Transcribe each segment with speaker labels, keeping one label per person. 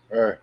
Speaker 1: Hey,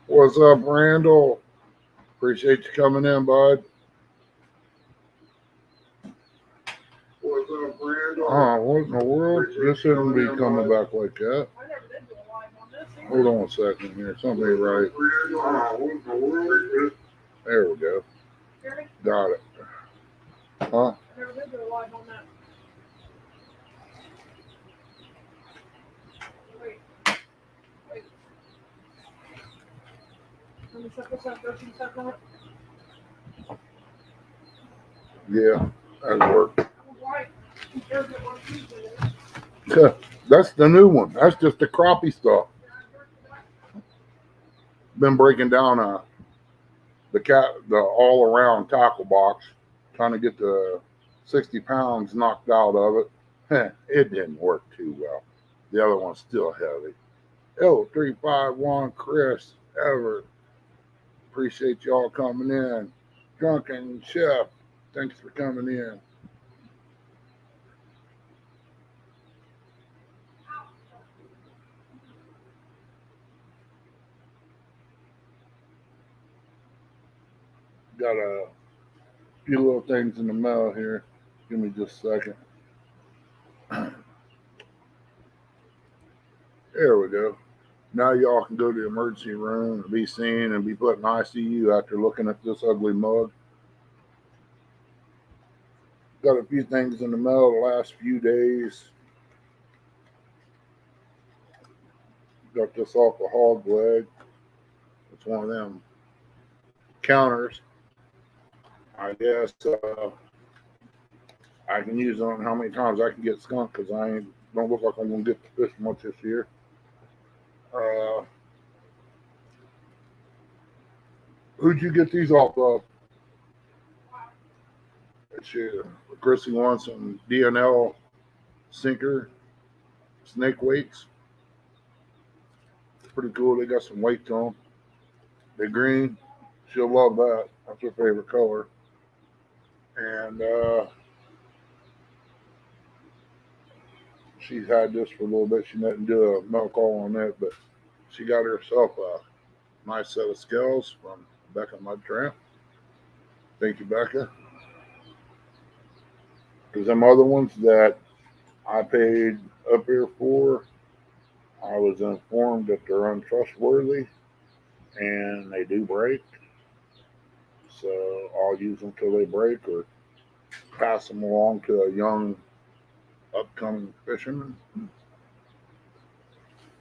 Speaker 1: what's up, Randall? Appreciate you coming in, bud.
Speaker 2: What's up, Randall?
Speaker 1: What in the world? This shouldn't be coming back like that. Hold on a second here. Something ain't right. There we go. Got it. Huh? Yeah, that worked. That's the new one. That's just the crappie stuff. Been breaking down the all around tackle box, trying to get the 60 pounds knocked out of it. It didn't work too well. The other one's still heavy. 351 Chris Everett. Appreciate y'all coming in. Drunken Chef, thanks for coming in. Got a few little things in the mail here. Give me just a second. There we go. Now y'all can go to the emergency room and be seen and be put in ICU after looking at this ugly mug. Got a few things in the mail the last few days. Got this off a hog leg. It's one of them counters. I guess I can use on how many times I can get skunk because don't look like I'm gonna get to fish much this year. Uh, who'd you get these off of? Chrissy wants some DNL sinker snake weights. Pretty cool. They got some weight to them. They're green. She'll love that. That's her favorite color. And she's had this for a little bit. She didn't do a milk call on it, but she got herself a nice set of scales from Becca Mud Tramp. Thank you, Becca. Because them other ones that I paid up here for, I was informed that they're untrustworthy and they do break. So I'll use them till they break or pass them along to a young upcoming fisherman.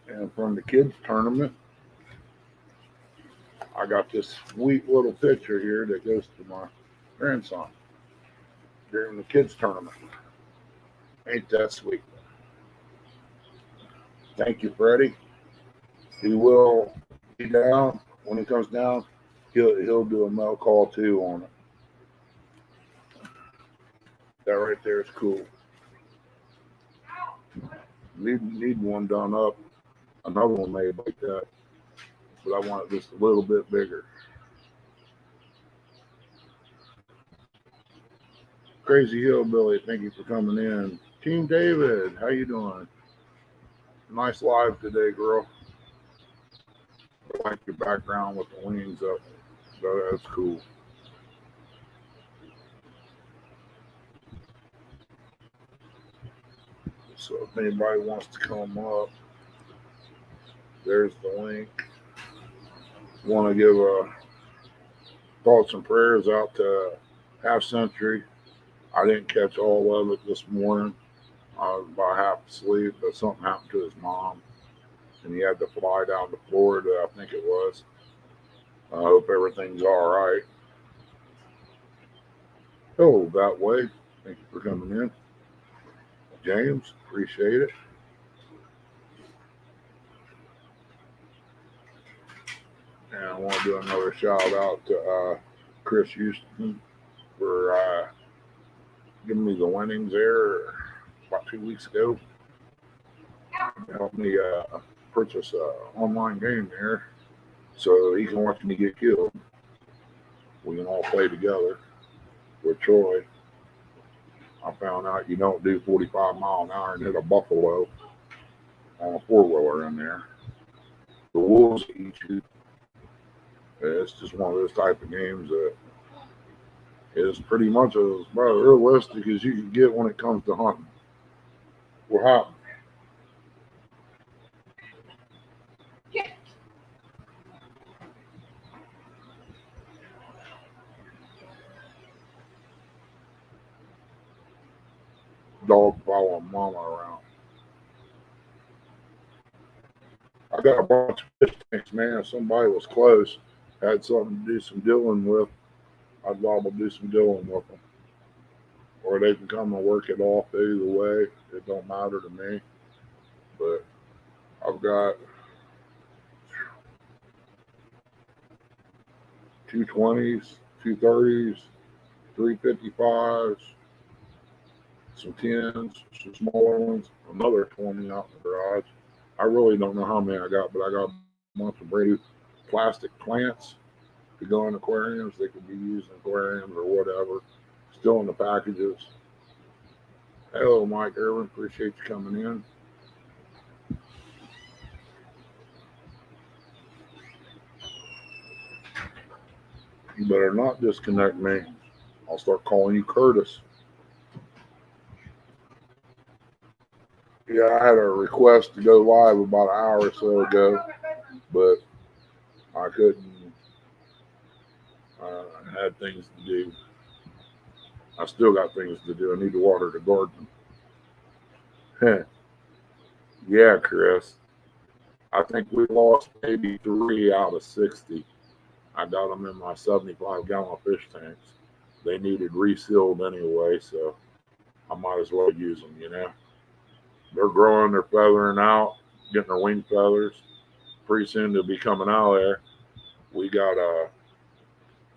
Speaker 1: And from the kids tournament, I got this sweet little picture here that goes to my grandson during the kids tournament. Ain't that sweet? Thank you, Freddie. He will be down. When he comes down, he'll do a mail call too on it. That right there is cool. Need one done up. Another one made like that, but I want it just a little bit bigger. Crazy Hillbilly, thank you for coming in. Team David, how you doing? Nice live today, girl. I like your background with the wings up. That's cool. So if anybody wants to come up, There's the link. Want to give thoughts and prayers out to Half Century. I didn't catch all of it this morning. I was about half asleep, but something happened to his mom, and he had to fly down to Florida, I think it was. I hope everything's all right. Oh, that way. Thank you for coming in. James, appreciate it. And I want to do another shout out to Chris Houston for giving me the winnings there about 2 weeks ago. He helped me purchase an online game there so he can watch me get killed. We can all play together with Troy. I found out you don't do 45 mile an hour and hit a buffalo on a four-wheeler in there. The wolves eat you. It's just one of those type of games that is pretty much as about realistic as you can get when it comes to hunting. What happened? Dog following mama around. I got a bunch of fish tanks, man. If somebody was close, had something to do some dealing with, I'd liable to do some dealing with them. Or they can come and work it off either way. It don't matter to me. But I've got 220s, 230s, 355s, some 10s, some smaller ones, another 20 out in the garage. I really don't know how many I got, but I got a bunch of brand new plastic plants to go in aquariums. They could be used in aquariums or whatever. Still in the packages. Hello, Mike Irvin. Appreciate you coming in. You better not disconnect me. I'll start calling you Curtis. Yeah, I had a request to go live about an hour or so ago, but I couldn't. I had things to do. I still got things to do. I need to water the garden. Yeah, Chris. I think we lost maybe 3 out of 60. I got them in my 75-gallon fish tanks. They needed resealed anyway, so I might as well use them, you know. They're growing, they're feathering out, getting their wing feathers. Pretty soon they'll be coming out of there. We got a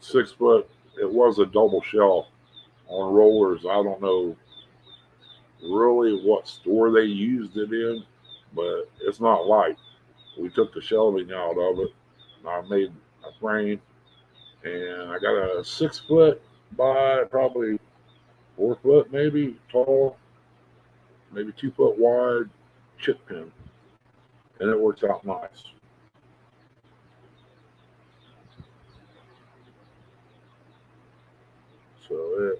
Speaker 1: 6 foot, it was a double shelf on rollers. I don't know really what store they used it in, but it's not light. We took the shelving out of it, and I made a frame, and I got a 6 foot by probably 4 foot maybe tall, maybe 2 foot wide chip pin, and it works out nice. So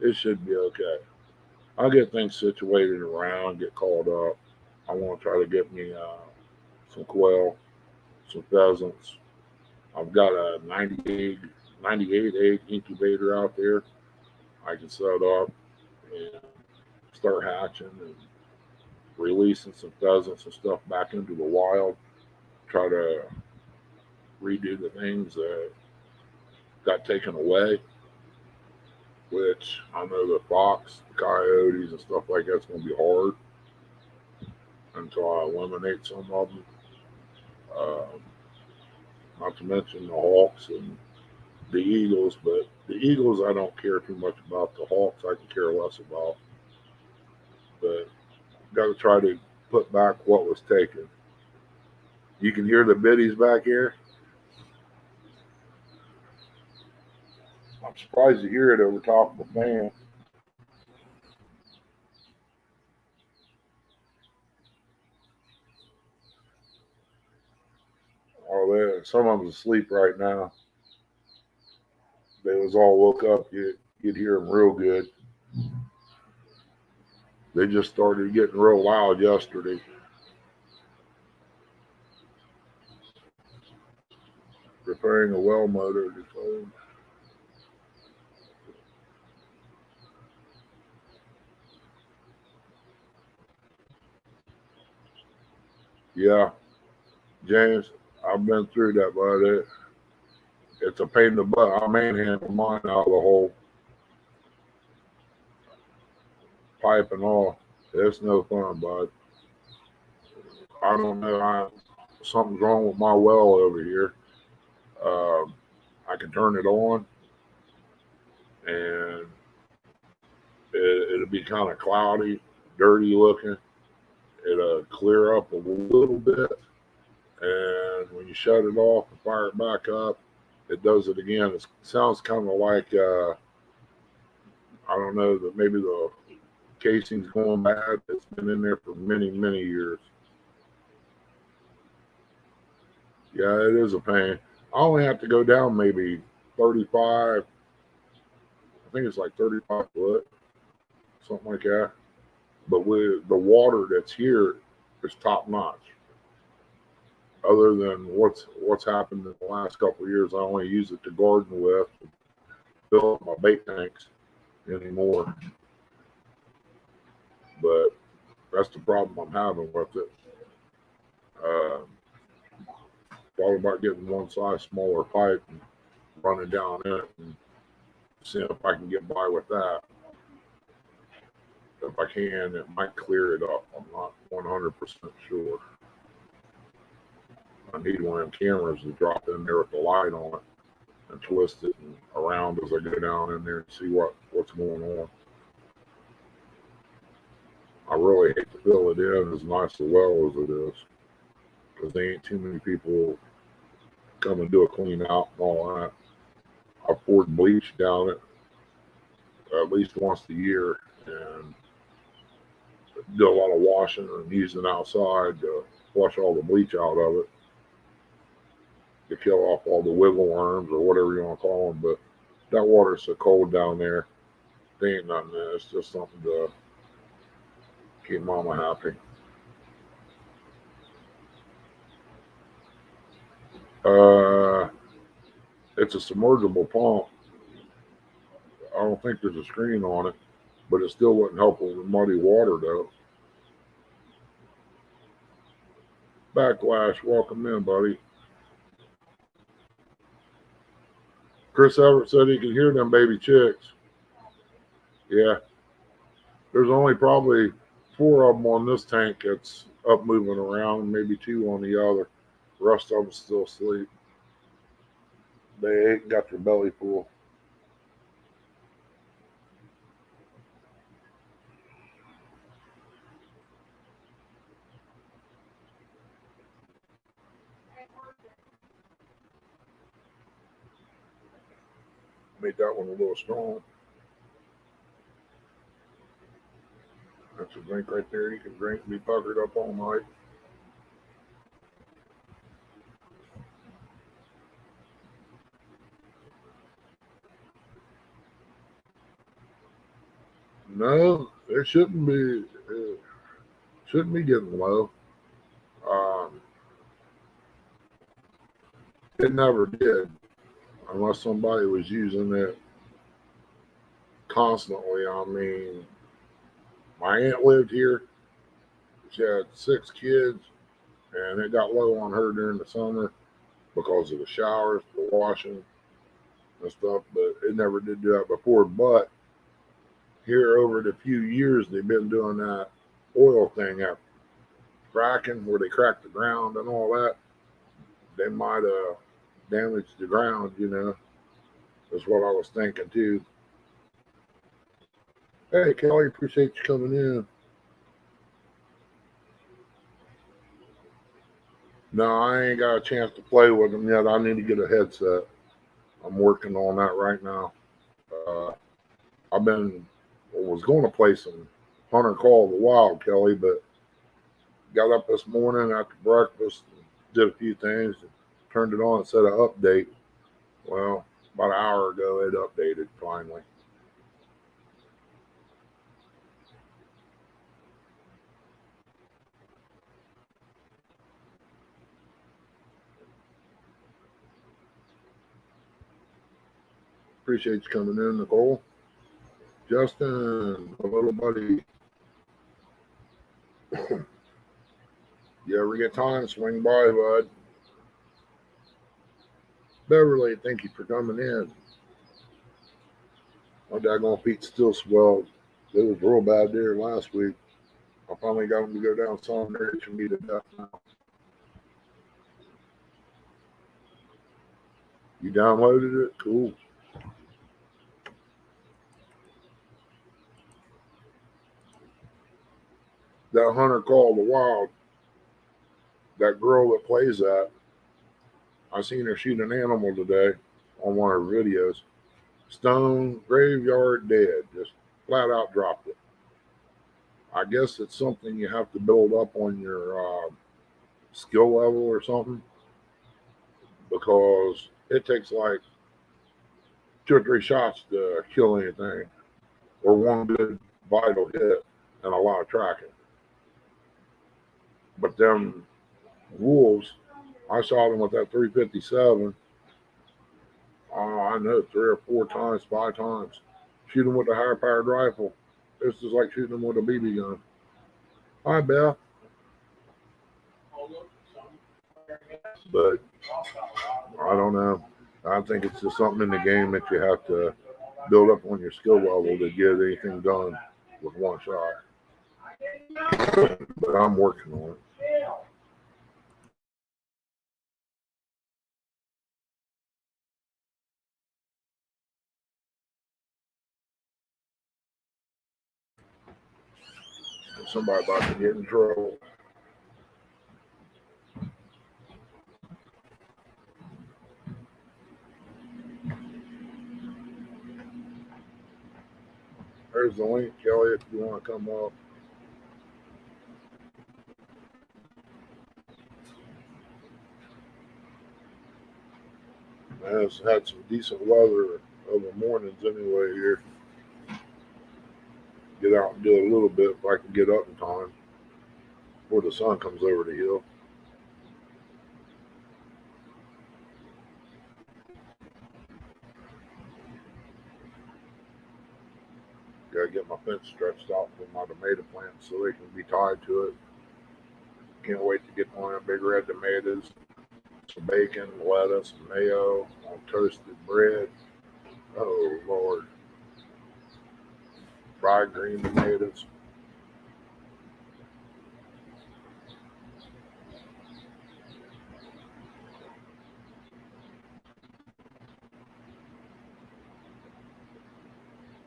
Speaker 1: it should be okay. I'll get things situated around, get called up. I want to try to get me some quail, some pheasants. I've got a 98 egg incubator out there. I can set up and start hatching and releasing some pheasants and stuff back into the wild. Try to redo the things that got taken away, which I know the fox, the coyotes, and stuff like that's going to be hard until I eliminate some of them. Not to mention the hawks and the eagles, but the eagles I don't care too much about. The hawks I can care less about. But got to try to put back what was taken. You can hear the biddies back here. I'm surprised to hear it over top of the fan. Oh, some of them's asleep right now. They was all woke up. You'd hear them real good. They just started getting real loud yesterday. repairing a well motor. Yeah, James, I've been through that, but it's a pain in the butt. I manhandle mine out of the whole pipe and all. It's no fun, bud. I don't know. Something's wrong with my well over here. I can turn it on, and it'll be kind of cloudy, dirty looking. It'll clear up a little bit, and when you shut it off and fire it back up, it does it again. It sounds kind of like I don't know, that maybe the casing's going bad. It's been in there for many, many years. Yeah, it is a pain. I only have to go down maybe 35. I think it's like 35 foot, something like that. But with the water that's here is top notch. Other than what's happened in the last couple of years, I only use it to garden with, fill up my bait tanks anymore. But that's the problem I'm having with it. Uh, Thought about getting one size smaller pipe and running down it and seeing if I can get by with that. If I can, it might clear it up. I'm not 100% sure. I need one of them cameras to drop in there with the light on it and twist it and around as I go down in there and see what's going on. I really hate to fill it in as nice as well as it is, because there ain't too many people come and do a clean out and all that. I poured bleach down it at least once a year and do a lot of washing and using outside to flush all the bleach out of it to kill off all the wiggle worms or whatever you want to call them. But that water's so cold down there, there ain't nothing there. It's just something to keep mama happy. It's a submersible pump. I don't think there's a screen on it, but it still wouldn't help with muddy water though. Backlash, welcome in, buddy. Chris Everett said he could hear them baby chicks. Yeah, there's only probably 4 of them on this tank that's up moving around, maybe 2 on the other. The rest of them still asleep. They ain't got their belly full. Made that one a little strong. That's a drink right there. You can drink and be puckered up all night. No, it shouldn't be. It shouldn't be getting low. Um, it never did, unless somebody was using it constantly. I mean, my aunt lived here. She had 6 kids, and it got low on her during the summer because of the showers, the washing, and stuff. But it never did do that before. But here over the few years, they've been doing that oil thing at fracking, where they crack the ground and all that. They might have damaged the ground, That's what I was thinking too. Hey, Kelly, appreciate you coming in. No, I ain't got a chance to play with them yet. I need to get a headset. I'm working on that right now. Uh, was going to play some Hunter Call of the Wild, Kelly, but got up this morning after breakfast, did a few things, and turned it on and set an update. Well, about an hour ago, it updated finally. appreciate you coming in, Nicole. Justin, a little buddy. You ever get time, swing by, bud. Beverly, thank you for coming in. My daggone feet still swelled. It was real bad there last week. I finally got him to go down some there to me to death now. You downloaded it? Cool. That Hunter Call the Wild, that girl that plays that, I seen her shoot an animal today on one of her videos. Stone, graveyard dead. Just flat out dropped it. I guess it's something you have to build up on your skill level or something, because it takes like 2 or 3 shots to kill anything, or one good vital hit and a lot of tracking. But them wolves, I shot them with that 357. I know 3 or 4 times, 5 times. Shoot them with a higher powered rifle. It's just like shooting them with a BB gun. Hi, Beth. But I don't know. I think it's just something in the game that you have to build up on your skill level to get anything done with one shot. But I'm working on it. Somebody about to get in trouble. There's the link, Kelly, if you want to come up. It's had some decent weather over mornings anyway here. Get out and do a little bit if I can get up in time before the sun comes over the hill. Gotta get my fence stretched out for my tomato plants so they can be tied to it. Can't wait to get one of them big red tomatoes, some bacon, lettuce, mayo on toasted bread. Oh Lord. Fried green tomatoes.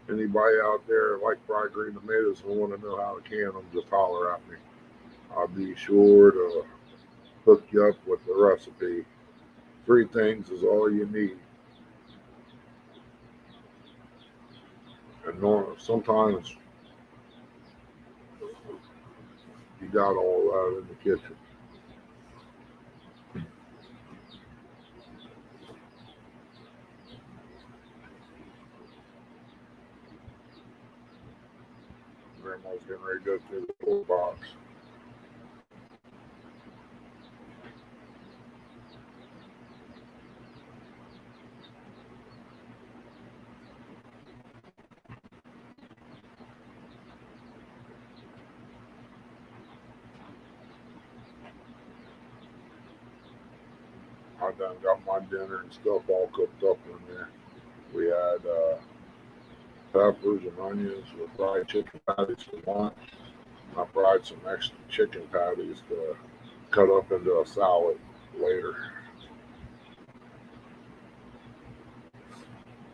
Speaker 1: Anybody out there like fried green tomatoes and want to know how to can them, just holler at me. I'll be sure to hook you up with the recipe. 3 things is all you need. And sometimes you got all that in the kitchen. Grandma's getting ready to go through the toolbox. I done got my dinner and stuff all cooked up in there. We had peppers and onions with fried chicken patties for lunch. I fried some extra chicken patties to cut up into a salad later.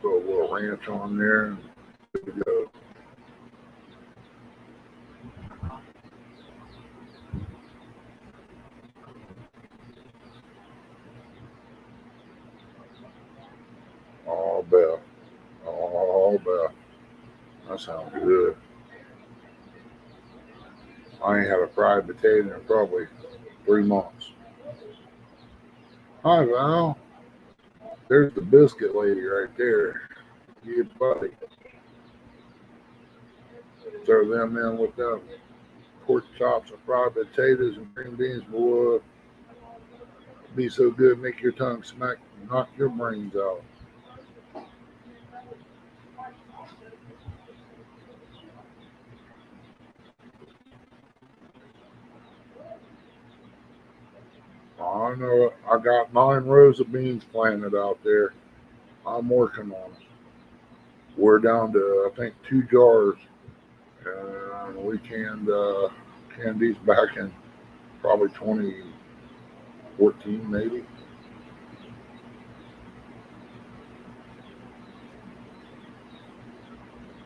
Speaker 1: Put a little ranch on there and good to go. Oh, Beth. Oh, Beth. That sounds good. I ain't had a fried potato in probably 3 months. Hi, Val. There's the biscuit lady right there. You buddy. Throw them in with them pork chops and fried potatoes and green beans, boy. Be so good, make your tongue smack, knock your brains out. I know it. I got 9 rows of beans planted out there. I'm working on it. We're down to, I think, 2 jars. And we canned these back in probably 2014, maybe.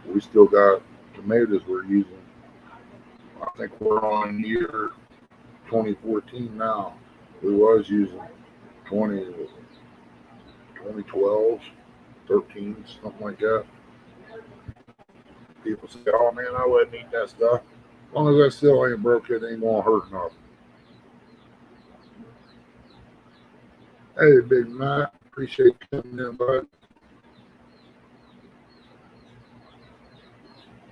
Speaker 1: We still got tomatoes we're using. I think we're on year 2014 now. We was using 20, 2012, 13, something like that. People say, oh man, I wouldn't eat that stuff. As long as that still ain't broke, it ain't gonna hurt nothing. Hey, Big Mac, appreciate you coming in, bud.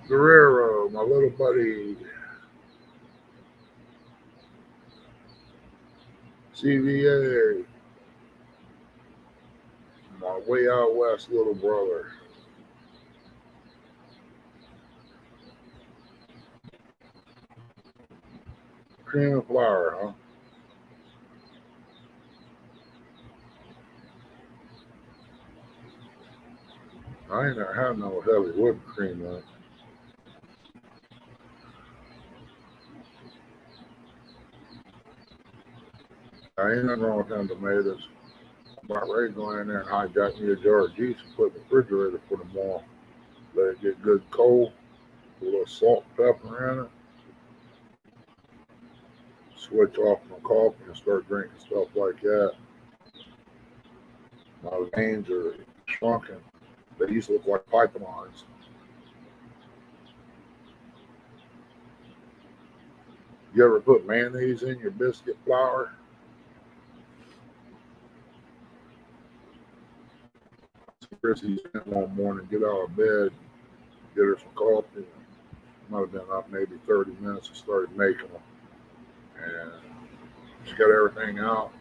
Speaker 1: Guerrero, my little buddy. CVA, my way out west little brother. Cream and flour, huh? I ain't never had no heavy whipped cream in it. I ain't nothing wrong with them tomatoes. I'm about ready to go in there and hijack me a jar of juice and put in the refrigerator for tomorrow. Let it get good cold, put a little salt and pepper in it, switch off my coffee and start drinking stuff like that. My veins are shrunken. They used to look like pipelines. You ever put mayonnaise in your biscuit flour? Chrissy's in one morning, get out of bed, get her some coffee. Might have been up maybe 30 minutes and started making them. And she got everything out.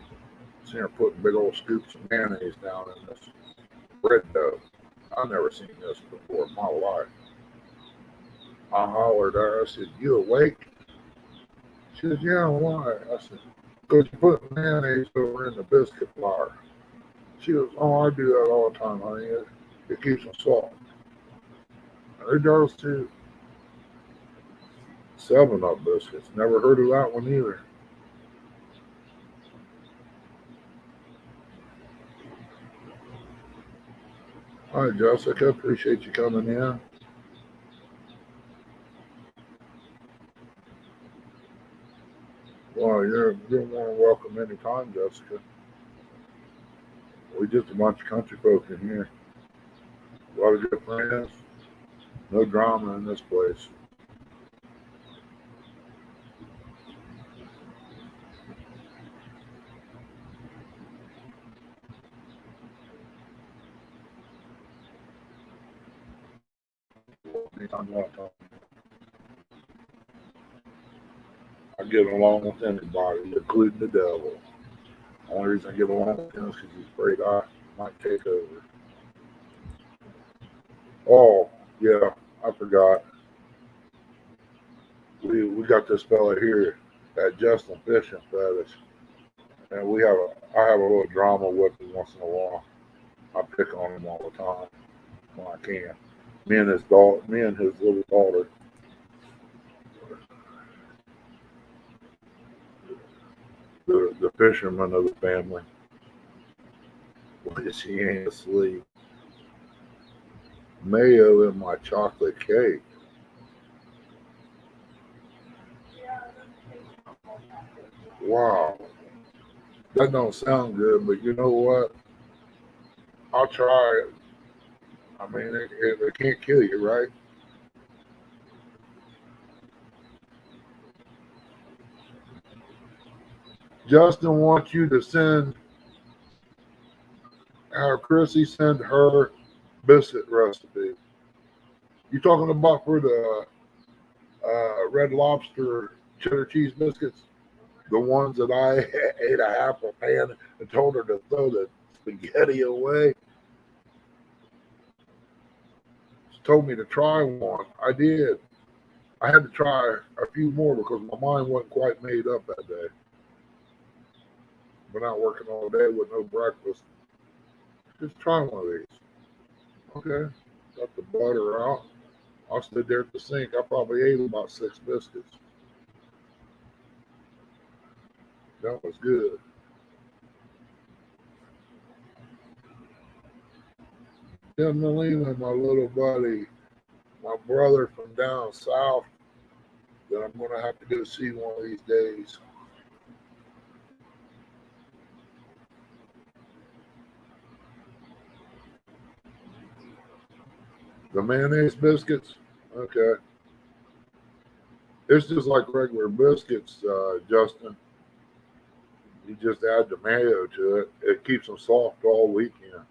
Speaker 1: Seen her putting big old scoops of mayonnaise down in this bread dough. I've never seen this before in my life. I hollered at her. I said, "You awake?" She said, "Yeah, why?" I said, "Because you put mayonnaise over in the biscuit flour." She goes, "Oh, I do that all the time, honey. It keeps them soft." And there goes to 7-Up biscuits. Never heard of that one either. Hi, Jessica. Appreciate you coming in. Well, you're more than welcome anytime, Jessica. We just a bunch of country folk in here. A lot of good friends. No drama in this place. Anytime you want to talk. I get along with anybody, including the devil. The only reason I get along with him is because he's afraid I might take over. Oh, yeah, I forgot. We got this fella here at Justin Fishing Fetish, and I have a little drama with him once in a while. I pick on him all the time when I can. Me and his little daughter. The fisherman of the family. But she ain't asleep. Mayo in my chocolate cake. Wow. That don't sound good, but you know what? I'll try it. I mean, it can't kill you, right? Justin wants you to send our Chrissy send her biscuit recipe. You talking about for the Red Lobster cheddar cheese biscuits? The ones that I ate a half a pan and told her to throw the spaghetti away. She told me to try one. I did. I had to try a few more because my mind wasn't quite made up that day. Been out working all day with no breakfast. Just try one of these. Okay. Got the butter out. I stood there at the sink. I probably ate about 6 biscuits. That was good. Then Melina, my little buddy, my brother from down south, that I'm going to have to go see one of these days. The mayonnaise biscuits, okay. It's just like regular biscuits, Justin. You just add the mayo to it. It keeps them soft all weekend.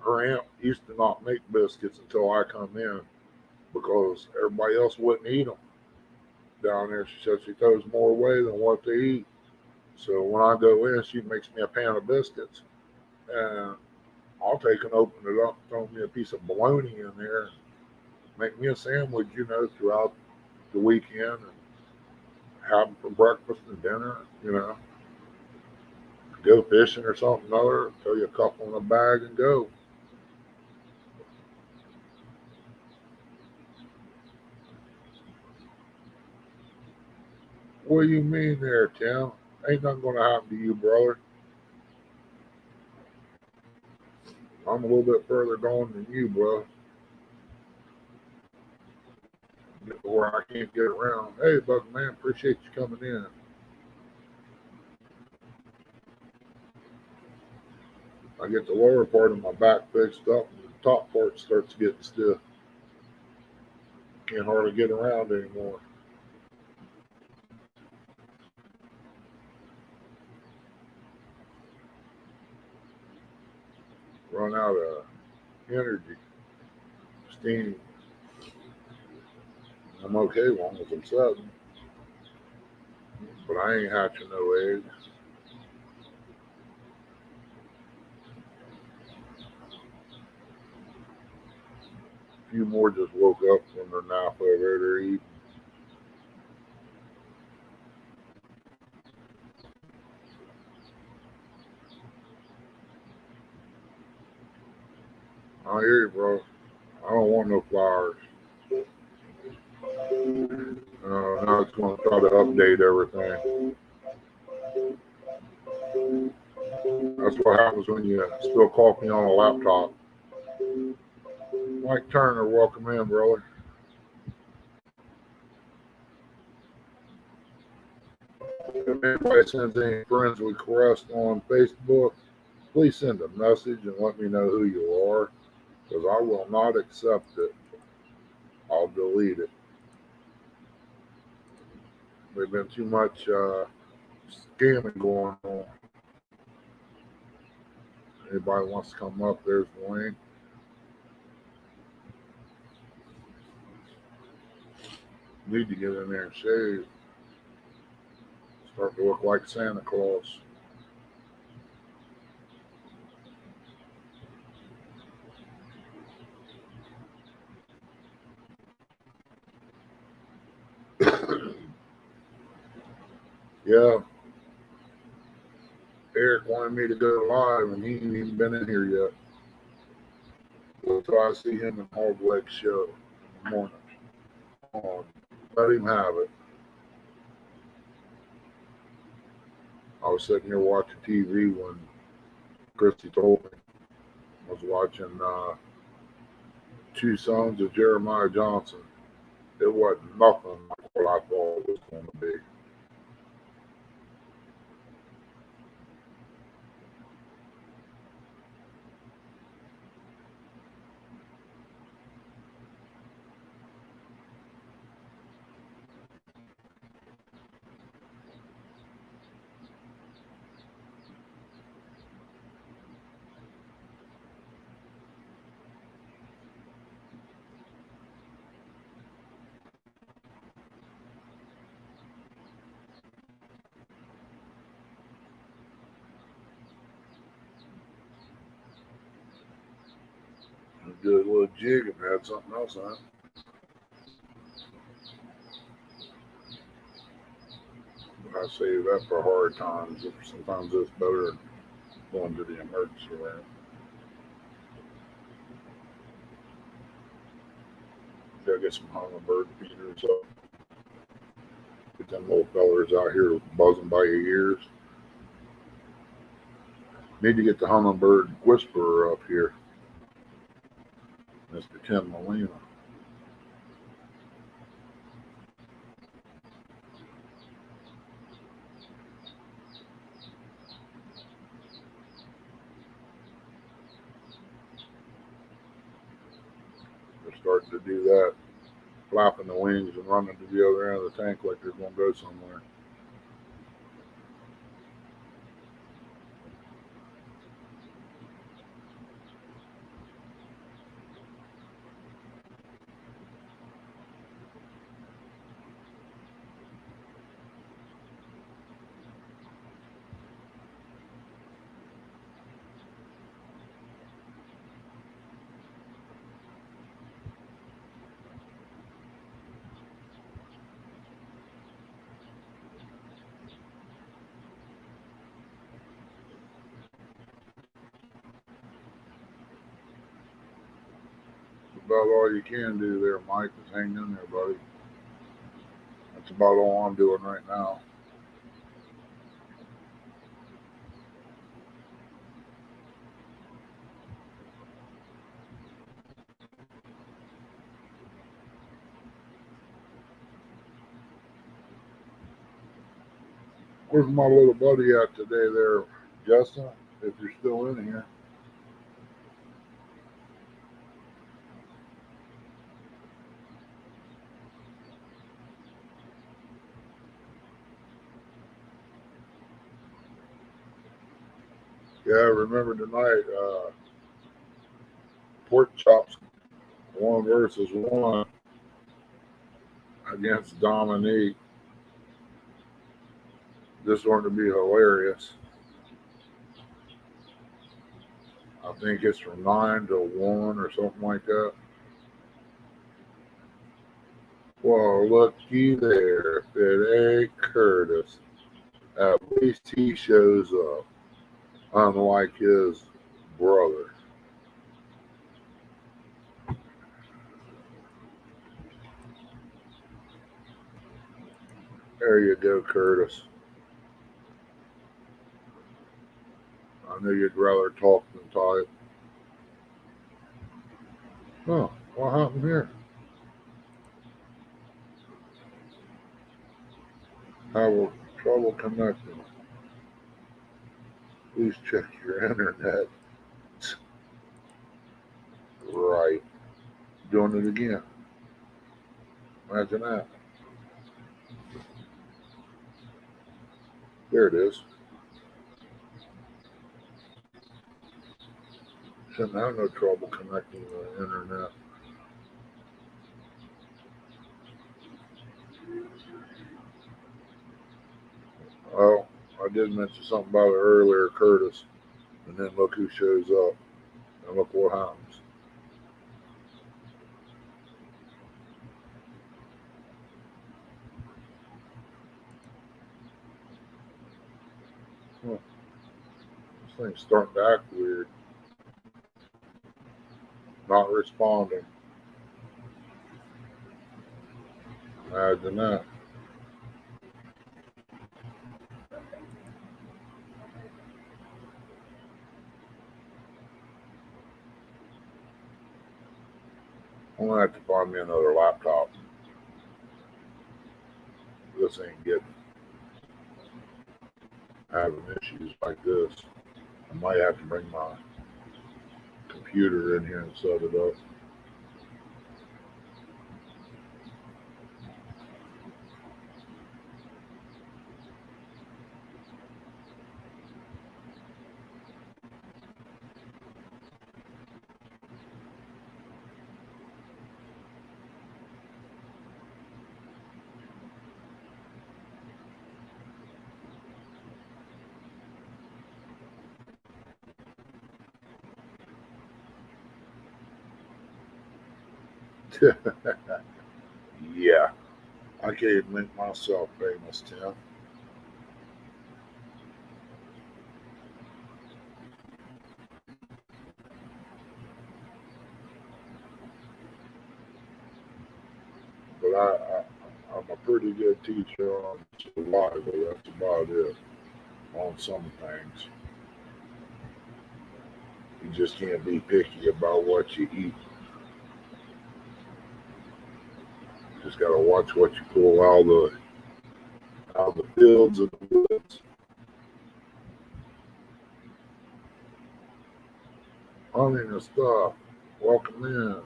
Speaker 1: Her aunt used to not make biscuits until I come in because everybody else wouldn't eat them down there. She said she throws more away than what they eat. So when I go in, she makes me a pan of biscuits, and I'll take and open it up, throw me a piece of bologna in there, and make me a sandwich, throughout the weekend, and have them for breakfast and dinner, Go fishing or something other, throw you a couple in a bag and go. What do you mean there, Tim? Ain't nothing gonna happen to you, brother. I'm a little bit further gone than you, bro. Where I can't get around. Hey, Buck man, appreciate you coming in. I get the lower part of my back fixed up, and the top part starts getting stiff. Can't hardly get around anymore. Run out of energy, steam. I'm okay as long as I'm sitting, but I ain't hatching no eggs. A few more just woke up from their nap over there eating. I hear you, bro. I don't want no flowers. Now it's going to try to update everything. That's what happens when you spill coffee on a laptop. Mike Turner, welcome in, brother. If anybody sends any friends request on Facebook, please send a message and let me know who you are, because I will not accept it. I'll delete it. There's been too much scamming going on. Anybody wants to come up, there's the link. Need to get in there and shave. Start to look like Santa Claus. Yeah, Eric wanted me to go live, and he ain't even been in here yet. We'll try to see him in Hog Leg Show in the morning. Let him have it. I was sitting here watching TV when Christy told me. I was watching Two Sons of Jeremiah Johnson. It wasn't nothing like what I thought it was going to be. Do a little jig and had something else on. I I save that for hard times. Sometimes it's better than going to the emergency room. Gotta get some hummingbird feeders up. Get them little fellers out here buzzing by your ears. Need to get the hummingbird whisperer up here, Mr. Tim Molina. They're starting to do that, flapping the wings and running to the other end of the tank like they're going to go somewhere. About all you can do there, Mike, is hang in there, buddy. That's about all I'm doing right now. Where's my little buddy at today there, Justin? If you're still in here. Yeah, remember tonight, pork chops 1 versus 1 against Dominique. This one to be hilarious. I think it's from 9-1 or something like that. Well, looky there. If it ain't Curtis, at least he shows up, unlike his brother. There you go, Curtis. I knew you'd rather talk than type. Oh, what happened here? Have trouble connecting. Please check your internet. Right. Doing it again. Imagine that. There it is. Shouldn't have no trouble connecting the internet. Well, I did mention something about it earlier, Curtis. And then look who shows up. And look what happens. Huh. This thing's starting to act weird. Not responding. Imagine that. I'm going to have to find me another laptop. This ain't getting having issues like this. I might have to bring my computer in here and set it up. Yeah, I can't make myself famous, Tim. I'm a pretty good teacher on survival. That's about it on some things. You just can't be picky about what you eat. You just gotta watch what you pull out of the fields and the woods. Honey and stuff. Welcome in.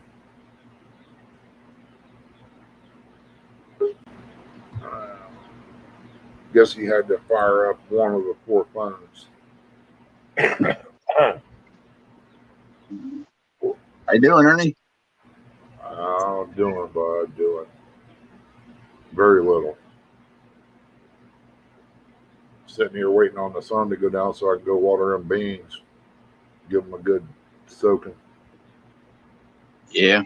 Speaker 1: Guess he had to fire up one of the 4 phones.
Speaker 3: How you doing, Ernie?
Speaker 1: I'm doing, bud. Doing very little. Sitting here waiting on the sun to go down so I can go water them beans. Give them a good soaking.
Speaker 3: Yeah.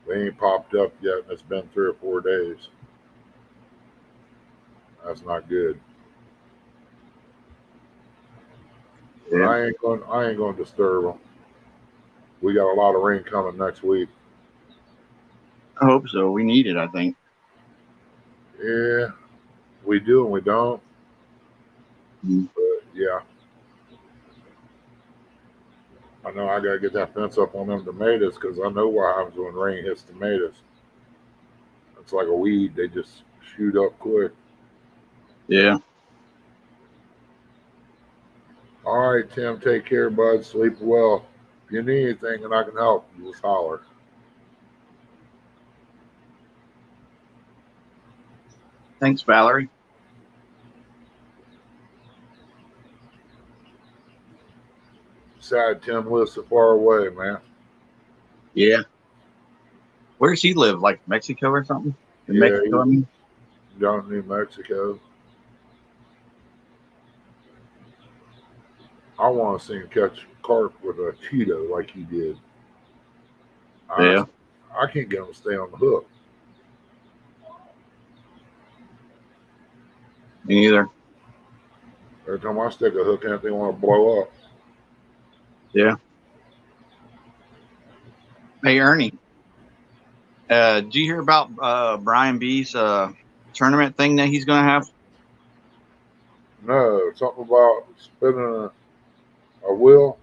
Speaker 1: They ain't popped up yet, and it's been 3 or 4 days. That's not good.
Speaker 3: Yeah.
Speaker 1: I ain't going to disturb them. We got a lot of rain coming next week.
Speaker 3: I hope so. We need it, I think.
Speaker 1: Yeah, we do and we don't.
Speaker 3: Mm.
Speaker 1: But yeah, I know I gotta get that fence up on them tomatoes because I know what happens when rain hits tomatoes. It's like a weed; they just shoot up quick.
Speaker 3: Yeah.
Speaker 1: All right, Tim, take care, bud. Sleep well. If you need anything and I can help, you just holler.
Speaker 3: Thanks, Valerie.
Speaker 1: Sad Tim lives so far away, man.
Speaker 3: Yeah. Where does he live? Like Mexico or something? In
Speaker 1: Yeah,
Speaker 3: Mexico, I mean?
Speaker 1: Down in New Mexico. I want to see him catch carp with a Cheeto like he did.
Speaker 3: Yeah.
Speaker 1: I can't get him to stay on the hook.
Speaker 3: Me neither.
Speaker 1: Every time I stick a hook in it, they want to blow up.
Speaker 3: Yeah. Hey, Ernie. Did you hear about Brian B's tournament thing that he's going to have?
Speaker 1: No, something about spinning a wheel.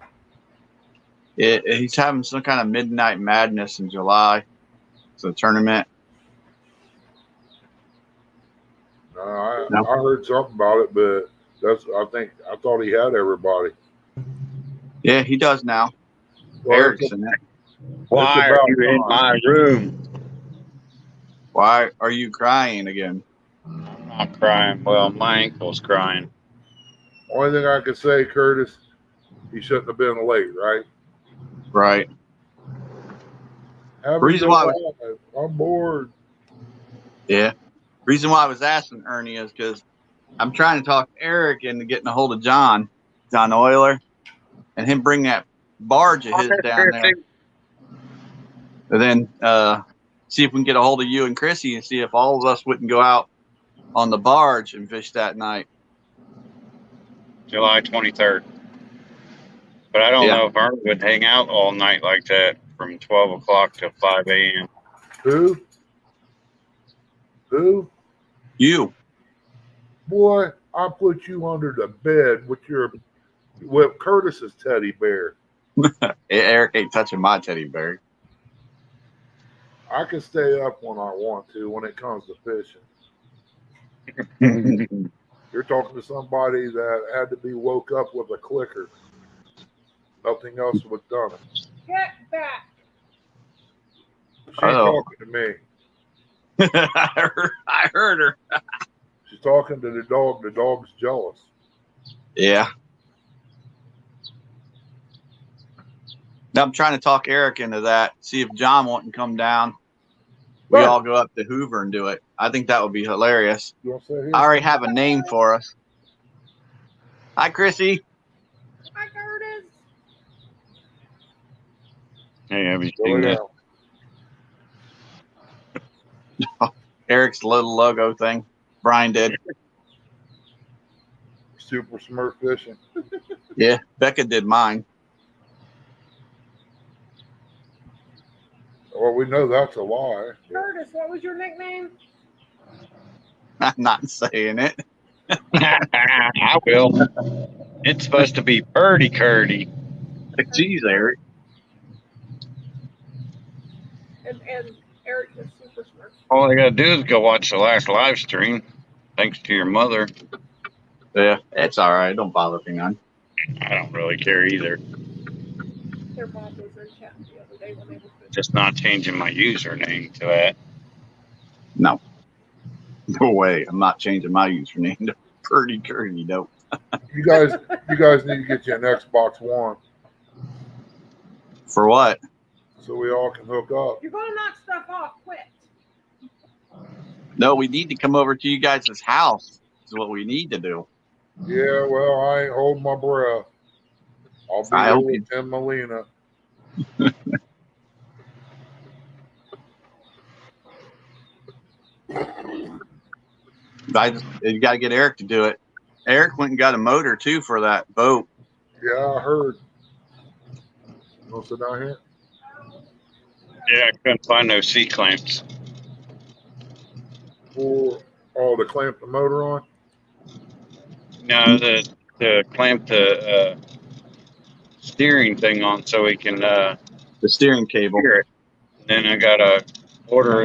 Speaker 3: He's having some kind of Midnight Madness in July. It's a tournament.
Speaker 1: No,
Speaker 3: No.
Speaker 1: I heard something about it, but I thought he had everybody.
Speaker 3: Yeah, he does now.
Speaker 1: Well,
Speaker 3: Eric's in it.
Speaker 4: Why are
Speaker 1: about
Speaker 4: you in
Speaker 1: time.
Speaker 4: my room?
Speaker 3: Why are you crying again?
Speaker 4: I'm not crying. Well, my ankle's crying.
Speaker 1: Only thing I can say, Curtis, he shouldn't have been late, right?
Speaker 3: Right.
Speaker 1: Have
Speaker 3: Reason
Speaker 1: him
Speaker 3: why I
Speaker 1: go on. I'm bored.
Speaker 3: Yeah. Reason why I was asking Ernie is because I'm trying to talk Eric into getting a hold of John Euler, and him bring that barge of his down there. And then see if we can get a hold of you and Chrissy and see if all of us wouldn't go out on the barge and fish that night.
Speaker 4: July 23rd. But I don't
Speaker 3: Yeah.
Speaker 4: know if Art would hang out all night like that from 12 o'clock to 5 a.m.
Speaker 1: Who? Who?
Speaker 3: You.
Speaker 1: Boy, I put you under the bed with Curtis's teddy bear.
Speaker 3: Eric ain't touching my teddy bear.
Speaker 1: I can stay up when I want to when it comes to fishing. You're talking to somebody that had to be woke up with a clicker. Nothing else was done.
Speaker 2: Get back.
Speaker 1: She's
Speaker 3: Oh.
Speaker 1: talking to me.
Speaker 3: I heard her.
Speaker 1: She's talking to the dog. The dog's jealous.
Speaker 3: Yeah. Now I'm trying to talk Eric into that. See if John won't come down. We all go up to Hoover and do it. I think that would be hilarious.
Speaker 1: You want to sit here?
Speaker 3: I already have a name for us. Hi, Chrissy.
Speaker 2: Hi, Curtis.
Speaker 4: Hey, have you
Speaker 1: Go
Speaker 4: seen
Speaker 1: lay
Speaker 4: this?
Speaker 1: down.
Speaker 3: Eric's little logo thing. Brian did.
Speaker 1: Super Smurf fishing.
Speaker 3: Yeah, Becca did mine.
Speaker 1: Well, we know that's a lie.
Speaker 2: Curtis, what was your nickname?
Speaker 3: I'm not saying it.
Speaker 4: I will. It's supposed to be Purdy Curdy.
Speaker 3: Jeez, Eric.
Speaker 2: And Eric is super smart.
Speaker 4: All I gotta do is go watch the last live stream. Thanks to your mother.
Speaker 3: Yeah, it's all right. Don't bother me, man.
Speaker 4: I don't really care either.
Speaker 2: Their mom was in chat the other day when they were finished.
Speaker 4: Just not changing my username to that.
Speaker 3: No. No way. I'm not changing my username to Purdy Curdy. Nope.
Speaker 1: You guys need to get you an Xbox One
Speaker 3: For what?
Speaker 1: so we all can hook up.
Speaker 2: You're gonna knock stuff off. Quit.
Speaker 3: No, we need to come over to you guys' house. Is what we need to do.
Speaker 1: Yeah, well, I ain't holding my breath. I'll be
Speaker 3: I
Speaker 1: there
Speaker 3: hope
Speaker 1: with
Speaker 3: you-
Speaker 1: Tim Molina.
Speaker 3: You got to get Eric to do it. Eric went and got a motor too for that boat.
Speaker 1: Yeah, I heard. You want to sit down here?
Speaker 4: Yeah, I couldn't find no C clamps.
Speaker 1: To clamp the motor on?
Speaker 4: No, to clamp the steering thing on so we can
Speaker 3: The steering cable.
Speaker 4: steer it. Then I gotta order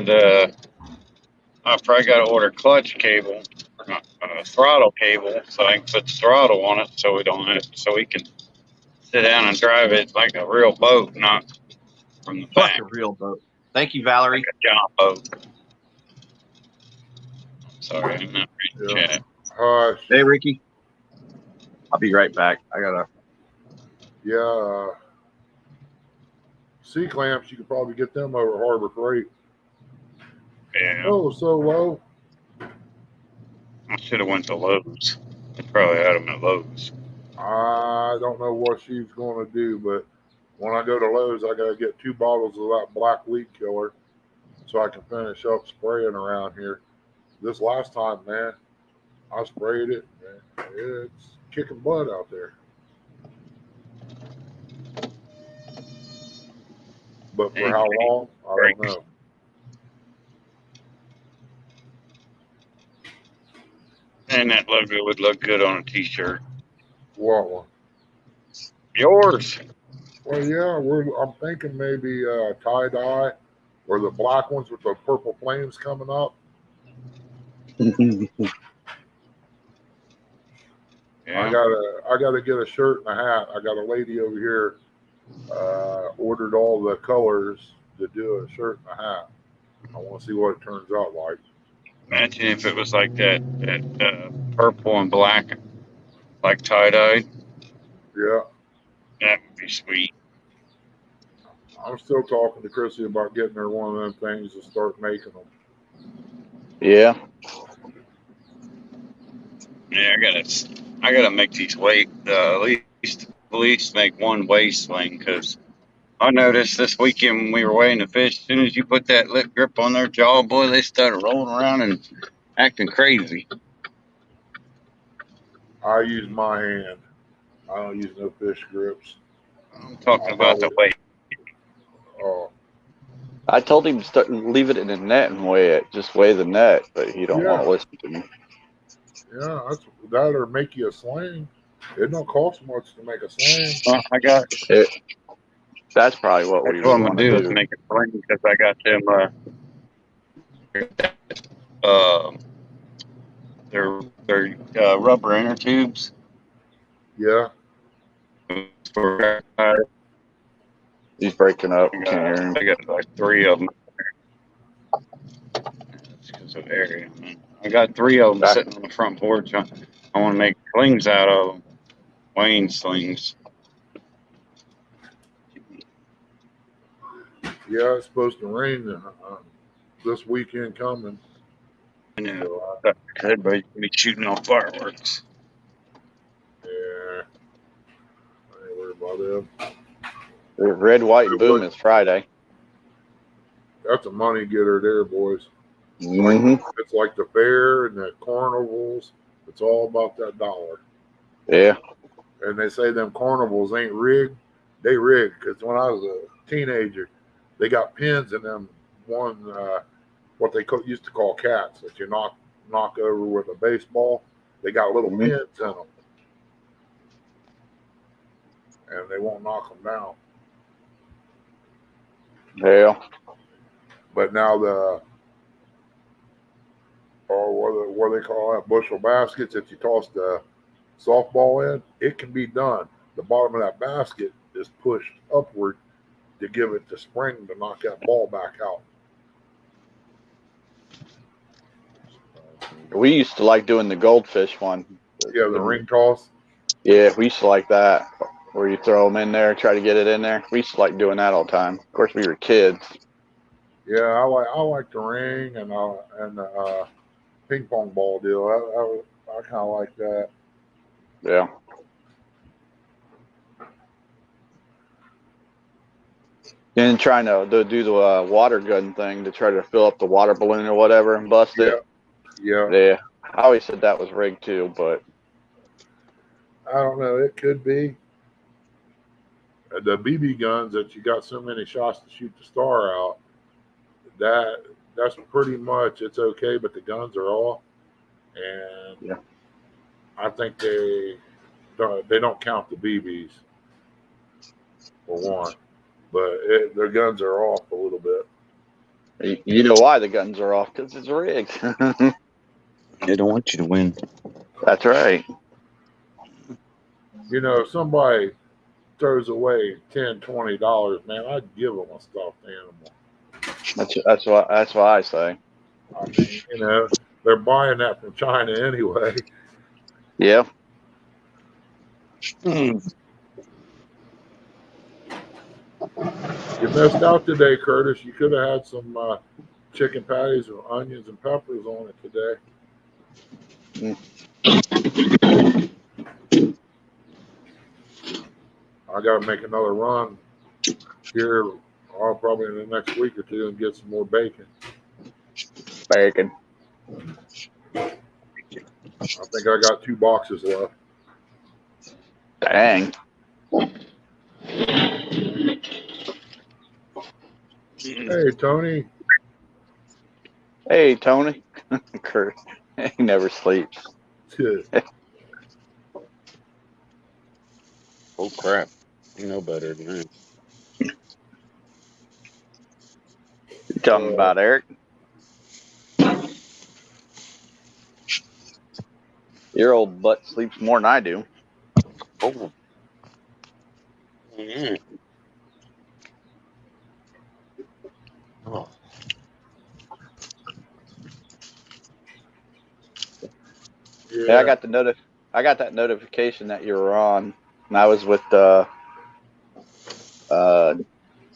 Speaker 4: I probably gotta order clutch cable, throttle cable, so I can put the throttle on it, so we can sit down and drive it like a real boat, not from the
Speaker 3: Like
Speaker 4: back,
Speaker 3: a real boat. Thank you, Valerie.
Speaker 4: like a John boat. Sorry, I'm not reading
Speaker 1: Yeah.
Speaker 4: chat.
Speaker 1: Hush.
Speaker 3: Hey, Ricky. I'll be right back. I gotta.
Speaker 1: Yeah. C clamps, you could probably get them over Harbor Freight.
Speaker 4: Yeah,
Speaker 1: Oh, so low.
Speaker 4: I should have went to Lowe's. They probably had them at Lowe's.
Speaker 1: I don't know what she's going to do, but when I go to Lowe's, I got to get 2 bottles of that black weed killer so I can finish up spraying around here. This last time, man, I sprayed it. Man, it's kicking butt out there. But for how long, I don't know.
Speaker 4: And that logo would look good on a t-shirt.
Speaker 1: What one?
Speaker 4: Yours.
Speaker 1: Well, yeah, I'm thinking maybe tie-dye or the black ones with the purple flames coming up.
Speaker 4: Yeah.
Speaker 1: I gotta get a shirt and a hat. I got a lady over here ordered all the colors to do a shirt and a hat. I want to see what it turns out like.
Speaker 4: Imagine if it was like that purple and black, like tie-dye.
Speaker 1: Yeah,
Speaker 4: That would be sweet.
Speaker 1: I'm still talking to Chrissy about getting her one of them things to start making them.
Speaker 3: Yeah.
Speaker 4: Yeah, I gotta make these at least make one waist sling, because I noticed this weekend when we were weighing the fish, as soon as you put that lip grip on their jaw, boy, they started rolling around and acting crazy.
Speaker 1: I use my hand. I don't use no fish grips.
Speaker 4: I'm talking about the weight.
Speaker 1: Oh,
Speaker 5: I told him to leave it in the net and weigh it. Just weigh the net, but he don't want to listen to me.
Speaker 1: yeah, that's that or make you a sling. It don't cost much to make a sling.
Speaker 4: I got.
Speaker 5: That's probably what we
Speaker 4: That's what I'm
Speaker 5: want
Speaker 4: gonna do
Speaker 5: to
Speaker 4: is
Speaker 5: do.
Speaker 4: make a sling, because I got them. They're rubber inner tubes.
Speaker 1: Yeah,
Speaker 5: He's breaking up. Can't hear him.
Speaker 4: I got like 3 of them. That's because of area. I got 3 of them sitting on the front porch. I want to make slings out of them. Wayne slings.
Speaker 1: yeah, it's supposed to rain this weekend coming.
Speaker 4: I know. Everybody's gonna be shooting off fireworks.
Speaker 1: Yeah, I ain't worried about them.
Speaker 5: Red, white, and boom is Friday.
Speaker 1: That's a money getter there, boys.
Speaker 5: Mm-hmm.
Speaker 1: It's like the fair and the carnivals. It's all about that dollar.
Speaker 5: Yeah.
Speaker 1: And they say them carnivals ain't rigged. They rigged, because when I was a teenager, they got pins in them one what they used to call cats that you knock over with a baseball. They got little pins in them, and they won't knock them down.
Speaker 5: Yeah.
Speaker 1: But now what they call that, bushel baskets that you toss the softball in, it can be done. The bottom of that basket is pushed upward to give it the spring to knock that ball back out.
Speaker 5: We used to like doing the goldfish one.
Speaker 1: Yeah, the ring toss.
Speaker 5: Yeah, we used to like that, where you throw them in there, try to get it in there. We used to like doing that all the time. Of course, we were kids.
Speaker 1: Yeah, I like the ring and the ping pong ball deal. I kind of like that.
Speaker 5: Yeah. And trying to do the water gun thing to try to fill up the water balloon or whatever and bust it.
Speaker 1: Yeah.
Speaker 5: Yeah. I always said that was rigged too, but
Speaker 1: I don't know. It could be. The BB guns that you got so many shots to shoot the star out, that's pretty much, it's okay, but the guns are off. And
Speaker 5: yeah.
Speaker 1: I think they don't count the BBs for one, but their guns are off a little bit.
Speaker 5: You know why the guns are off? Because it's rigged.
Speaker 6: They don't want you to win.
Speaker 5: That's right.
Speaker 1: You know, if somebody throws away $10, $20, man, I'd give them a stuffed animal.
Speaker 5: That's what I say.
Speaker 1: I mean, you know, they're buying that from China anyway.
Speaker 5: Yeah.
Speaker 1: You missed out today, Curtis. You could have had some chicken patties with onions and peppers on it today. I got to make another run here, probably in the next week or two, and get some more bacon.
Speaker 5: Bacon.
Speaker 1: I think I got 2 boxes left.
Speaker 5: Dang.
Speaker 1: Hey, Tony.
Speaker 5: Hey, Tony. Kurt. He never sleeps.
Speaker 6: Oh crap! You know better than that.
Speaker 5: You talking about Eric? Your old butt sleeps more than I do.
Speaker 6: Oh. Mm. Oh.
Speaker 5: Yeah, I got that notification that you were on, and I was with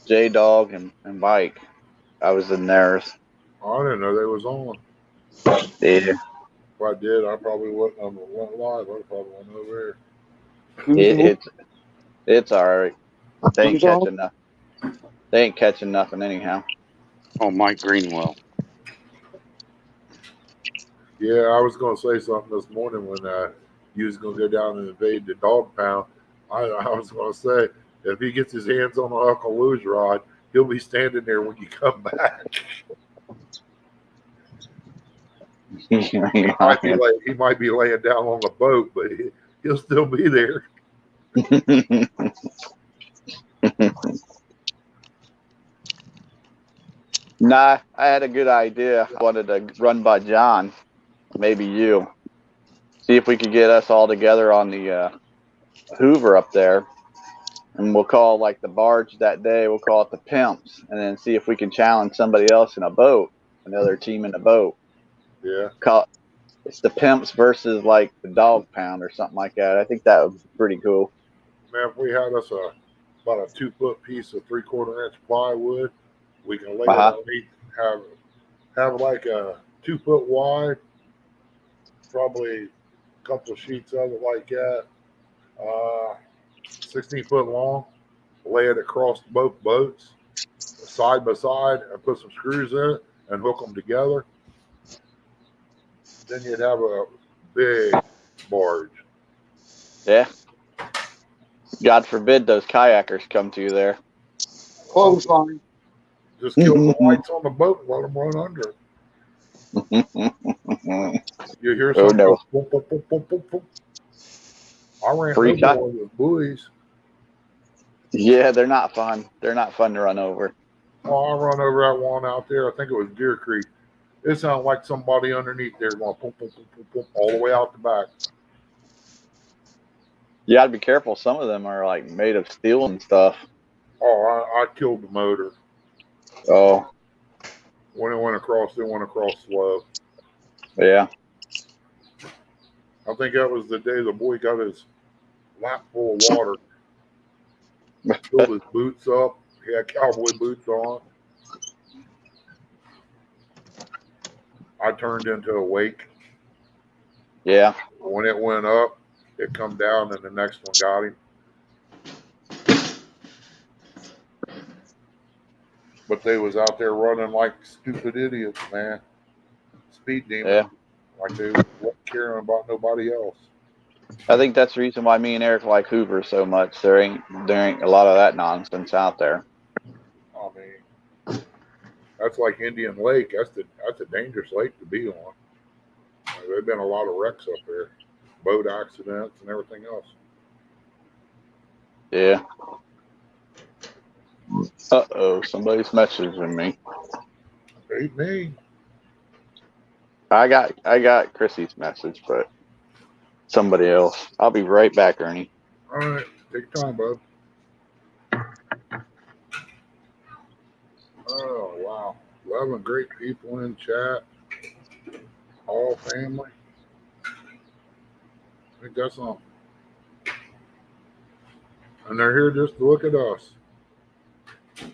Speaker 5: J Dog and Mike. I was in theirs.
Speaker 1: I didn't know they was on.
Speaker 5: Yeah.
Speaker 1: If I did, I probably wouldn't have went live. I probably went over there.
Speaker 5: It's all right. They ain't catching nothing. They ain't catching nothing anyhow.
Speaker 6: Oh, Mike Greenwell.
Speaker 1: Yeah, I was going to say something this morning when you was going to go down and invade the dog pound. I was going to say, if he gets his hands on an Uncle Lou's rod, he'll be standing there when you come back. He might be laying down on the boat, but he'll still be there.
Speaker 5: Nah, I had a good idea. I wanted to run by John, maybe you. See if we could get us all together on the Hoover up there. And we'll call like the barge that day, we'll call it the Pimps. And then see if we can challenge somebody else in a boat, another team in a boat.
Speaker 1: Yeah.
Speaker 5: It's the Pimps versus like the Dog Pound or something like that. I think that would be pretty cool.
Speaker 1: Man, if we had us about a 2-foot piece of 3/4 inch plywood, we can lay it underneath, have like a 2 foot wide, probably a couple of sheets of it like that, 16 foot long, lay it across both boats, side by side, and put some screws in it and hook them together. Then you'd have a big barge.
Speaker 5: Yeah. God forbid those kayakers come to you there.
Speaker 6: Clothesline.
Speaker 1: Just kill the lights on the boat and let them run under. You hear
Speaker 5: Oh,
Speaker 1: something
Speaker 5: no.
Speaker 1: go boop, boop, boop, boop, boop, boop. I ran
Speaker 5: Free
Speaker 1: over
Speaker 5: shot.
Speaker 1: one with buoys.
Speaker 5: Yeah, they're not fun. They're not fun to run over.
Speaker 1: Oh, I run over that one out there. I think it was Deer Creek. It sounded like somebody underneath there going boop, boop, boop, boop, boop, all the way out the back.
Speaker 5: You got to be careful. Some of them are like made of steel and stuff.
Speaker 1: Oh, I killed the motor.
Speaker 5: Oh,
Speaker 1: When it went across slow.
Speaker 5: yeah.
Speaker 1: I think that was the day the boy got his lap full of water. Filled his boots up. He had cowboy boots on. I turned into a wake.
Speaker 5: Yeah.
Speaker 1: When it went up, it come down and the next one got him. But they was out there running like stupid idiots, man. Speed demons.
Speaker 5: Yeah.
Speaker 1: Like they wasn't caring about nobody else.
Speaker 5: I think that's the reason why me and Eric like Hoover so much. There ain't a lot of that nonsense out there.
Speaker 1: I mean, that's like Indian Lake. That's a dangerous lake to be on. There've been a lot of wrecks up there, boat accidents and everything else.
Speaker 5: Yeah. Uh-oh, somebody's messaging me.
Speaker 1: Ain't me.
Speaker 5: I got Chrissy's message, but somebody else. I'll be right back, Ernie.
Speaker 1: All right, take your time, bud. Oh wow, 11 great people in chat, all family. I think that's something. And they're here just to look at us.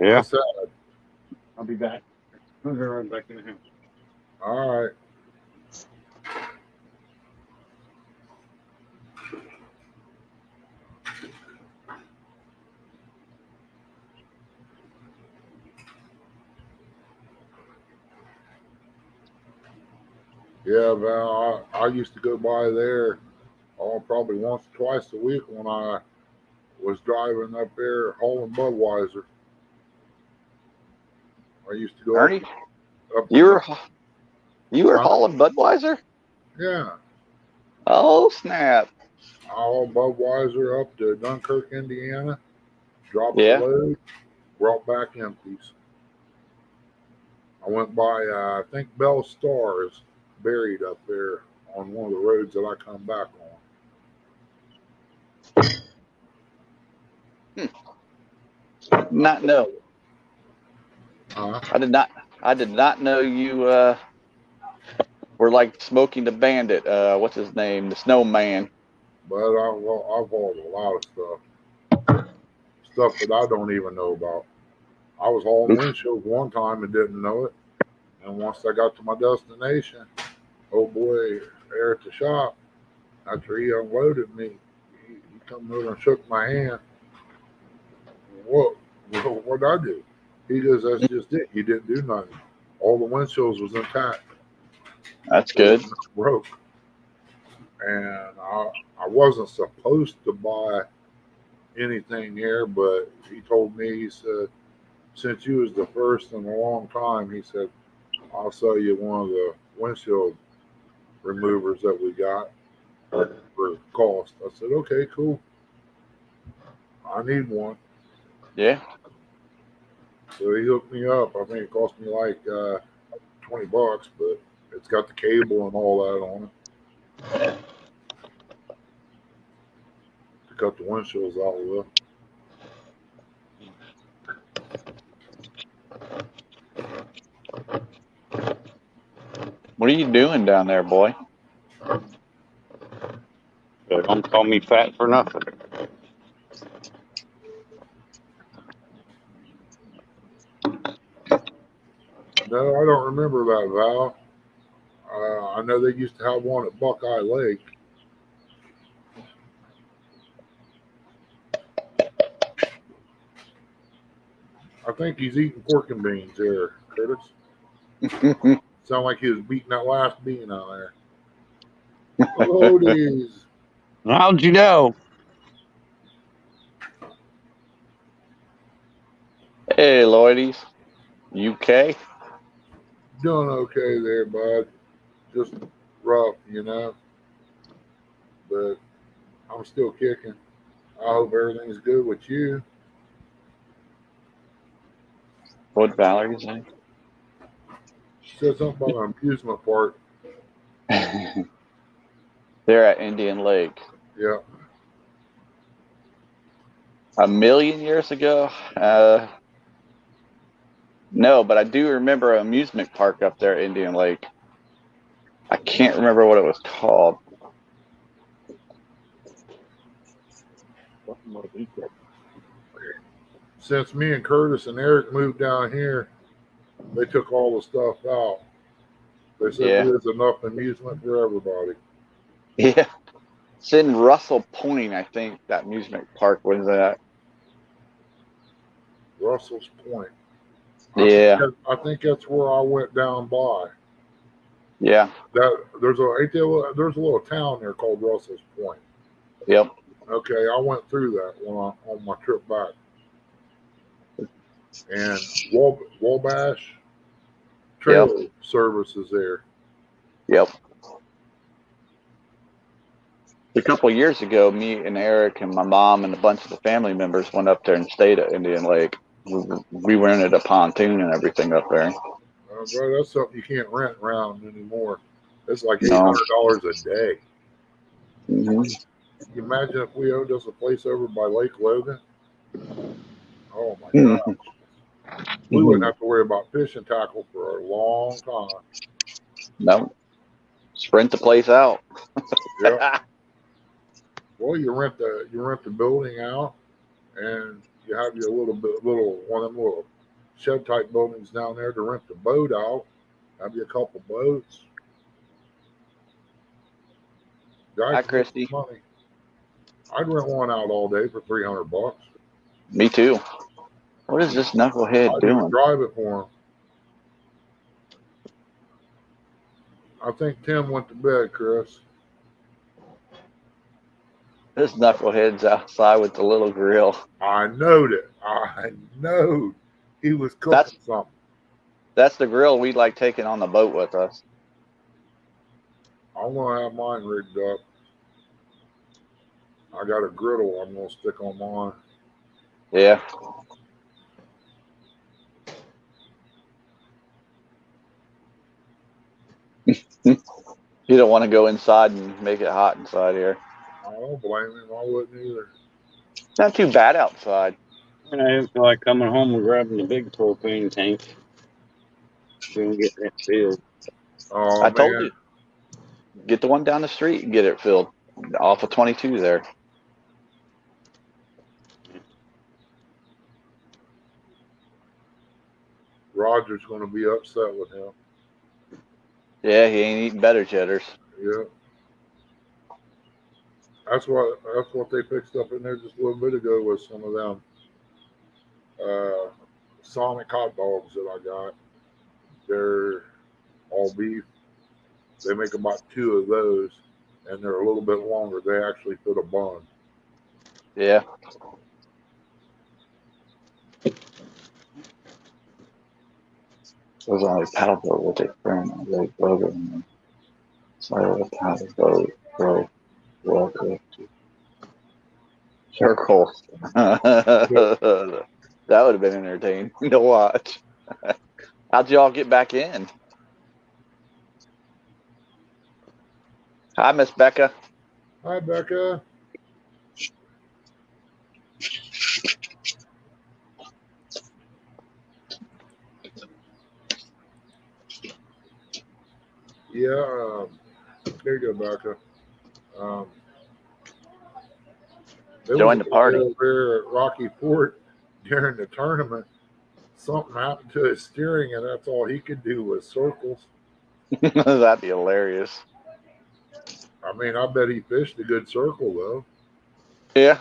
Speaker 6: Yeah.
Speaker 1: That's sad.
Speaker 6: I'll be back. I'll be right back in the house.
Speaker 1: All right. Yeah, Val, I used to go by there probably once or twice a week when I was driving up there hauling Budweiser. I used to go
Speaker 5: Ernie,
Speaker 1: up
Speaker 5: you were
Speaker 1: Huh?
Speaker 5: hauling Budweiser?
Speaker 1: Yeah.
Speaker 5: Oh, snap.
Speaker 1: I hauled Budweiser up to Dunkirk, Indiana, dropped
Speaker 5: Yeah.
Speaker 1: the load, brought back empties. I went by, I think Bell Star is buried up there on one of the roads that I come back on.
Speaker 5: Not know.
Speaker 1: Huh?
Speaker 5: I did not know you were like Smoking the Bandit. What's his name? The Snowman.
Speaker 1: But I've hauled a lot of stuff that I don't even know about. I was hauling windshields one time and didn't know it. And once I got to my destination, oh boy, there at the shop, after he unloaded me, he come over and shook my hand. What'd I do? He goes, that's just it. You didn't do nothing. All the windshields was intact.
Speaker 5: That's good.
Speaker 1: Broke. And I wasn't supposed to buy anything here, but he told me, he said, since you was the first in a long time, he said, I'll sell you one of the windshield removers that we got for cost. I said, okay, cool. I need one.
Speaker 5: Yeah.
Speaker 1: So he hooked me up. I think it cost me like $20, but it's got the cable and all that on it to cut the windshields out with.
Speaker 5: What are you doing down there, boy?
Speaker 6: They don't call me fat for nothing.
Speaker 1: No, I don't remember that, Val. I know they used to have one at Buckeye Lake. I think he's eating pork and beans there, Curtis. Sound like he was beating that last bean out there. Loadies.
Speaker 6: How'd you know?
Speaker 5: Hey, Lloydies. UK.
Speaker 1: Doing okay there, bud. Just rough, but I'm still kicking. I hope everything's good with you.
Speaker 5: What Valerie say?
Speaker 1: She said something about an amusement park.
Speaker 5: They're at Indian Lake.
Speaker 1: Yeah.
Speaker 5: A million years ago? No, but I do remember an amusement park up there at Indian Lake. I can't remember what it was called.
Speaker 1: Since me and Curtis and Eric moved down here, they took all the stuff out. They said
Speaker 5: Yeah.
Speaker 1: there's enough amusement for everybody.
Speaker 5: Yeah. It's in Russell Point, I think that amusement park was at.
Speaker 1: Russell's Point.
Speaker 5: Yeah.
Speaker 1: I think that's where I went down by.
Speaker 5: Yeah.
Speaker 1: There's a little town there called Russell's Point.
Speaker 5: Yep.
Speaker 1: Okay, I went through that on my trip back. And Wabash Trailer Service is there.
Speaker 5: Yep. A couple of years ago, me and Eric and my mom and a bunch of the family members went up there and stayed at Indian Lake. We rented a pontoon and everything up there.
Speaker 1: Bro, that's something you can't rent around anymore. It's like
Speaker 5: No.
Speaker 1: $800 a day.
Speaker 5: Mm-hmm.
Speaker 1: Can you imagine if we owned us a place over by Lake Logan? Oh my gosh. We wouldn't have to worry about fishing tackle for a long time.
Speaker 5: No. Sprint the place out.
Speaker 1: Yeah. Well, you rent the building out, and you have your little one of them little shed type buildings down there to rent the boat out. Have you a couple boats? Guys,
Speaker 5: Hi, Christy.
Speaker 1: money. I'd rent one out all day for $300.
Speaker 5: Me too. What is this knucklehead
Speaker 1: I'd
Speaker 5: doing?
Speaker 1: even drive it for him. I think Tim went to bed, Chris.
Speaker 5: This knucklehead's outside with the little grill.
Speaker 1: I knowed it. I knowed he was cooking something.
Speaker 5: That's the grill we like taking on the boat with us.
Speaker 1: I'm going to have mine rigged up. I got a griddle I'm going to stick on mine.
Speaker 5: Yeah. You don't want to go inside and make it hot inside here.
Speaker 1: I don't blame him. I wouldn't either.
Speaker 5: It's not too bad outside.
Speaker 6: I didn't feel like coming home and grabbing the big propane tank. Gonna get that filled.
Speaker 1: Oh,
Speaker 5: I told you. Get the one down the street and get it filled. Off of 22 there.
Speaker 1: Roger's going to be upset with him.
Speaker 5: Yeah, he ain't eating better cheddars.
Speaker 1: Yeah. That's what they fixed up in there just a little bit ago with some of them Sonic hot dogs that I got. They're all beef. They make about 2 of those, and they're a little bit longer. They actually fit a bun.
Speaker 5: Yeah. It was on a paddleboat with a friend on Lake Logan. Sorry, a paddleboat, bro. Welcome to Circle. That would have been entertaining to watch. How'd y'all get back in? Hi, Miss Becca.
Speaker 1: Hi, Becca. Yeah, there you go, Becca.
Speaker 5: Join the party.
Speaker 1: Over there at Rocky Fort during the tournament, something happened to his steering, and that's all he could do was circles.
Speaker 5: That'd be hilarious.
Speaker 1: I mean, I bet he fished a good circle, though.
Speaker 5: Yeah.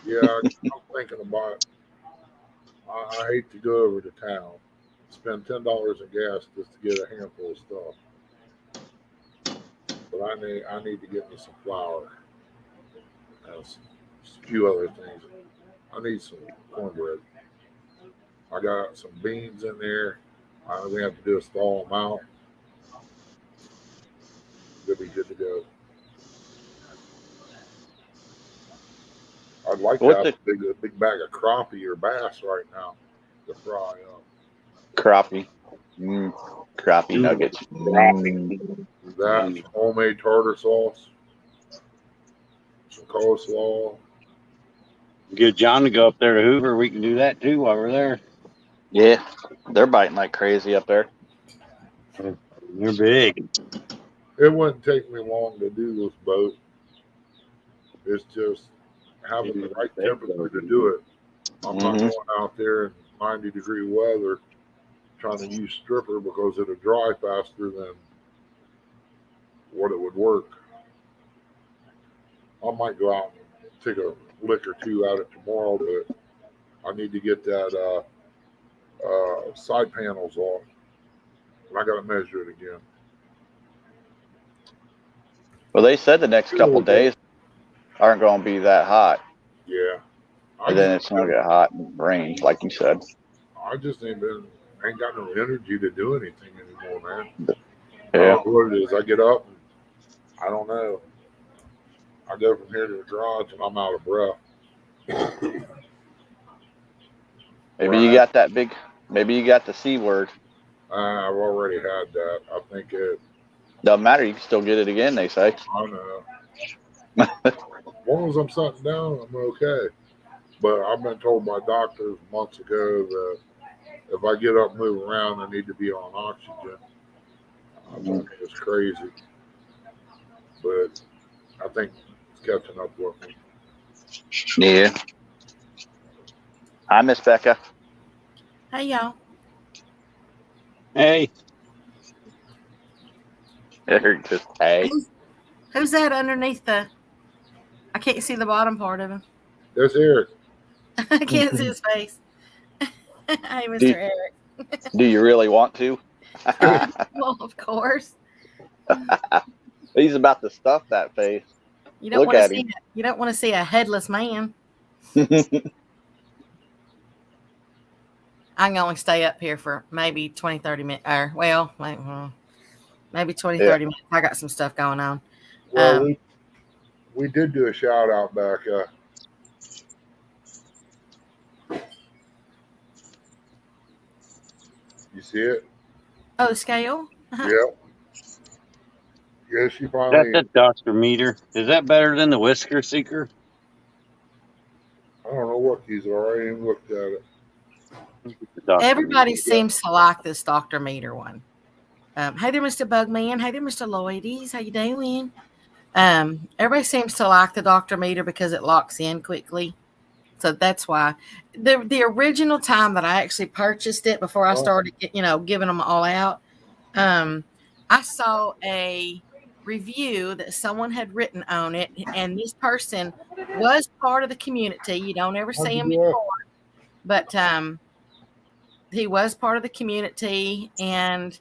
Speaker 1: Yeah, I'm thinking about. I hate to go over to town, spend $10 in gas just to get a handful of stuff. But I need to get me some flour and a few other things. I need some cornbread. I got some beans in there. I only have to do is thaw them out. They'll be good to go. I'd like to
Speaker 5: What's
Speaker 1: have
Speaker 5: the
Speaker 1: a big bag of crappie or bass right now to fry up.
Speaker 5: crappie? Crappie
Speaker 6: Mm.
Speaker 5: nuggets.
Speaker 1: That, some homemade tartar sauce, some coleslaw.
Speaker 6: Get John to go up there to Hoover. We can do that too while we're there.
Speaker 5: Yeah, they're biting like crazy up there.
Speaker 6: They're big.
Speaker 1: It wouldn't take me long to do this boat. It's just having the right temperature to do it. I'm not
Speaker 5: Mhm.
Speaker 1: going out there in 90-degree weather trying to use stripper because it'll dry faster than what it would work. I might go out and take a lick or two at it tomorrow, but I need to get that side panels off. And I got to measure it again.
Speaker 5: Well, they said the next couple days aren't going to be that hot,
Speaker 1: Yeah.
Speaker 5: and then it's going to get hot and rain, like you said.
Speaker 1: I just ain't got no energy to do anything anymore, man. I
Speaker 5: Yeah.
Speaker 1: don't know what it is. I get up and I don't know. I go from here to the garage and I'm out of breath.
Speaker 5: Maybe you got that big. Maybe you got the C word.
Speaker 1: I've already had that. I think it.
Speaker 5: Doesn't matter. You can still get it again. They say.
Speaker 1: I know. As long as I'm sitting down, I'm okay. But I've been told by doctors months ago that if I get up and move around, I need to be on oxygen. I thought it was crazy. But I think it's catching up with me.
Speaker 5: Yeah. Hi, Miss Becca.
Speaker 7: Hey, y'all.
Speaker 6: Hey,
Speaker 5: Just hey.
Speaker 7: Who's that underneath the? I can't see the bottom part of him.
Speaker 1: There's Eric.
Speaker 7: I can't see his face. Hey, Mr. Eric.
Speaker 5: Do you really want to?
Speaker 7: Well, of course.
Speaker 5: He's about to stuff that face.
Speaker 7: You don't
Speaker 5: Look
Speaker 7: want to
Speaker 5: at
Speaker 7: see.
Speaker 5: him.
Speaker 7: You don't want to see a headless man. I can only stay up here for maybe 20, 30 minutes. Or, well, maybe 20, 30 minutes. I got some stuff going on.
Speaker 1: Well, we did do a shout out back. You see it?
Speaker 7: Oh, the scale?
Speaker 1: Yep. Yeah, she
Speaker 6: that's
Speaker 1: finally.
Speaker 6: that Dr. Meter. Is that better than the Whisker Seeker?
Speaker 1: I don't know what these are. I ain't even looked at it.
Speaker 7: Everybody seems to like this Dr. Meter one. Hey there, Mr. Bugman. Hey there, Mr. Lloydies. How you doing? Everybody seems to like the Dr. Meter because it locks in quickly. So that's why the original time that I actually purchased it before I started, giving them all out, I saw a review that someone had written on it, and this person was part of the community. You don't ever see him before, but he was part of the community, and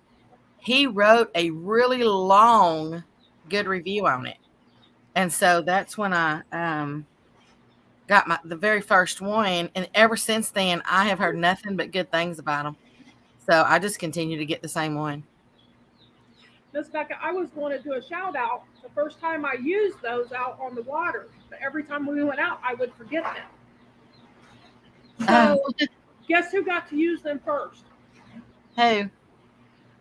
Speaker 7: he wrote a really long, good review on it. And so that's when I got the very first one, and ever since then I have heard nothing but good things about them. So I just continue to get the same one.
Speaker 2: Miss Becca, I was going to do a shout out the first time I used those out on the water, but every time we went out, I would forget them. So guess who got to use them first?
Speaker 7: Who?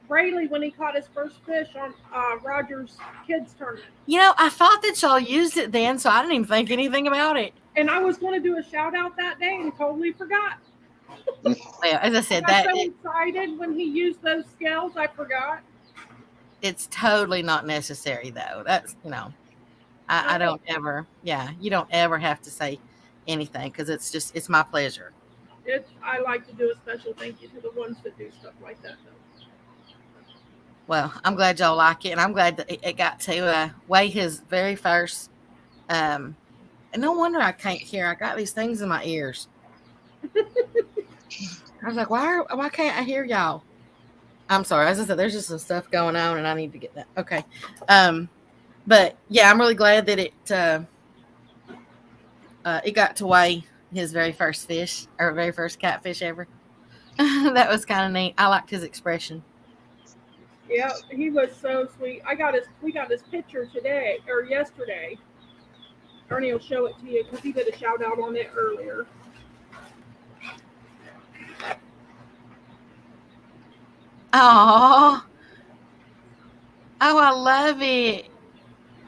Speaker 2: Braley, when he caught his first fish on Roger's kids tournament.
Speaker 7: I thought that y'all used it then, so I didn't even think anything about it.
Speaker 2: And I was going to do a shout out that day and totally forgot.
Speaker 7: Well, as I said,
Speaker 2: I got so excited when he used those scales, I forgot.
Speaker 7: It's totally not necessary, though. That's, I don't ever, you don't ever have to say anything because it's my pleasure.
Speaker 2: I like to do a special thank you to the ones that do stuff like that, though.
Speaker 7: Well, I'm glad y'all like it, and I'm glad that it got to weigh his very first. And no wonder I can't hear. I got these things in my ears. I was like, why can't I hear y'all? I'm sorry. As I said, there's just some stuff going on, and I need to get that. Okay. But yeah, I'm really glad that it got to weigh his very first fish or very first catfish ever. That was kind of neat. I liked his expression.
Speaker 2: Yeah, he was so sweet. We got his picture today or yesterday. Ernie will show it to you because he did a shout out on it earlier.
Speaker 7: Oh, I love it.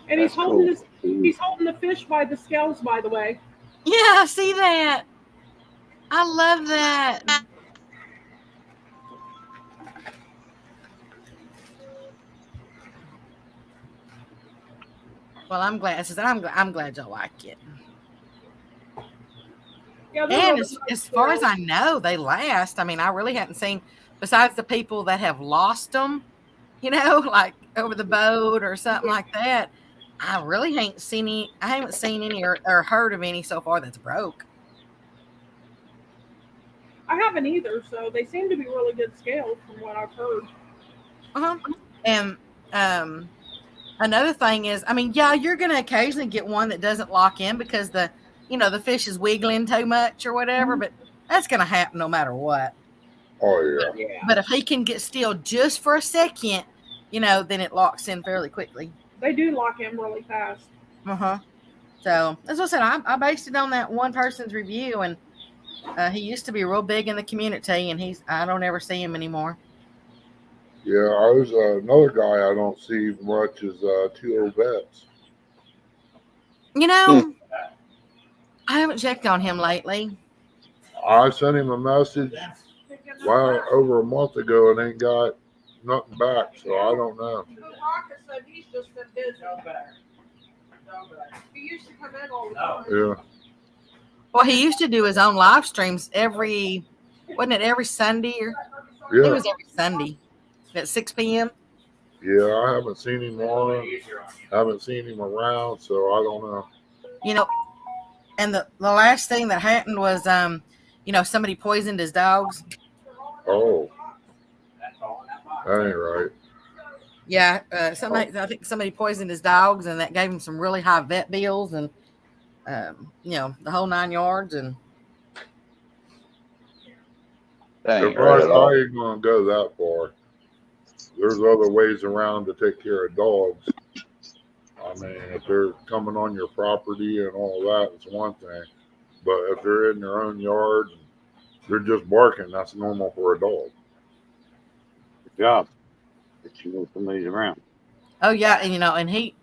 Speaker 2: And
Speaker 6: That's cool.
Speaker 2: He's holding the fish by the scales, by the way.
Speaker 7: Yeah, I see that. I love that. Well, I'm glad. I'm glad y'all like it.
Speaker 2: Yeah,
Speaker 7: And as far as I know, they last. I mean, I really hadn't seen, besides the people that have lost them, like over the boat or something like that. I really haven't seen any. I haven't seen any or heard of any so far that's broke.
Speaker 2: I haven't either, so they seem to be really good scales from what I've heard.
Speaker 7: And another thing is, I mean, yeah, you're going to occasionally get one that doesn't lock in because the fish is wiggling too much or whatever, but that's going to happen no matter what.
Speaker 1: Oh yeah.
Speaker 7: But if he can get still just for a second, then it locks in fairly quickly.
Speaker 2: They do lock in really fast.
Speaker 7: So as I said, I based it on that one person's review, and he used to be real big in the community, and I don't ever see him anymore.
Speaker 1: Yeah, there's another guy I don't see much is Two Old Vets.
Speaker 7: I haven't checked on him lately.
Speaker 1: I sent him a message over a month ago and ain't got nothing back, so I don't know.
Speaker 2: Said he's just been busy. He used to come in all the time.
Speaker 1: Yeah.
Speaker 7: Well, he used to do his own live streams every Sunday?
Speaker 1: Yeah.
Speaker 7: It was every Sunday at 6 p.m.
Speaker 1: Yeah, I haven't seen him on. Haven't seen him around, so I don't know.
Speaker 7: And the last thing that happened was, somebody poisoned his dogs.
Speaker 1: Oh. That ain't right.
Speaker 7: Yeah, I think somebody poisoned his dogs, and that gave him some really high vet bills, and the whole 9 yards. And
Speaker 5: that ain't
Speaker 1: I ain't gonna go that far. There's other ways around to take care of dogs. I mean, if they're coming on your property and all that, it's one thing. But if they're in their own yard, they're just barking. That's normal for a dog.
Speaker 6: Good job. That you know somebody's around.
Speaker 7: Oh yeah, and he.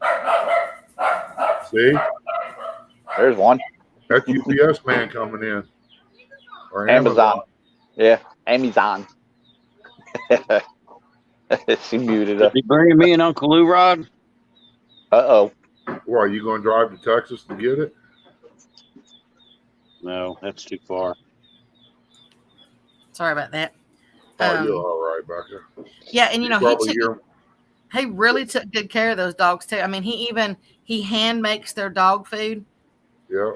Speaker 1: See,
Speaker 5: there's one.
Speaker 1: That's UPS man coming in. Or
Speaker 5: Amazon. Yeah, Amazon. She muted us.
Speaker 6: Is he bringing me and Uncle Lou Rod?
Speaker 5: Uh-oh.
Speaker 1: Well, are you going to drive to Texas to get it?
Speaker 6: No, that's too far.
Speaker 7: Sorry about that.
Speaker 1: Oh, you're all right, Becca.
Speaker 7: Yeah, and he really took good care of those dogs too. I mean, he hand makes their dog food.
Speaker 1: Yeah.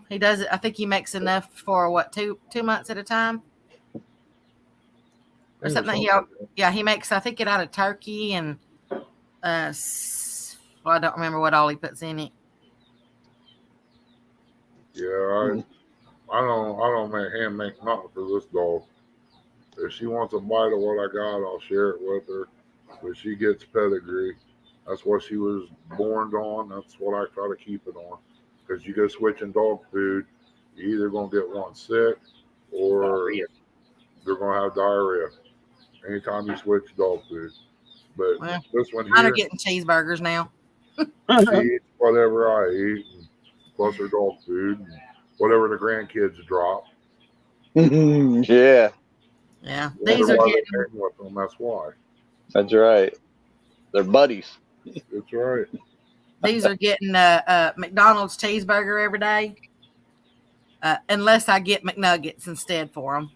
Speaker 7: He does it. I think he makes enough for 2 months at a time. Or something. He makes, I think, it out of turkey and I don't remember what all he puts in it.
Speaker 1: Yeah, I don't make nothing for this dog. If she wants a bite of what I got, I'll share it with her. But she gets pedigree. That's what she was born on. That's what I try to keep it on. Because you go switching dog food, you're either going to get one sick or they're going to have diarrhea. Anytime you switch dog food. But this one here,
Speaker 7: I'm getting cheeseburgers now.
Speaker 1: She eats whatever I eat, and plus her dog food, and whatever the grandkids drop.
Speaker 5: Yeah.
Speaker 7: Yeah. These are getting
Speaker 1: with them. That's why.
Speaker 5: That's right. They're buddies.
Speaker 1: That's right.
Speaker 7: These are getting a McDonald's cheeseburger every day, unless I get McNuggets instead for them.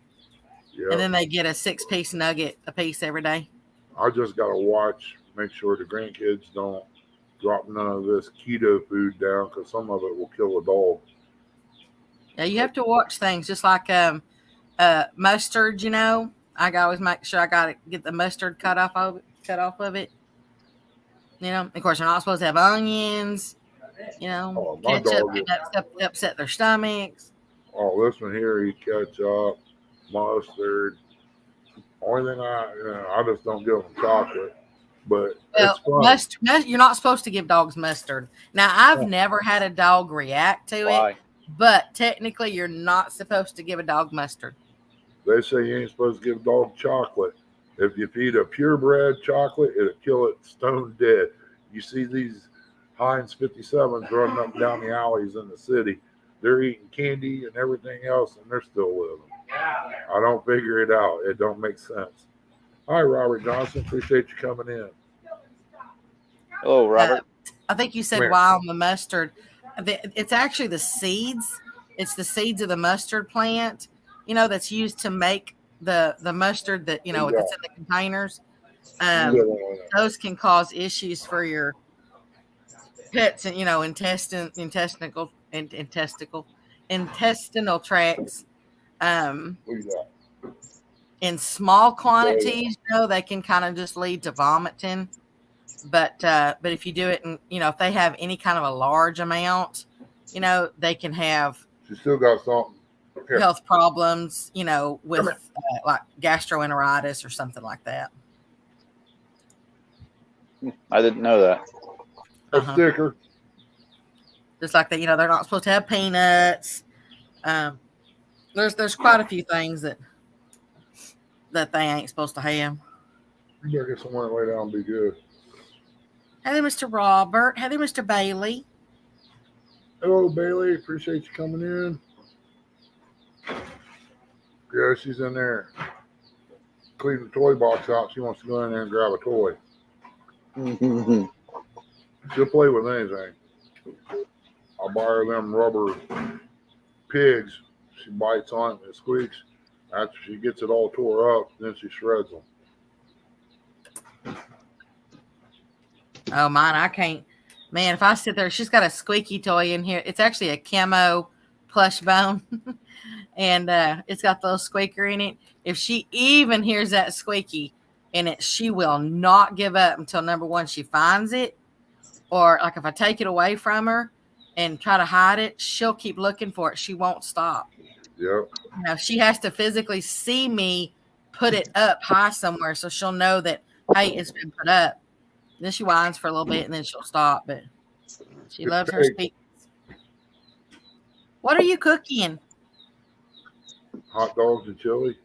Speaker 7: Yep. And then they get a 6-piece nugget a piece every day.
Speaker 1: I just got to make sure the grandkids don't drop none of this keto food down, because some of it will kill a dog.
Speaker 7: Yeah, you have to watch things, just like mustard. I always make sure I got to get the mustard cut off of it. Of course, you're not supposed to have onions. Ketchup, that stuff upset their stomachs.
Speaker 1: Oh, this one here, eat ketchup, mustard. Only thing I just don't give them chocolate, but it's fun.
Speaker 7: Mustard, you're not supposed to give dogs mustard. Now, I've never had a dog react to it, but technically, you're not supposed to give a dog mustard.
Speaker 1: They say you ain't supposed to give a dog chocolate. If you feed a purebred chocolate, it'll kill it stone dead. You see these Heinz 57s running up and down the alleys in the city. They're eating candy and everything else, and they're still living. I don't figure it out. It don't make sense. Hi, Robert Johnson. Appreciate you coming in.
Speaker 5: Hello, Robert.
Speaker 7: I think you said why on the mustard. It's actually the seeds. It's the seeds of the mustard plant, that's used to make the mustard that, that's in the containers. Those can cause issues for your pets and, intestinal tracts. In small quantities, they can kind of just lead to vomiting. But if you do it, and if they have any kind of a large amount, they can have.
Speaker 1: She still got something.
Speaker 7: Health problems, with like gastroenteritis or something like that.
Speaker 5: I didn't know that.
Speaker 1: A sticker.
Speaker 7: Just like that, they're not supposed to have peanuts. There's quite a few things that they ain't supposed to have.
Speaker 1: You better get somewhere to lay down and be good.
Speaker 7: Hey there, Mr. Robert. Hey there, Mr. Bailey.
Speaker 1: Hello, Bailey. Appreciate you coming in. Yeah, she's in there cleaning the toy box out. She wants to go in there and grab a toy. She'll play with anything. I'll buy her them rubber pigs. She bites on it and it squeaks. After she gets it all tore up, then she shreds them.
Speaker 7: Oh, mine, I can't. Man, if I sit there, she's got a squeaky toy in here. It's actually a camo plush bone. And it's got the little squeaker in it. If she even hears that squeaky in it, she will not give up until, number one, she finds it. Or like if I take it away from her and try to hide it, she'll keep looking for it. She won't stop.
Speaker 1: Yep.
Speaker 7: She has to physically see me put it up high somewhere so she'll know that, hey, it's been put up. Then she whines for a little bit and then she'll stop. But she loves her squeaks. What are you cooking?
Speaker 1: Hot dogs and chili.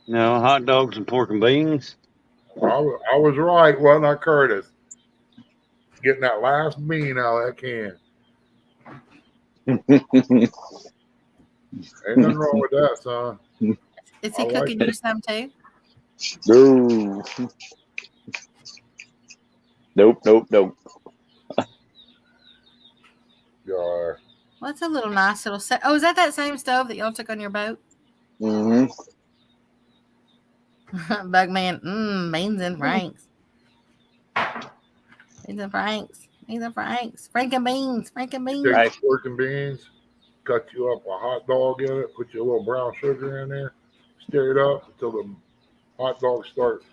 Speaker 6: No, hot dogs and pork and beans.
Speaker 1: I was right, wasn't I, Curtis? Getting that last bean out of that can. Ain't nothing wrong with that, son.
Speaker 7: Is he cooking you some too?
Speaker 5: No. Nope.
Speaker 1: You are.
Speaker 7: Well, that's a little nice little set. Oh, is that same stove that y'all took on your boat?
Speaker 5: Mm-hmm.
Speaker 7: Bugman, beans and franks. Beans and franks. Frank and beans.
Speaker 1: Take the pork and beans, cut you up a hot dog in it, put your little brown sugar in there, stir it up until the hot dogs start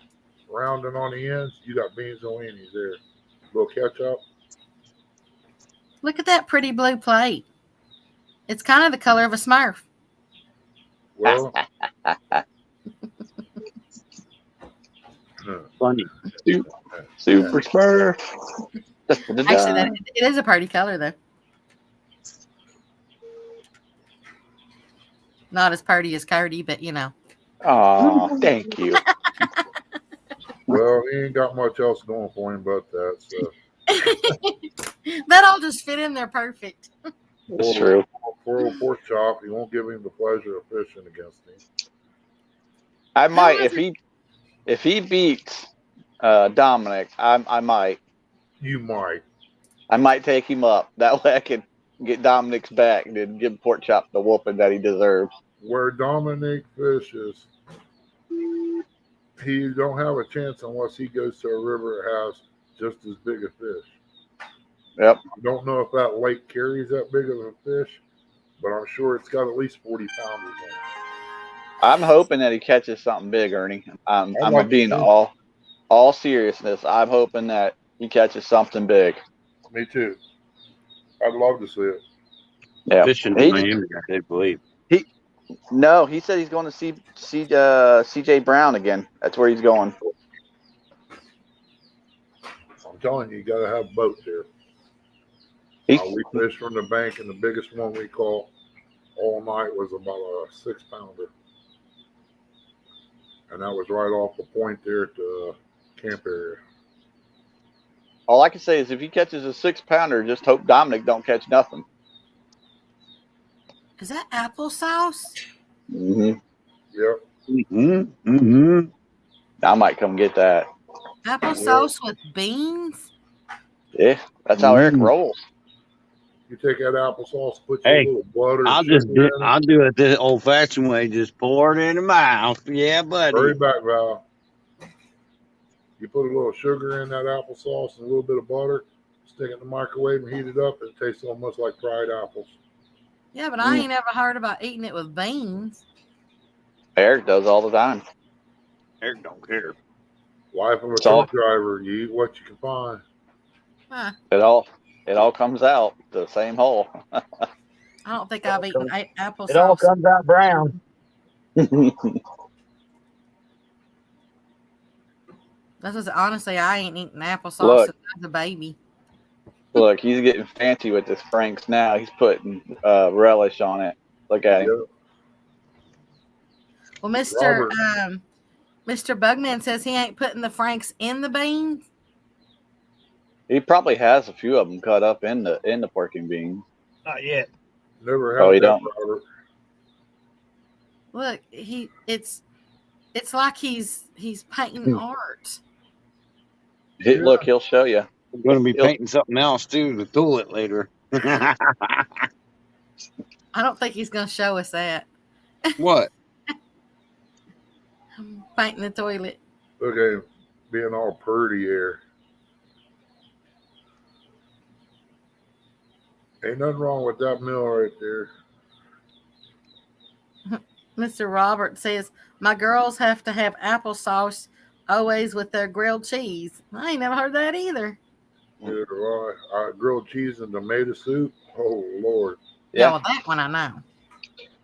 Speaker 1: rounding on the ends. You got beans and weenies there. A little ketchup.
Speaker 7: Look at that pretty blue plate. It's kind of the color of a Smurf.
Speaker 1: Well,
Speaker 6: Funny.
Speaker 5: Super Smurf.
Speaker 7: Actually, it is a party color, though. Not as party as Cardi, but
Speaker 5: Oh, thank you.
Speaker 1: well, he ain't got much else going for him but that. So.
Speaker 7: That all just fit in there perfect.
Speaker 5: That's true.
Speaker 1: Poor old pork chop. He won't give him the pleasure of fishing against him.
Speaker 5: I might if he beats Dominic. I might.
Speaker 1: You might.
Speaker 5: I might take him up. That way I can get Dominic's back and then give Pork Chop the whooping that he deserves.
Speaker 1: Where Dominic fishes, he don't have a chance unless he goes to a river that has just as big a fish.
Speaker 5: Yep.
Speaker 1: I don't know if that lake carries that big of a fish, but I'm sure it's got at least 40 pounders in it.
Speaker 5: I'm hoping that he catches something big, Ernie. I'm being all seriousness. I'm hoping that he catches something big.
Speaker 1: Me too. I'd love to see it.
Speaker 5: Yeah.
Speaker 6: Fishing in Miami, I believe.
Speaker 5: No, he said he's going to see CJ Brown again. That's where he's going.
Speaker 1: I'm telling you, you got to have boats here. We fished from the bank, and the biggest one we caught all night was about a 6-pounder. And that was right off the point there at the camp area.
Speaker 5: All I can say is if he catches a 6-pounder, just hope Dominic don't catch nothing.
Speaker 7: Is that applesauce?
Speaker 5: Mm-hmm.
Speaker 1: Yep.
Speaker 6: Mm-hmm.
Speaker 5: I might come get that.
Speaker 7: Applesauce with beans?
Speaker 5: Yeah, that's how Eric rolls.
Speaker 1: You take that applesauce, put
Speaker 6: Hey,
Speaker 1: a little butter.
Speaker 6: I'll do it the old-fashioned way. Just pour it in the mouth. Yeah, buddy.
Speaker 1: Hurry back, Val. You put a little sugar in that applesauce and a little bit of butter, stick it in the microwave and heat it up, and it tastes almost like fried apples.
Speaker 7: Yeah, but I ain't ever heard about eating it with beans.
Speaker 5: Eric does all the time.
Speaker 6: Eric don't care.
Speaker 1: Life of a truck driver, you eat what you can find.
Speaker 7: Huh.
Speaker 5: It all comes out the same hole.
Speaker 7: I don't think I've eaten applesauce.
Speaker 6: It all comes out brown.
Speaker 7: Honestly, I ain't eaten applesauce since I was a baby.
Speaker 5: Look, he's getting fancy with his Franks now. He's putting relish on it. Look at him.
Speaker 7: Well, Mr. Bugman says he ain't putting the Franks in the beans.
Speaker 5: He probably has a few of them cut up in the pork and beans.
Speaker 6: Not yet.
Speaker 1: Never had that,
Speaker 5: don't.
Speaker 1: Robert.
Speaker 7: Look, it's like he's painting art.
Speaker 5: Look, he'll show you.
Speaker 6: I'm going to be painting something else too to tool it later.
Speaker 7: I don't think he's going to show us that.
Speaker 6: What?
Speaker 7: I'm painting the toilet.
Speaker 1: Look at him being all purdy here. Ain't nothing wrong with that meal right there.
Speaker 7: Mr. Robert says, my girls have to have applesauce always with their grilled cheese. I ain't never heard that either.
Speaker 1: Neither do I. Grilled cheese and tomato soup. Oh, Lord.
Speaker 7: Yeah, well, that one I know.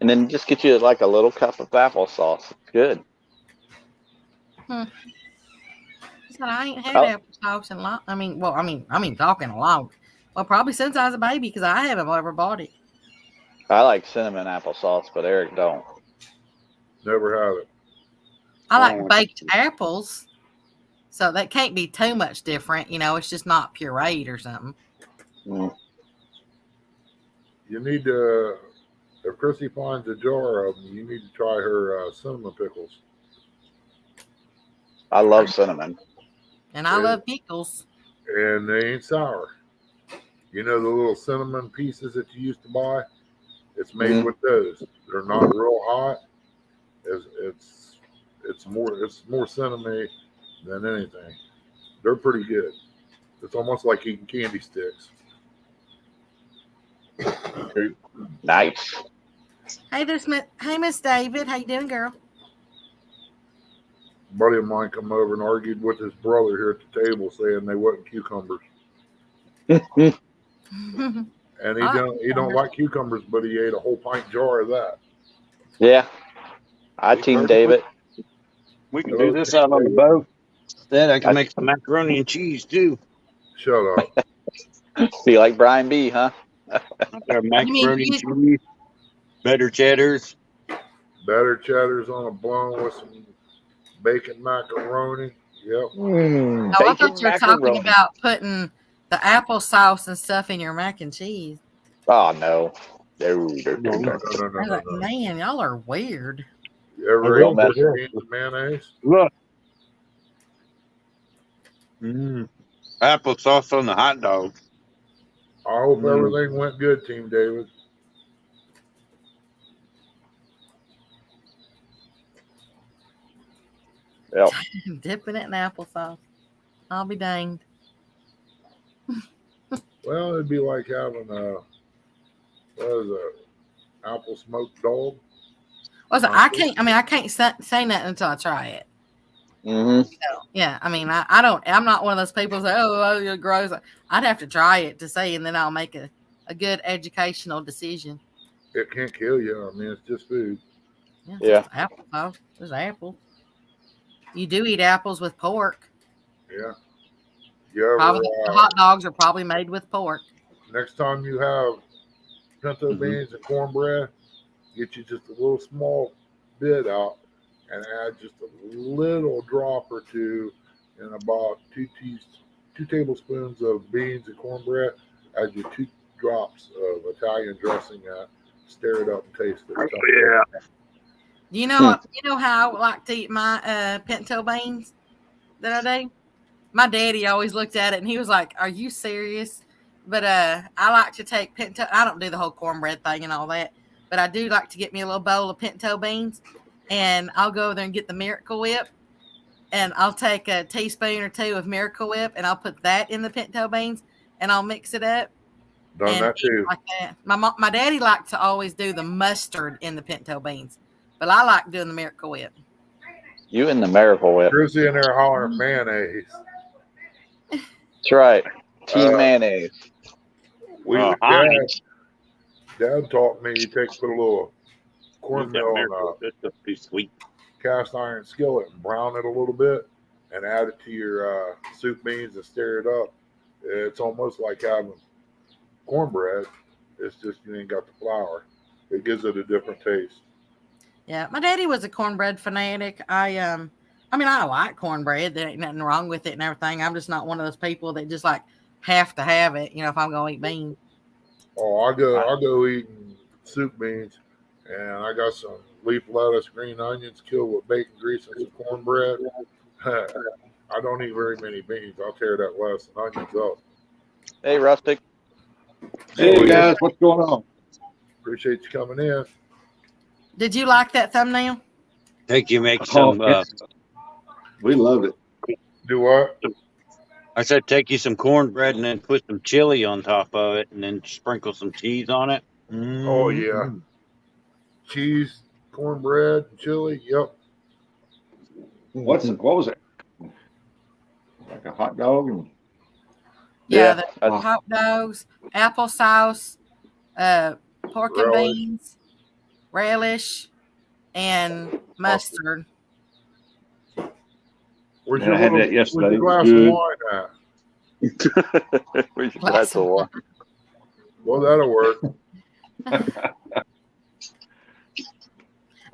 Speaker 5: And then just get you like a little cup of applesauce. It's good.
Speaker 7: He said I ain't had applesauce in long. I mean, talking a long. Well, probably since I was a baby, because I haven't ever bought it.
Speaker 5: I like cinnamon applesauce, but Eric don't.
Speaker 1: Never had it.
Speaker 7: I like baked apples, so that can't be too much different. You know, it's just not pureed or something.
Speaker 5: Mm.
Speaker 1: You need to, if Chrissy finds a jar of them, you need to try her cinnamon pickles.
Speaker 5: I love cinnamon.
Speaker 7: And I love pickles.
Speaker 1: And they ain't sour. You know the little cinnamon pieces that you used to buy? It's made with those. They're not real hot. It's more cinnamon than anything. They're pretty good. It's almost like eating candy sticks.
Speaker 5: Nice.
Speaker 7: Hey, Miss David. How you doing, girl?
Speaker 1: A buddy of mine come over and argued with his brother here at the table, saying they wasn't cucumbers. And he don't like cucumbers, but he ate a whole pint jar of that.
Speaker 5: Yeah. I team David.
Speaker 6: We can do this out on the boat. Then I can make some macaroni and cheese too.
Speaker 1: Shut up.
Speaker 5: Be like Brian B., huh?
Speaker 6: Macaroni and cheese, better cheddars.
Speaker 1: Better cheddars on a bone with some bacon macaroni. Yep.
Speaker 7: Oh, I thought you were talking about putting the applesauce and stuff in your mac and cheese.
Speaker 5: Oh, no. No.
Speaker 7: Man, y'all are weird.
Speaker 1: You ever eat beans and mayonnaise?
Speaker 6: Look. Applesauce on the hot dog.
Speaker 1: I hope everything went good, Team David.
Speaker 5: Yep.
Speaker 7: Dipping it in applesauce. I'll be danged.
Speaker 1: Well, it'd be like having apple smoked dog.
Speaker 7: I can't say nothing until I try it.
Speaker 5: Mm-hmm.
Speaker 7: So, yeah, I mean, I'm not one of those people that say, oh, you're gross. I'd have to try it to see, and then I'll make a good educational decision.
Speaker 1: It can't kill you. I mean, it's just food.
Speaker 5: Yeah.
Speaker 7: Just apple sauce. There's apple. You do eat apples with pork.
Speaker 1: Yeah. You
Speaker 7: Probably
Speaker 1: ever,
Speaker 7: hot dogs are probably made with pork.
Speaker 1: next time you have pinto
Speaker 6: Mhm.
Speaker 1: beans and cornbread, get you just a little small bit out and add just a little drop or two and about two tablespoons of beans and cornbread. Add your 2 drops of Italian dressing. Stir it up and taste it.
Speaker 3: Yeah.
Speaker 7: You know how I like to eat my pinto beans that I do? My daddy always looked at it and he was like, "Are you serious?" But I like to take pinto. I don't do the whole cornbread thing and all that, but I do like to get me a little bowl of pinto beans, and I'll go over there and get the Miracle Whip, and I'll take a teaspoon or 2 of Miracle Whip, and I'll put that in the pinto beans, and I'll mix it up
Speaker 1: Done
Speaker 7: and
Speaker 1: that
Speaker 7: eat it
Speaker 1: too.
Speaker 7: like that. My daddy liked to always do the mustard in the pinto beans, but I like doing the Miracle Whip.
Speaker 5: You and the Miracle Whip.
Speaker 1: Chrissy in there hollering mayonnaise.
Speaker 5: That's right. Team mayonnaise.
Speaker 1: Dad taught me you put a little
Speaker 6: Use that
Speaker 1: cornmeal
Speaker 6: Miracle.
Speaker 1: in
Speaker 6: That's too sweet.
Speaker 1: a cast iron skillet and brown it a little bit and add it to your soup beans and stir it up. It's almost like having cornbread. It's just you ain't got the flour. It gives it a different taste.
Speaker 7: Yeah, my daddy was a cornbread fanatic. I mean, I like cornbread. There ain't nothing wrong with it and everything. I'm just not one of those people that just like have to have it. You know, if I'm gonna eat beans.
Speaker 1: Oh, I go eating soup beans, and I got some leaf lettuce, green onions, killed with bacon grease and some cornbread. I don't eat very many beans. I'll tear that lettuce and onions up.
Speaker 5: Hey, Rustic.
Speaker 8: Hey guys, what's going on?
Speaker 1: Appreciate you coming in.
Speaker 7: Did you like that thumbnail?
Speaker 6: Think you make some.
Speaker 8: We love it.
Speaker 1: Do what?
Speaker 6: I said take you some cornbread and then put some chili on top of it, and then sprinkle some cheese on it.
Speaker 1: Oh yeah, cheese, cornbread, chili. Yep.
Speaker 8: What was it? Like a hot dog? And
Speaker 7: Yeah, the hot dogs, applesauce, pork and
Speaker 1: Relish.
Speaker 7: beans, relish, and mustard.
Speaker 1: Where's
Speaker 8: I had that yesterday.
Speaker 1: Where's your glass of wine at?
Speaker 5: Where's your glass of wine?
Speaker 1: Well, that'll work.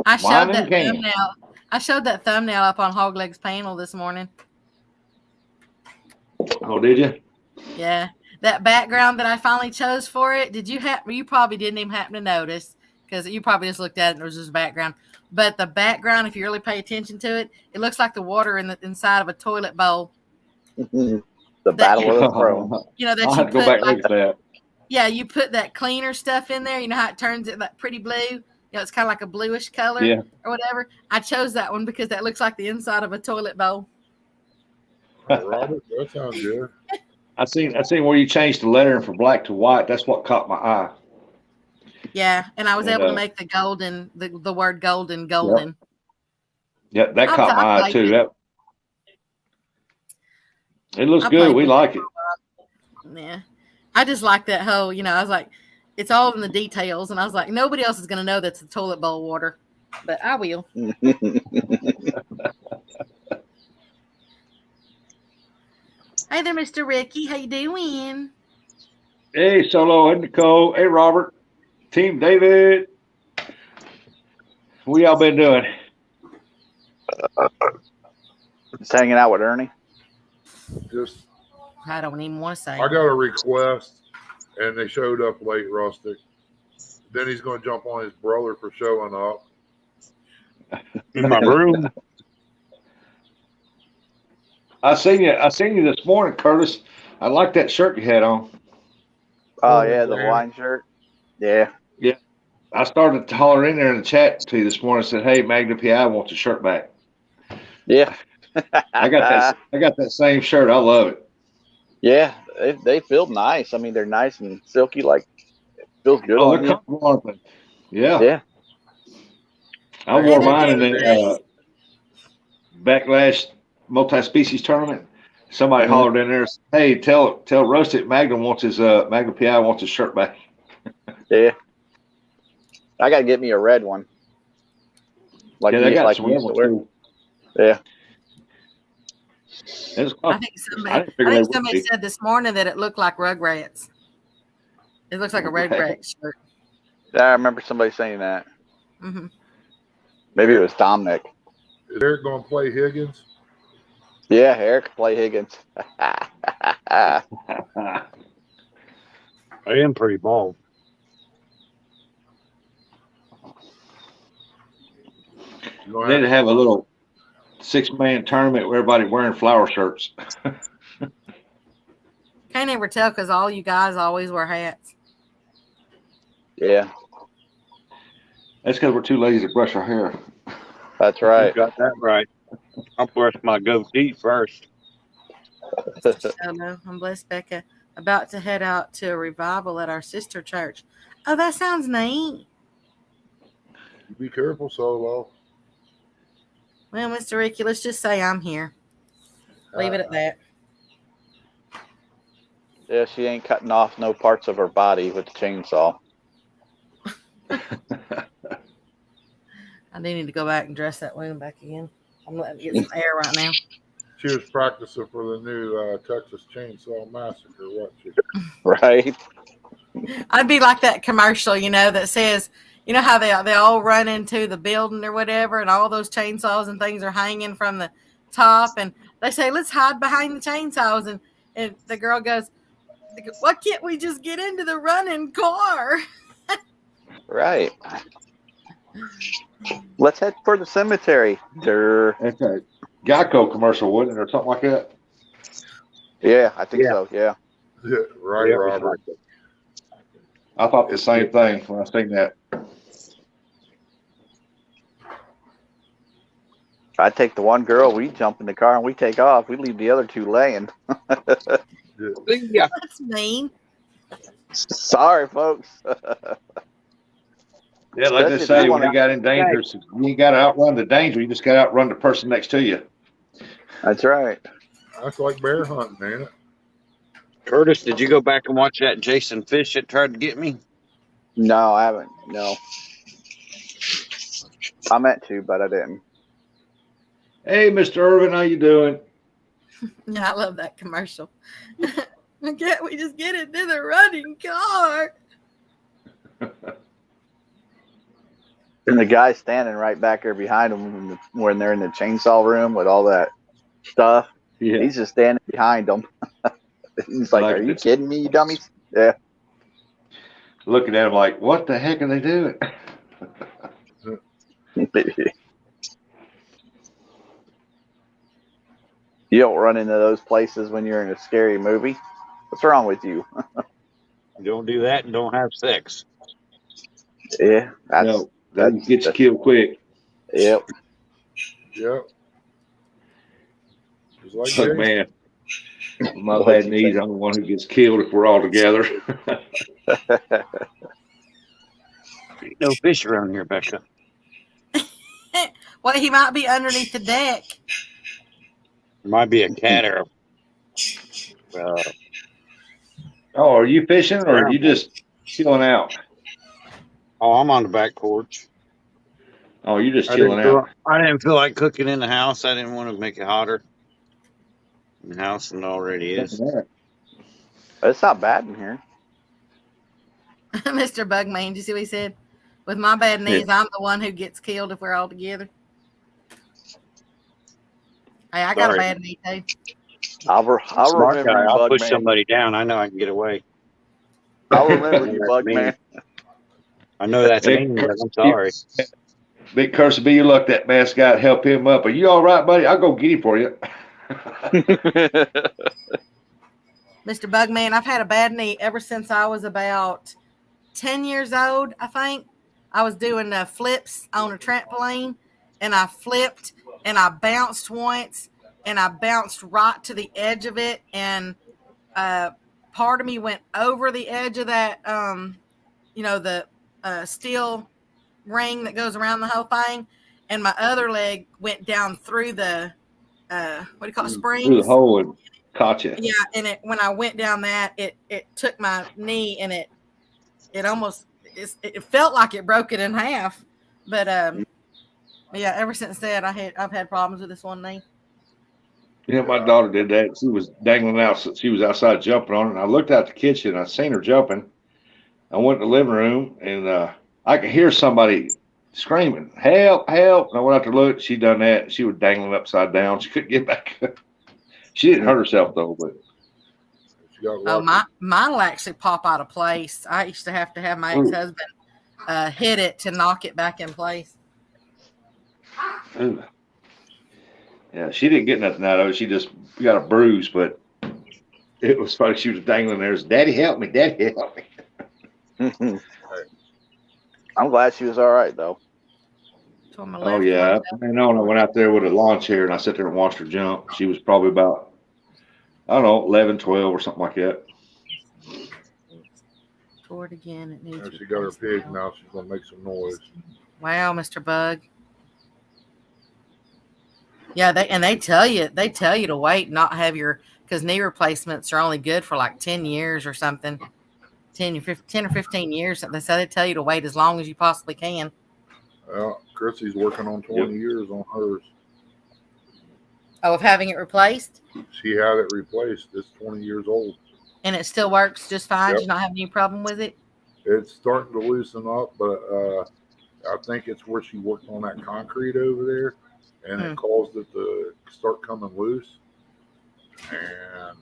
Speaker 7: I
Speaker 8: Wine
Speaker 7: showed
Speaker 8: and
Speaker 7: that
Speaker 8: cane.
Speaker 7: thumbnail. I showed that thumbnail up on Hogleg's panel this morning.
Speaker 8: Oh, did you?
Speaker 7: Yeah, that background that I finally chose for it. Did you you probably didn't even happen to notice because you probably just looked at it and it was just background. But the background, if you really pay attention to it, it looks like the water in the inside of a toilet bowl.
Speaker 5: The Battle of the Thrones.
Speaker 7: You know that
Speaker 8: I'll
Speaker 7: you
Speaker 8: have to go back and look at that.
Speaker 7: Yeah, you put that cleaner stuff in there. You know how it turns it that pretty blue. You know, it's kind of like a bluish color or whatever. I chose that one because that looks like the inside of a toilet bowl.
Speaker 1: Robert, that sounds good.
Speaker 8: I seen where you changed the lettering from black to white. That's what caught my eye.
Speaker 7: Yeah, and I was able to make the golden, the word golden.
Speaker 8: Yeah, that caught my eye too. That it looks good. We like it.
Speaker 7: Yeah, I just like that whole. You know, I was like, it's all in the details, and I was like, nobody else is going to know that's the toilet bowl water, but I will. Hey there, Mr. Ricky. How you doing?
Speaker 8: Hey, Solo. Hey, Nicole. Hey, Robert. Team David. What y'all been doing?
Speaker 5: Just hanging out with Ernie.
Speaker 1: Just,
Speaker 7: I don't even want to say.
Speaker 1: I got a request, and they showed up late, Rustic. Then he's going to jump on his brother for showing up.
Speaker 6: In my room.
Speaker 8: I seen you this morning, Curtis. I like that shirt you had on.
Speaker 5: Oh yeah, the Hawaiian shirt. Yeah.
Speaker 8: Yeah. I started to holler in there in the chat to you this morning and said, "Hey, Magna PI wants a shirt back."
Speaker 5: Yeah.
Speaker 8: I got that same shirt. I love it.
Speaker 5: Yeah, they feel nice. I mean, they're nice and silky. Like it feels good on
Speaker 8: they're
Speaker 5: you.
Speaker 8: comfortable. Yeah.
Speaker 5: Yeah.
Speaker 8: I wore mine in the Backlash multi-species tournament. Somebody hollered in there, "Hey, tell Roasted Magnum wants his Magna PI wants his shirt back."
Speaker 5: Yeah. I gotta get me a red one. Like
Speaker 8: Yeah, they got
Speaker 5: like
Speaker 8: some
Speaker 5: you
Speaker 8: real
Speaker 5: used to
Speaker 8: ones
Speaker 5: wear.
Speaker 8: too.
Speaker 5: Yeah.
Speaker 8: It's,
Speaker 7: I think
Speaker 8: I
Speaker 7: somebody,
Speaker 8: didn't figure
Speaker 7: I
Speaker 8: they
Speaker 7: think
Speaker 8: would
Speaker 7: somebody
Speaker 8: be.
Speaker 7: said this morning that it looked like Rugrats. It looks like a Rugrats shirt.
Speaker 5: Yeah, I remember somebody saying that.
Speaker 7: Hmm.
Speaker 5: Maybe it was Dominic.
Speaker 1: Is Eric going to play Higgins?
Speaker 5: Yeah, Eric play Higgins.
Speaker 6: I am pretty bald.
Speaker 1: You gonna
Speaker 8: They need to
Speaker 1: have
Speaker 8: have a little 6-man tournament where everybody wearing flower shirts.
Speaker 7: Can't ever tell because all you guys always wear hats.
Speaker 5: Yeah,
Speaker 8: That's because we're too lazy to brush our hair.
Speaker 5: that's
Speaker 6: You
Speaker 5: right.
Speaker 6: got that right. I'll brush my goatee first.
Speaker 7: Hello, I'm blessed, Becca. About to head out to a revival at our sister church. Oh, that sounds neat.
Speaker 1: you be careful, Solo.
Speaker 7: Well, Mr. Ricky, let's just say I'm here. Leave it at that.
Speaker 5: Yeah, she ain't cutting off no parts of her body with the chainsaw.
Speaker 7: I do need to go back and dress that wound back again. I'm letting it get some air right now.
Speaker 1: She was practicing for the new Texas Chainsaw Massacre, wasn't she?
Speaker 5: Right?
Speaker 7: I'd be like that commercial, that says, how they all run into the building or whatever, and all those chainsaws and things are hanging from the top, and they say, let's hide behind the chainsaws, and the girl goes, why can't we just get into the running car?
Speaker 5: Right. Let's head for the cemetery. Durr.
Speaker 8: That's a Geico commercial, wouldn't it, or something like that?
Speaker 5: Yeah, I think
Speaker 6: Yeah.
Speaker 5: so. Yeah.
Speaker 1: Yeah, right,
Speaker 6: Yeah,
Speaker 1: Robert.
Speaker 8: I thought the same thing when I seen that.
Speaker 5: I take the one girl, we jump in the car and we take off. We leave the other two laying.
Speaker 6: Yeah.
Speaker 7: That's mean.
Speaker 5: Sorry, folks.
Speaker 8: Yeah, like they
Speaker 5: Especially if
Speaker 8: say,
Speaker 5: you
Speaker 8: when
Speaker 5: wanna-
Speaker 8: you got in danger, you ain't got to outrun the danger. You just got to outrun the person next to you.
Speaker 5: That's right.
Speaker 1: That's like bear hunting, ain't it?
Speaker 6: Curtis, did you go back and watch that Jason Fish that tried to get me?
Speaker 5: No, I haven't. No. I meant to, but I didn't.
Speaker 8: Hey, Mr. Irvin, how you doing?
Speaker 7: Yeah, I love that commercial. Can't we just get into the running car?
Speaker 5: And the guy standing right back there behind them when they're in the chainsaw room with all that stuff.
Speaker 8: Yeah.
Speaker 5: He's just standing behind them. He's like,
Speaker 8: Like
Speaker 5: are you
Speaker 8: this.
Speaker 5: kidding me, you dummies? Yeah.
Speaker 8: Looking at him like, what the heck are they doing?
Speaker 5: You don't run into those places when you're in a scary movie. What's wrong with you?
Speaker 6: Don't do that and don't have sex.
Speaker 5: Yeah,
Speaker 8: No, that gets you killed quick.
Speaker 5: Yep.
Speaker 1: Yep. Just like
Speaker 8: Look,
Speaker 1: Jason.
Speaker 8: man, with my bad knees, I'm the one who gets killed if we're all together.
Speaker 6: Ain't no fish around here, Becca.
Speaker 7: Well, he might be underneath the deck.
Speaker 6: There might be a cat or
Speaker 8: Oh, are you fishing or are you just chilling out?
Speaker 6: oh, I'm on the back porch.
Speaker 8: Oh, you're just
Speaker 6: I
Speaker 8: chilling out.
Speaker 6: didn't feel like cooking in the house. I didn't want to make it hotter in the house than it already is.
Speaker 5: It's not bad in here.
Speaker 7: Mr. Bugman, did you see what he said? With my bad knees, I'm the one who gets killed if we're all together. Hey, I got
Speaker 6: Sorry.
Speaker 7: a bad knee too.
Speaker 5: I'll
Speaker 6: Smart
Speaker 5: remember
Speaker 6: guy.
Speaker 5: you,
Speaker 6: I'll
Speaker 5: Bug
Speaker 6: push
Speaker 5: Man.
Speaker 6: somebody down. I know I can get away.
Speaker 5: I'll remember you,
Speaker 6: That's
Speaker 5: Bug
Speaker 6: mean.
Speaker 5: Man.
Speaker 6: I know that's mean, but I'm sorry.
Speaker 8: Big curse will be your luck that mascot help him up. Are you all right, buddy? I'll go get him for you.
Speaker 7: Mr. Bugman, I've had a bad knee ever since I was about 10 years old, I think. I was doing flips on a trampoline, and I flipped, and I bounced once, and I bounced right to the edge of it, and part of me went over the edge of that, the steel ring that goes around the whole thing, and my other leg went down through the, what do you call it, springs?
Speaker 8: Through the hole and caught you.
Speaker 7: Yeah, and when I went down that, it took my knee, and it almost it felt like it broke it in half. But Yeah, ever since then, I've had problems with this one knee.
Speaker 8: Yeah, my daughter did that. She was dangling out. She was outside jumping on it. And I looked out the kitchen. I seen her jumping. I went to the living room, and I could hear somebody screaming, "Help! Help!" And I went out to look. She done that. She was dangling upside down. She couldn't get back up. She didn't hurt herself though, but
Speaker 1: she got
Speaker 7: Oh,
Speaker 1: lucky.
Speaker 7: mine will actually pop out of place. I used to have my ex-husband hit it to knock it back in place.
Speaker 8: ooh. Yeah, she didn't get nothing out of it. She just got a bruise, but it was funny. She was dangling there. Daddy, help me! Daddy, help me!
Speaker 5: I'm glad she was all right though.
Speaker 7: So my
Speaker 8: Oh
Speaker 7: left
Speaker 8: yeah,
Speaker 7: one-
Speaker 8: I went out there with a lawn chair and I sat there and watched her jump. She was probably about, I don't know, 11, 12 or something like that.
Speaker 7: Toward again. It needs.
Speaker 1: She got her pig now. She's gonna make some noise.
Speaker 7: Wow, Mr. Bug. Yeah, they tell you to wait, not have because knee replacements are only good for like 10 years or something. 10 or 15 years. They tell you to wait as long as you possibly can.
Speaker 1: Chrissy's working on 20 years on hers.
Speaker 7: Oh, of having it replaced?
Speaker 1: She had it replaced. It's 20 years old.
Speaker 7: And it still works just fine?
Speaker 1: Yep.
Speaker 7: She's not having any problem with it?
Speaker 1: It's starting to loosen up, but I think it's where she worked on that concrete over there, and it caused it to start coming loose. And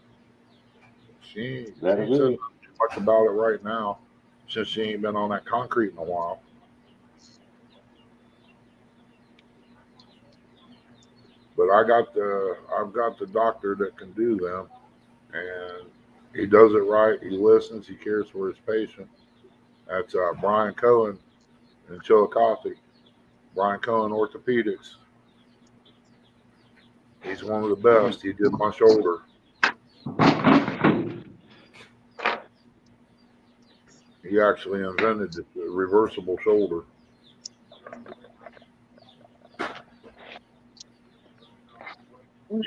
Speaker 1: she ain't said too much about it right now, since she ain't been on that concrete in a while. But I've got the doctor that can do them, and he does it right. He listens. He cares for his patient. That's Brian Cohen in Chillicothe. Brian Cohen Orthopedics. He's one of the best. He did my shoulder. He actually invented the reversible shoulder.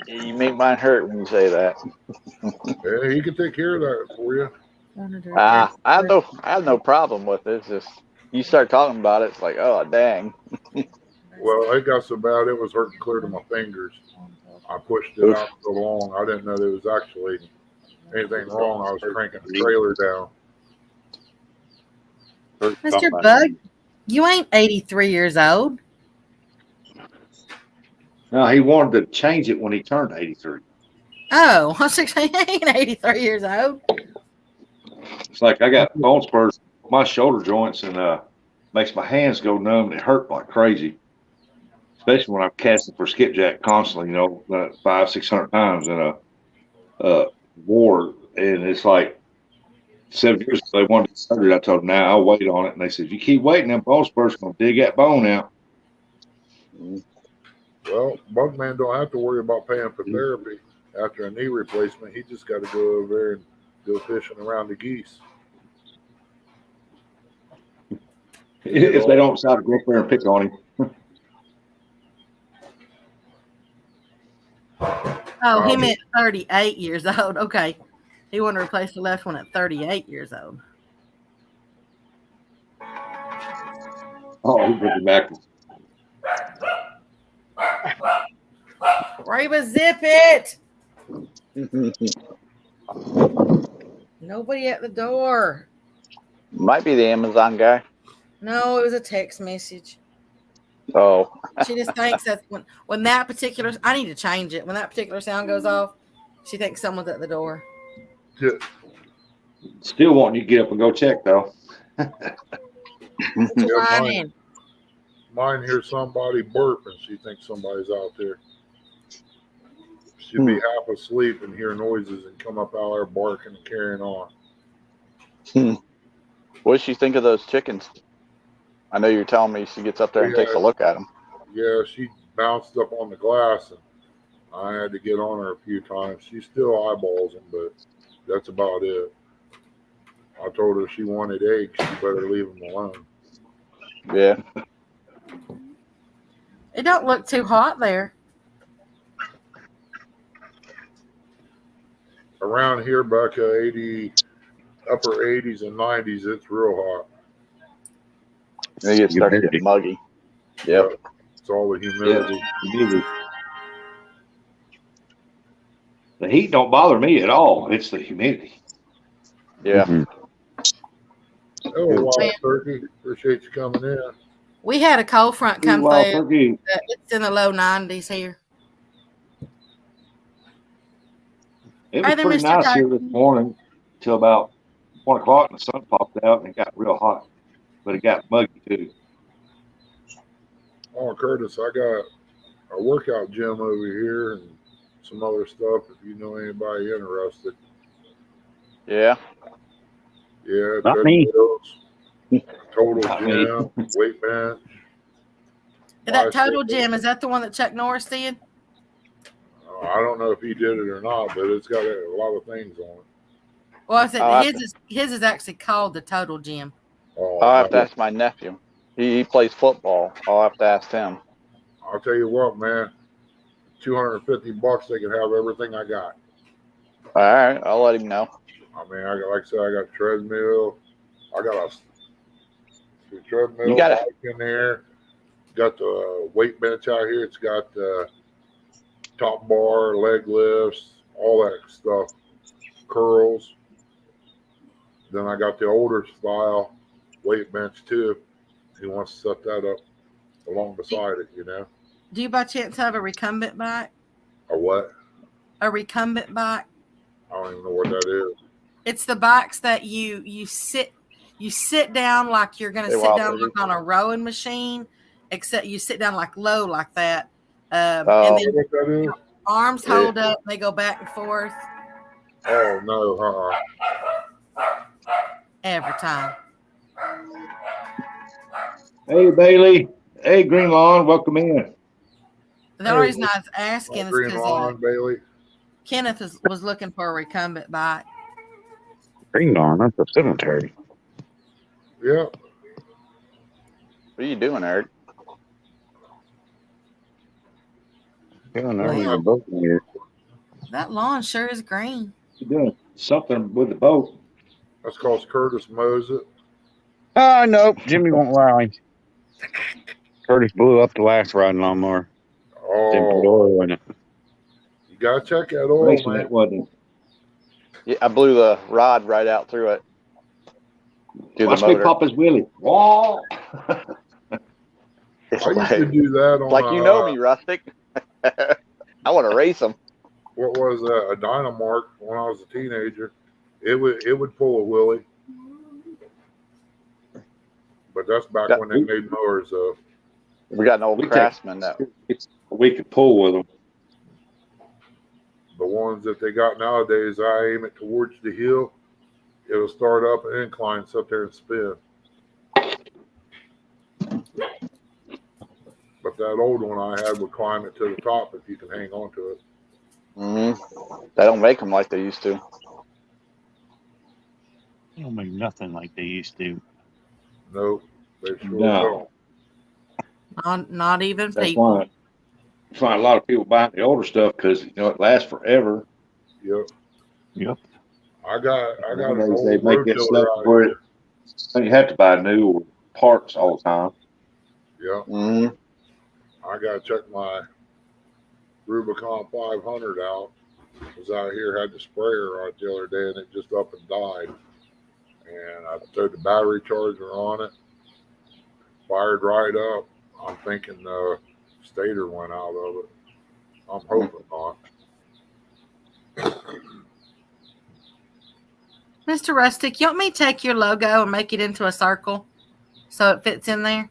Speaker 5: You make mine hurt when you say that.
Speaker 1: Yeah, he can take care of that for you.
Speaker 5: I have no problem with it. It's just you start talking about it, it's like, oh dang.
Speaker 1: Well, it got so bad it was hurting clear to my fingers. I pushed it out so long, I didn't know there was actually anything wrong. I was cranking the trailer down.
Speaker 7: Mr. Bug, you ain't 83 years old.
Speaker 8: No, he wanted to change it when he turned 83.
Speaker 7: Oh, I was saying he ain't 83 years old.
Speaker 8: It's like I got bone spurs on my shoulder joints and makes my hands go numb and it hurt like crazy. Especially when I'm casting for skipjack constantly, 500-600 times in a ward. And it's like 7 years ago, they wanted to start it. I told them, now I'll wait on it. And they said, if you keep waiting, them bone spurs are going to dig that bone out.
Speaker 1: Well, Bugman don't have to worry about paying for therapy after a knee replacement. He just got to go over there and go fishing around the geese.
Speaker 8: If they don't decide to go up there and pick on him.
Speaker 7: Oh, he meant 38 years old. Okay. He wanted to replace the left one at 38 years old.
Speaker 8: Oh, he put it back.
Speaker 7: Reba, zip it. Nobody at the door.
Speaker 5: Might be the Amazon guy.
Speaker 7: No, it was a text message.
Speaker 5: Oh.
Speaker 7: She just thinks that when that particular, I need to change it. When that particular sound goes off, she thinks someone's at the door.
Speaker 8: Still wanting you to get up and go check, though.
Speaker 1: Mine hears somebody burp and she thinks somebody's out there. She'd be half asleep and hear noises and come up out there barking and carrying on.
Speaker 5: What does she think of those chickens? I know you're telling me she gets up there and takes a look at them.
Speaker 1: Yeah, she bounced up on the glass and I had to get on her a few times. She still eyeballs them, but that's about it. I told her if she wanted eggs, she better leave them alone.
Speaker 5: Yeah.
Speaker 7: It don't look too hot there.
Speaker 1: Around here, Becca, upper 80s and 90s, it's real hot.
Speaker 5: It starts to get muggy. Yep.
Speaker 1: It's all the humidity.
Speaker 8: Humidity. The heat don't bother me at all. It's the humidity.
Speaker 5: Yeah.
Speaker 6: Mhm.
Speaker 1: Oh, Wild Turkey. Appreciate you coming in.
Speaker 7: We had a cold front come
Speaker 8: Wild
Speaker 7: through.
Speaker 8: turkey.
Speaker 7: It's in the low 90s here.
Speaker 8: It
Speaker 7: Hi
Speaker 8: was
Speaker 7: there,
Speaker 8: pretty
Speaker 7: Mr.
Speaker 8: nice here
Speaker 7: Turkey.
Speaker 8: this morning till about 1 o'clock, and the sun popped out and it got real hot, but it got muggy too.
Speaker 1: Oh, Curtis, I got a workout gym over here and some other stuff if you know anybody interested.
Speaker 5: Yeah.
Speaker 1: Yeah,
Speaker 6: Not me.
Speaker 1: treadmills, total
Speaker 8: Not me.
Speaker 1: gym, weight bench.
Speaker 7: That Total
Speaker 1: bicycle.
Speaker 7: Gym, is that the one that Chuck Norris did?
Speaker 1: I don't know if he did it or not, but it's got a lot of things on it.
Speaker 7: Well, I said
Speaker 5: I'll have
Speaker 7: his is actually called the Total Gym.
Speaker 5: I'll have to ask my nephew. He plays football. I'll have to ask him.
Speaker 1: I'll tell you what, man. $250, they can have everything I got.
Speaker 5: All right, I'll let him know.
Speaker 1: I mean, like I said, I got a treadmill. I got a treadmill
Speaker 5: You got it.
Speaker 1: bike in there. Got the weight bench out here. It's got top bar, leg lifts, all that stuff, curls. Then I got the older style weight bench too. He wants to set that up along beside it, you know.
Speaker 7: Do you by chance have a recumbent bike?
Speaker 1: A what?
Speaker 7: A recumbent bike?
Speaker 1: I don't even know what that is.
Speaker 7: It's the bikes that you sit down like you're gonna
Speaker 5: Hey,
Speaker 7: sit
Speaker 5: Wild
Speaker 7: down
Speaker 5: Turkey.
Speaker 7: like on a rowing machine, except you sit down like low like that. And
Speaker 5: Oh.
Speaker 1: You know
Speaker 7: then
Speaker 1: what that is?
Speaker 7: arms
Speaker 5: Yeah.
Speaker 7: hold up, they go back and forth
Speaker 1: Oh no,
Speaker 7: every time.
Speaker 8: Hey, Bailey. Hey, Green Lawn. Welcome in.
Speaker 7: The only reason I was asking is
Speaker 1: Green
Speaker 7: because
Speaker 1: Lawn, Bailey.
Speaker 7: Kenneth was looking for a recumbent bike.
Speaker 6: Green on, that's a cemetery.
Speaker 1: Yeah.
Speaker 5: What are you doing, Eric?
Speaker 6: Yeah, no,
Speaker 7: Wow.
Speaker 6: there's a boat in here.
Speaker 7: That lawn sure is green.
Speaker 8: You're doing something with the boat.
Speaker 1: That's called Curtis mows it.
Speaker 6: Nope. Jimmy won't allow him. Curtis blew up the last riding lawnmower. Didn't put
Speaker 1: Oh,
Speaker 6: oil in it.
Speaker 1: you gotta check that oil,
Speaker 8: Racing
Speaker 1: man.
Speaker 8: it, wasn't
Speaker 5: Yeah, I blew the rod right out through it.
Speaker 8: it?
Speaker 5: To
Speaker 8: Watch
Speaker 5: the
Speaker 8: me
Speaker 5: motor.
Speaker 8: pop his wheelie. Whoa!
Speaker 5: It's
Speaker 1: I used
Speaker 5: like,
Speaker 1: to do that on
Speaker 5: like you know me, Rustic. I want to race them.
Speaker 1: what was that? A Dynamark when I was a teenager. It would pull a wheelie. But that's back
Speaker 5: Got-
Speaker 1: when they made mowers though.
Speaker 5: We got an old
Speaker 8: We take-
Speaker 5: Craftsman that
Speaker 8: We could pull with them.
Speaker 1: The ones that they got nowadays, I aim it towards the hill. It'll start up an incline, sit there and spin. But that old one I had would climb it to the top if you can hang on to it.
Speaker 5: They don't make them like they used to.
Speaker 6: They don't make nothing like they used to.
Speaker 1: Nope, they sure
Speaker 8: No.
Speaker 7: Not even
Speaker 8: That's
Speaker 7: people.
Speaker 8: why you find a lot of people buying the older stuff because it lasts forever.
Speaker 1: don't. Yep.
Speaker 6: Yep.
Speaker 1: I got an
Speaker 8: Nowadays, they
Speaker 1: old
Speaker 8: make
Speaker 1: road
Speaker 8: that
Speaker 1: tiller
Speaker 8: stuff
Speaker 1: out
Speaker 8: where
Speaker 1: here.
Speaker 8: you have to buy new parts all the time.
Speaker 1: Yeah, I gotta check my Rubicon 500 out. Was out here, had the sprayer on it the other day, and it just up and died. And I threw the battery charger on it, fired right up. I'm thinking the stator went out of it. I'm hoping not.
Speaker 7: Mr. Rustic, you want me to take your logo and make it into a circle so it fits in there?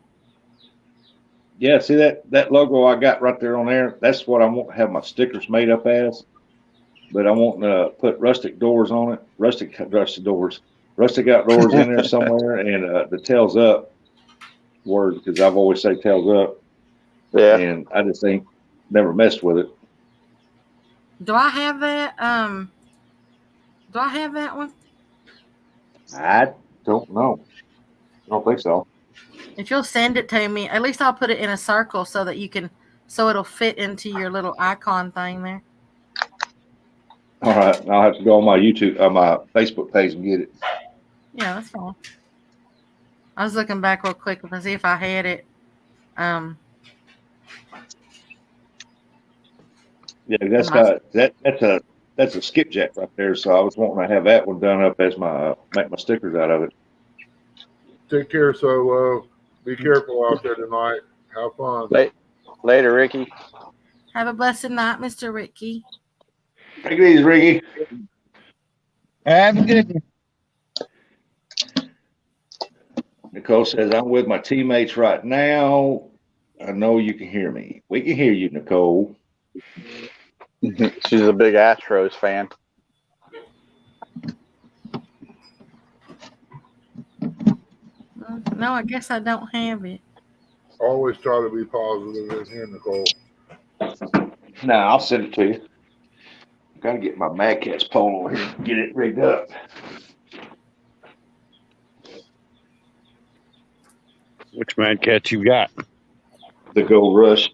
Speaker 8: Yeah, see that logo I got right there on there? That's what I want to have my stickers made up as. But I want to put rustic doors on it. Rustic doors. Rustic outdoors in there somewhere, and the tails up word, because I've always say tails up.
Speaker 5: Yeah.
Speaker 8: And I just ain't never messed with it.
Speaker 7: Do I have that? Do I have that one?
Speaker 8: I don't know. I don't think so.
Speaker 7: If you'll send it to me, at least I'll put it in a circle so that so it'll fit into your little icon thing there.
Speaker 8: All right, I'll have to go on my my Facebook page and get it.
Speaker 7: Yeah, that's fine. I was looking back real quick to see if I had it.
Speaker 8: Yeah, that's a skipjack right there. So I was wanting to have that one done up as my make my stickers out of it.
Speaker 1: Take care, Solo. Be careful out there tonight. Have fun.
Speaker 5: Later, Ricky.
Speaker 7: Have a blessed night, Mr. Ricky.
Speaker 8: Take it easy, Ricky.
Speaker 6: Have a good one.
Speaker 8: Nicole says, I'm with my teammates right now. I know you can hear me. We can hear you, Nicole.
Speaker 5: She's a big Astros fan.
Speaker 7: No, I guess I don't have it.
Speaker 1: Always try to be positive in here, Nicole.
Speaker 8: Nah, I'll send it to you. Got to get my Mad Catz pole over here and get it rigged up.
Speaker 6: Which Mad Catz you got?
Speaker 8: The Gold Rush.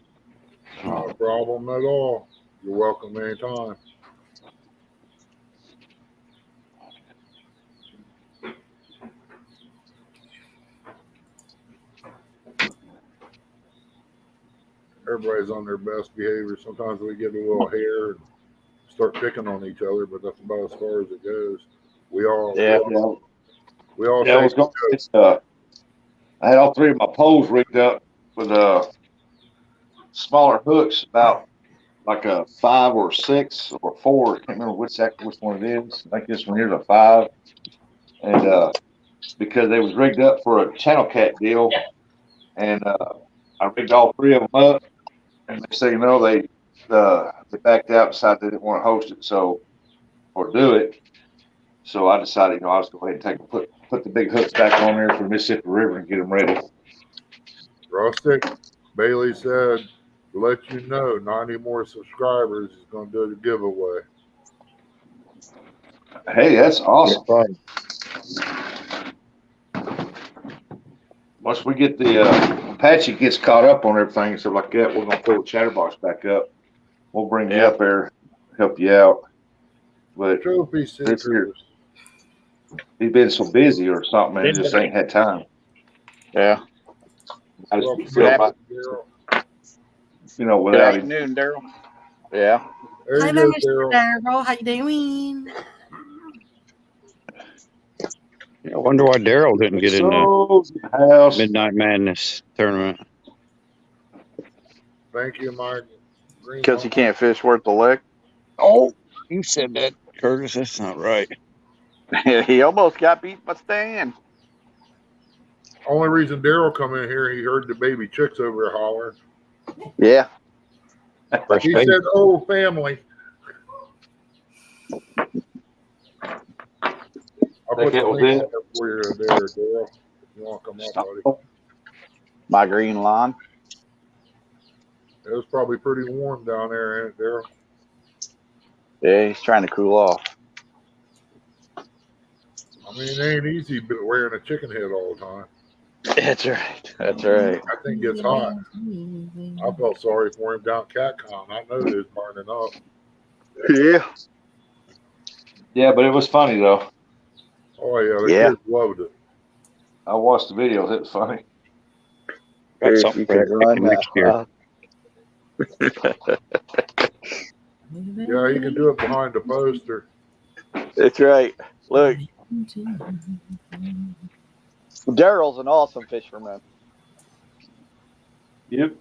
Speaker 1: Not a problem at all. You're welcome anytime. Everybody's on their best behavior. Sometimes we get a little hair and start picking on each other, but that's about as far as it goes. We all
Speaker 8: I had all three of my poles rigged up with smaller hooks, about like a 5 or 6 or 4. I can't remember which one it is. I think this one here's a 5. And because they was rigged up for a channel cat deal, and I rigged all 3 of them up, and they say, they backed out, decided they didn't want to host it, or do it. So I decided, I was going to go ahead and put the big hooks back on there for the Mississippi River and get them ready.
Speaker 1: Rustic, Bailey said, to let you know, 90 more subscribers is going to do the giveaway.
Speaker 8: Hey, that's awesome. Once we get the Apache gets caught up on everything and stuff like that, we're going to throw the chatterbox back up. We'll bring you up there, help you out. But
Speaker 1: Trophy seekers.
Speaker 8: He's been so busy or something, and just ain't had time.
Speaker 5: Yeah.
Speaker 8: I just feel about, without him.
Speaker 5: Noon, Daryl. Yeah.
Speaker 7: Hi there, Mr. Daryl. How you doing?
Speaker 6: I wonder why Daryl didn't get in the Midnight Madness tournament.
Speaker 1: Thank you, Mark.
Speaker 5: Because he can't fish worth the lick.
Speaker 6: Oh, you said that, Curtis. That's not right.
Speaker 5: He almost got beat by Stan.
Speaker 1: Only reason Daryl come in here, he heard the baby chicks over there holler.
Speaker 5: Yeah.
Speaker 1: He said, "Oh, family." I'll put the link up for you there, Daryl. If you want to come up, buddy.
Speaker 5: My green lawn.
Speaker 1: It was probably pretty warm down there, ain't it, Daryl?
Speaker 5: Yeah, he's trying to cool off.
Speaker 1: I mean, it ain't easy wearing a chicken head all the time.
Speaker 5: That's right. That's right.
Speaker 1: That thing gets hot. I felt sorry for him down CatCon. I know he was burning up.
Speaker 5: Yeah.
Speaker 8: Yeah, but it was funny, though.
Speaker 1: Oh, yeah. The kids loved it.
Speaker 8: I watched the videos. It was funny.
Speaker 6: Got something for next year.
Speaker 1: Yeah, you can do it behind the poster.
Speaker 5: That's right. Look. Daryl's an awesome fisherman.
Speaker 8: Yep.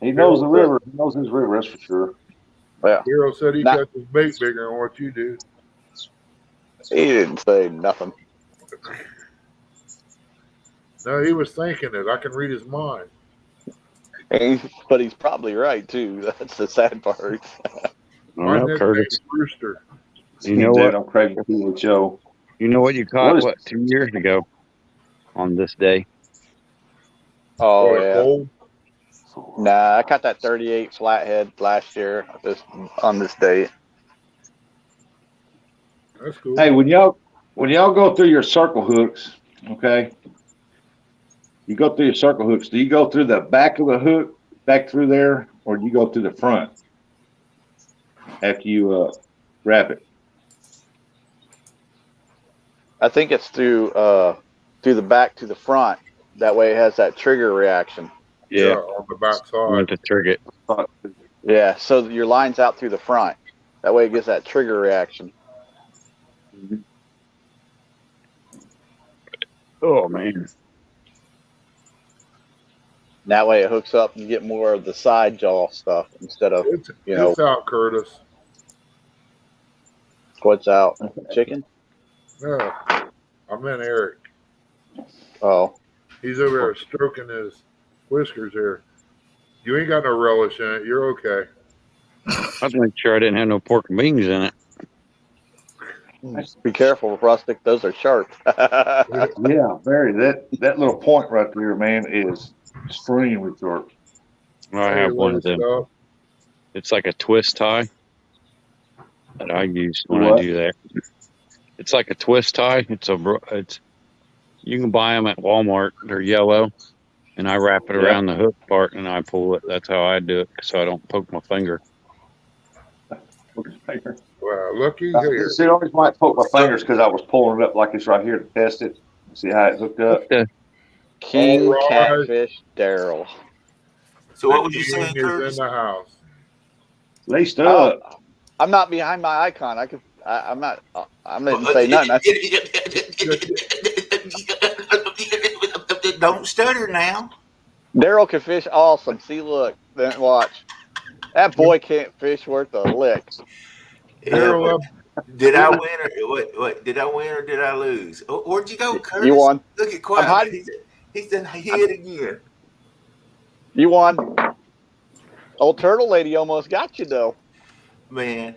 Speaker 8: He knows the river. He knows his river, that's for sure.
Speaker 5: Yeah.
Speaker 1: Hero said he catches bait bigger than what you do.
Speaker 5: He didn't say nothing.
Speaker 1: No, he was thinking it. I can read his mind.
Speaker 5: But he's probably right, too. That's the sad part.
Speaker 1: My Curtis. Rooster.
Speaker 6: You know what?
Speaker 8: I'm Craig with Joe.
Speaker 6: You know what you caught, 2 years ago on this day?
Speaker 5: Oh, yeah. Nah, I caught that 38 flathead last year on this date.
Speaker 1: That's cool.
Speaker 8: Hey, when y'all go through your circle hooks, okay? You go through your circle hooks. Do you go through the back of the hook, back through there, or do you go through the front after you wrap it?
Speaker 5: I think it's through through the back to the front. That way it has that trigger reaction.
Speaker 6: Yeah,
Speaker 1: on the back
Speaker 6: I want
Speaker 1: side.
Speaker 6: to trigger it.
Speaker 5: Yeah, so your line's out through the front. That way it gets that trigger reaction.
Speaker 6: Oh man.
Speaker 5: That way it hooks up and you get more of the side jaw stuff instead of,
Speaker 1: It's out, Curtis.
Speaker 5: what's out. Chicken?
Speaker 1: Yeah, I meant Eric.
Speaker 5: Oh.
Speaker 1: He's over there stroking his whiskers here. You ain't got no relish in it. You're okay.
Speaker 6: I was making sure I didn't have no pork and beans in it.
Speaker 5: Be careful, Rustic. Those are sharp.
Speaker 8: Yeah, very. That little point right there, man, is extremely sharp.
Speaker 6: I have one of them.
Speaker 1: Stuff.
Speaker 6: It's like a twist tie that I use when I do that. It's like a twist tie. It's you can buy them at Walmart. They're yellow, and I wrap it around the hook part and I pull it. That's how I do it, so I don't poke my finger.
Speaker 1: Well, looky here.
Speaker 8: See, I always might poke my fingers because I was pulling it up like it's right here to test it. See how it hooked up.
Speaker 5: King Catfish Daryl.
Speaker 9: So what was you saying, Curtis?
Speaker 1: In the house.
Speaker 8: Laced up.
Speaker 5: I'm not behind my icon. I'm not. I'm not even saying nothing.
Speaker 9: Don't stutter now.
Speaker 5: Daryl can fish awesome. See, look, then watch. That boy can't fish worth a lick.
Speaker 1: Daryl,
Speaker 9: did I win or what? Did I win or did I lose? Where'd you go, Curtis?
Speaker 5: You won.
Speaker 9: Look at Quiet. He's done hit again.
Speaker 5: You won. Old Turtle Lady almost got you though.
Speaker 9: Man,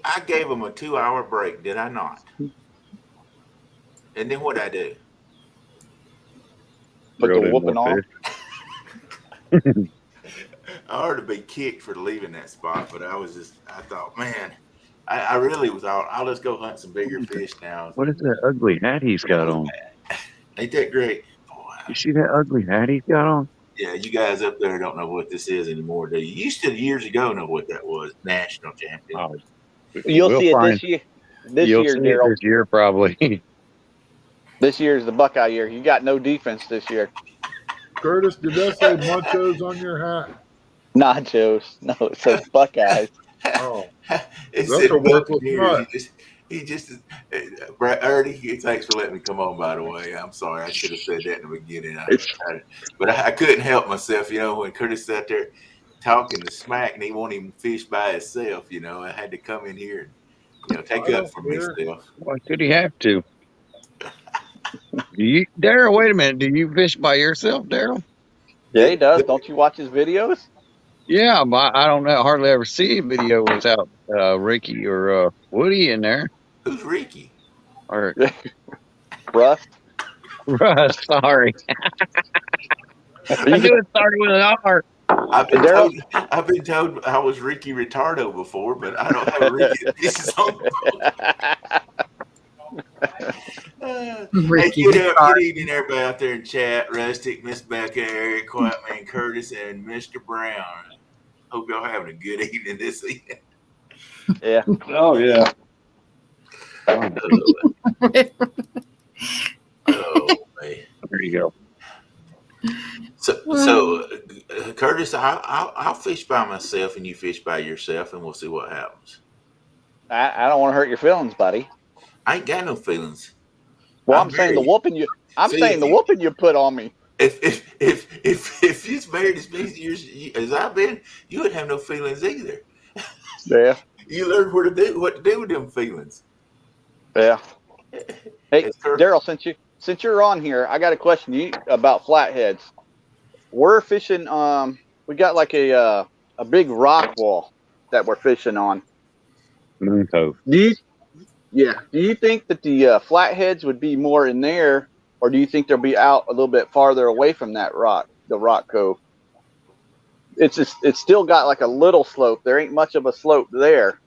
Speaker 9: I gave him a 2-hour break, did I not? And then what'd I do?
Speaker 5: Put the whooping on.
Speaker 9: I ought to be kicked for leaving that spot, but I thought, man, I really was out. I'll just go hunt some bigger fish now.
Speaker 6: What is that ugly hat he's got on?
Speaker 9: Ain't that great? Boy,
Speaker 6: you see that ugly hat he's got on?
Speaker 9: Yeah, you guys up there don't know what this is anymore, do you? You used to years ago know what that was. National champion.
Speaker 6: Oh,
Speaker 5: You'll see it this year. You'll see Daryl.
Speaker 6: This year, probably.
Speaker 5: This year is the Buckeye year. You got no defense this year.
Speaker 1: Curtis, did that say Munchos on your hat?
Speaker 5: Nachos. No, it says Buckeyes.
Speaker 1: Oh, that's a worthless nut.
Speaker 9: He just Ernie, thanks for letting me come on, by the way. I'm sorry. I should have said that in the beginning. But I couldn't help myself, when Curtis sat there talking the smack and he won't even fish by himself, I had to come in here and, take up for myself.
Speaker 6: Why could he have to? Daryl, wait a minute. Do you fish by yourself, Daryl?
Speaker 5: Yeah, he does. Don't you watch his videos?
Speaker 6: Yeah, but I don't know. Hardly ever see a video without Ricky or Woody in there.
Speaker 9: Who's Ricky?
Speaker 6: Or
Speaker 5: Russ.
Speaker 6: Russ, sorry. I knew it started with an R.
Speaker 9: I've been told I was Ricky Retardo before, but I don't have a Ricky. This is on Hey, good evening, everybody out there in chat. Rustic, Miss Becca, Eric, Quiet Man, Curtis, and Mr. Brown. Hope y'all having a good evening this evening.
Speaker 5: Yeah.
Speaker 8: Oh, yeah.
Speaker 9: Oh, man.
Speaker 6: There you go.
Speaker 9: So Curtis, I'll fish by myself and you fish by yourself, and we'll see what happens.
Speaker 5: I don't want to hurt your feelings, buddy.
Speaker 9: I ain't got no feelings.
Speaker 5: Well, I'm saying the whooping you. Saying the whooping you put on me.
Speaker 9: If you're married as many years as I've been, you would have no feelings either.
Speaker 5: Yeah.
Speaker 9: You learn what to do with them feelings.
Speaker 5: Yeah. Hey, Daryl, since you're on here, I got a question about flatheads. We're fishing. We got like a big rock wall that we're fishing on.
Speaker 6: Moon Cove.
Speaker 5: Do you think that the flatheads would be more in there, or do you think they'll be out a little bit farther away from that the rock cove? It's still got like a little slope. There ain't much of a slope there.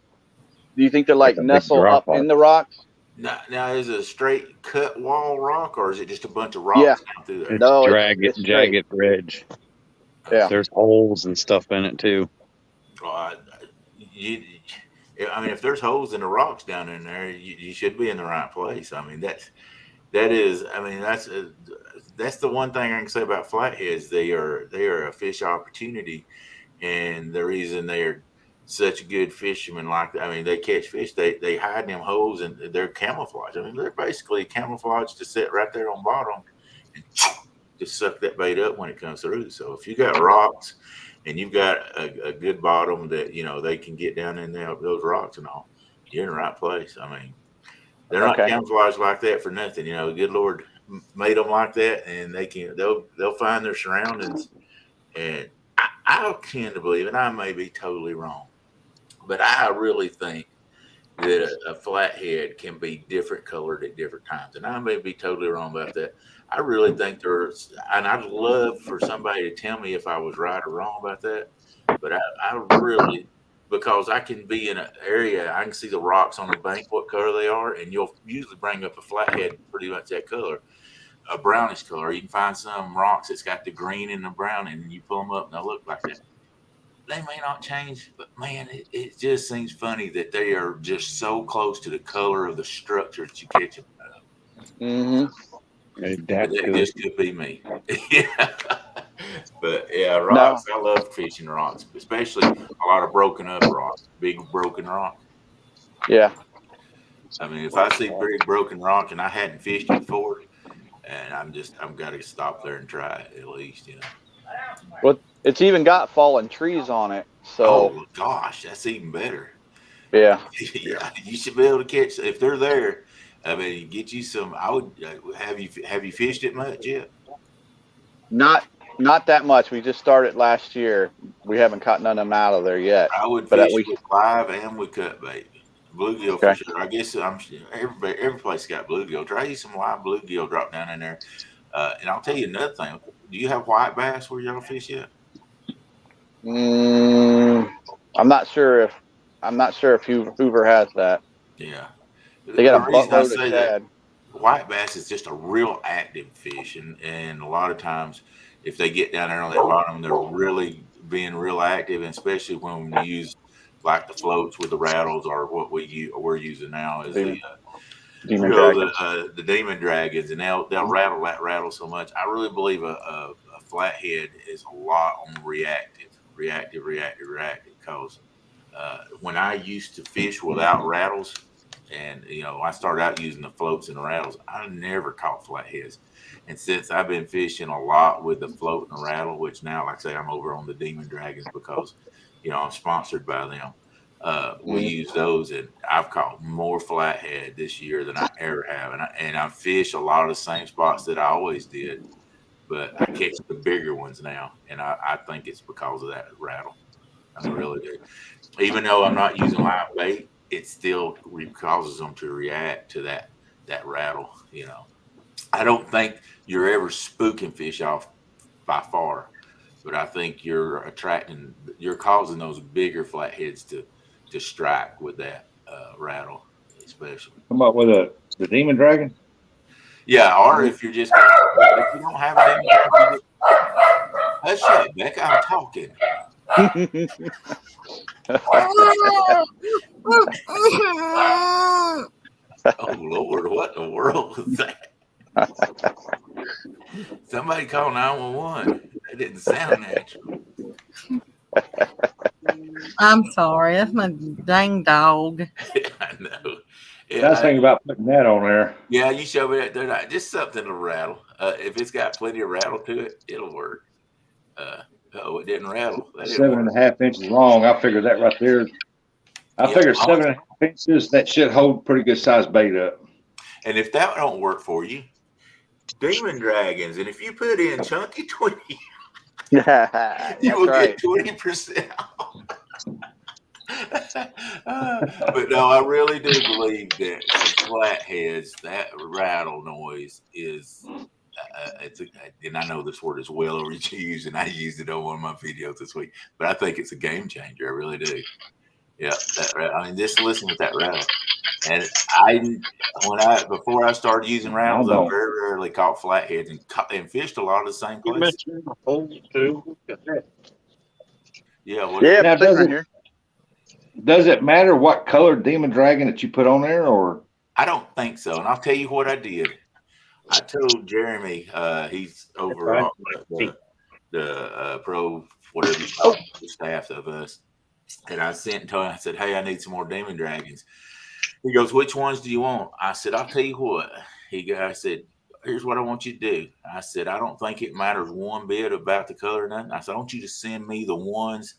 Speaker 5: Do you think they're like nestled up in the rocks?
Speaker 9: Now is it a straight cut wall rock, or is it just a bunch of rocks down through there?
Speaker 6: It's jagged ridge.
Speaker 5: Yeah,
Speaker 6: there's holes and stuff in it too.
Speaker 9: If there's holes in the rocks down in there, you should be in the right place. I mean, That is, I mean, that's the one thing I can say about flatheads. They are a fish opportunity, and the reason they are such good fishermen, like I mean, they catch fish. They hide in them holes and they're camouflage. I mean, they're basically camouflage to sit right there on bottom and just suck that bait up when it comes through. So if you got rocks and you've got a good bottom that they can get down in there, those rocks and all, you're in the right place. I mean, they're not camouflaged like that for nothing. The good Lord made them like that, and they'll find their surroundings. And I tend to believe, and I may be totally wrong, but I really think that a flathead can be different colored at different times. And I may be totally wrong about that. I really think and I'd love for somebody to tell me if I was right or wrong about that. But I really, because I can be in an area, I can see the rocks on the bank, what color they are, and you'll usually bring up a flathead pretty much that color, a brownish color. You can find some rocks that's got the green and the brown, and you pull them up and they look like that. They may not change, but man, it just seems funny that they are just so close to the color of the structure that you catch them out of.
Speaker 5: Mm-hmm.
Speaker 9: But that just could be me. Yeah. But yeah, rocks. No. I love fishing rocks, especially a lot of broken up rocks, big broken rock.
Speaker 5: Yeah.
Speaker 9: I mean, if I see big broken rock and I hadn't fished it before, and I'm got to stop there and try it at least,
Speaker 5: Well, it's even got fallen trees on it. So.
Speaker 9: Oh gosh, that's even better.
Speaker 5: Yeah.
Speaker 9: Yeah, you should be able to catch if they're there. I mean, get you some. I would have you fished it much yet?
Speaker 5: Not that much. We just started last year. We haven't caught none of them out of there yet.
Speaker 9: I would fish with live and with cut bait. Bluegill for sure. I guess every place got bluegill. Try you some live bluegill drop down in there. And I'll tell you another thing. Do you have white bass where y'all fish yet?
Speaker 5: I'm not sure if Hoover has that.
Speaker 9: Yeah.
Speaker 5: They got a buttload of shad.
Speaker 9: White bass is just a real active fish, and a lot of times if they get down there on that bottom, they're really being real active, and especially when we use like the floats with the rattles or what we're using now is the demon dragons, and they'll rattle that rattle so much. I really believe a flathead is a lot on reactive because when I used to fish without rattles, and I started out using the floats and the rattles, I never caught flatheads. And since I've been fishing a lot with the float and the rattle, which now, like I say, I'm over on the Demon Dragons because I'm sponsored by them. We use those, and I've caught more flathead this year than I ever have. And I fish a lot of the same spots that I always did, but I catch the bigger ones now, and I think it's because of that rattle. I really do. Even though I'm not using live bait, it still causes them to react to that rattle. I don't think you're ever spooking fish off by far, but I think you're causing those bigger flatheads to strike with that rattle, especially.
Speaker 8: Come up with the demon dragon?
Speaker 9: Yeah, or if you're just if you don't have a demon dragon, hush up, Becca, I'm talking. Oh Lord, what in the world was that? Somebody call 911. That didn't sound natural.
Speaker 7: I'm sorry, that's my dang dog.
Speaker 9: I know.
Speaker 8: I was thinking about putting that on there.
Speaker 9: Yeah, you show me that. They're not just something to rattle. If it's got plenty of rattle to it, it'll work. It didn't rattle.
Speaker 8: 7.5 inches long. I figured that right there. I figured 7.5 inches. That should hold pretty good size bait up.
Speaker 9: And if that don't work for you, Demon Dragons. And if you put in Chunky 20, you will get 20% off. But no, I really do believe that flatheads, that rattle noise is. And I know this word is well overused, and I used it on one of my videos this week. But I think it's a game changer. I really do. Yeah, just listen with that rattle. And before I started using rattles, I very rarely caught flatheads and fished a lot of the same places. Yeah.
Speaker 5: Now,
Speaker 8: does it matter what color demon dragon that you put on there, or?
Speaker 9: I don't think so. And I'll tell you what I did. I told Jeremy, he's over all the pro whatever you call it, the staff of us, and I sent and told him, I said, hey, I need some more demon dragons. He goes, which ones do you want? I said, I'll tell you what. I said, here's what I want you to do. I said, I don't think it matters one bit about the color or nothing. I said, I want you to send me the ones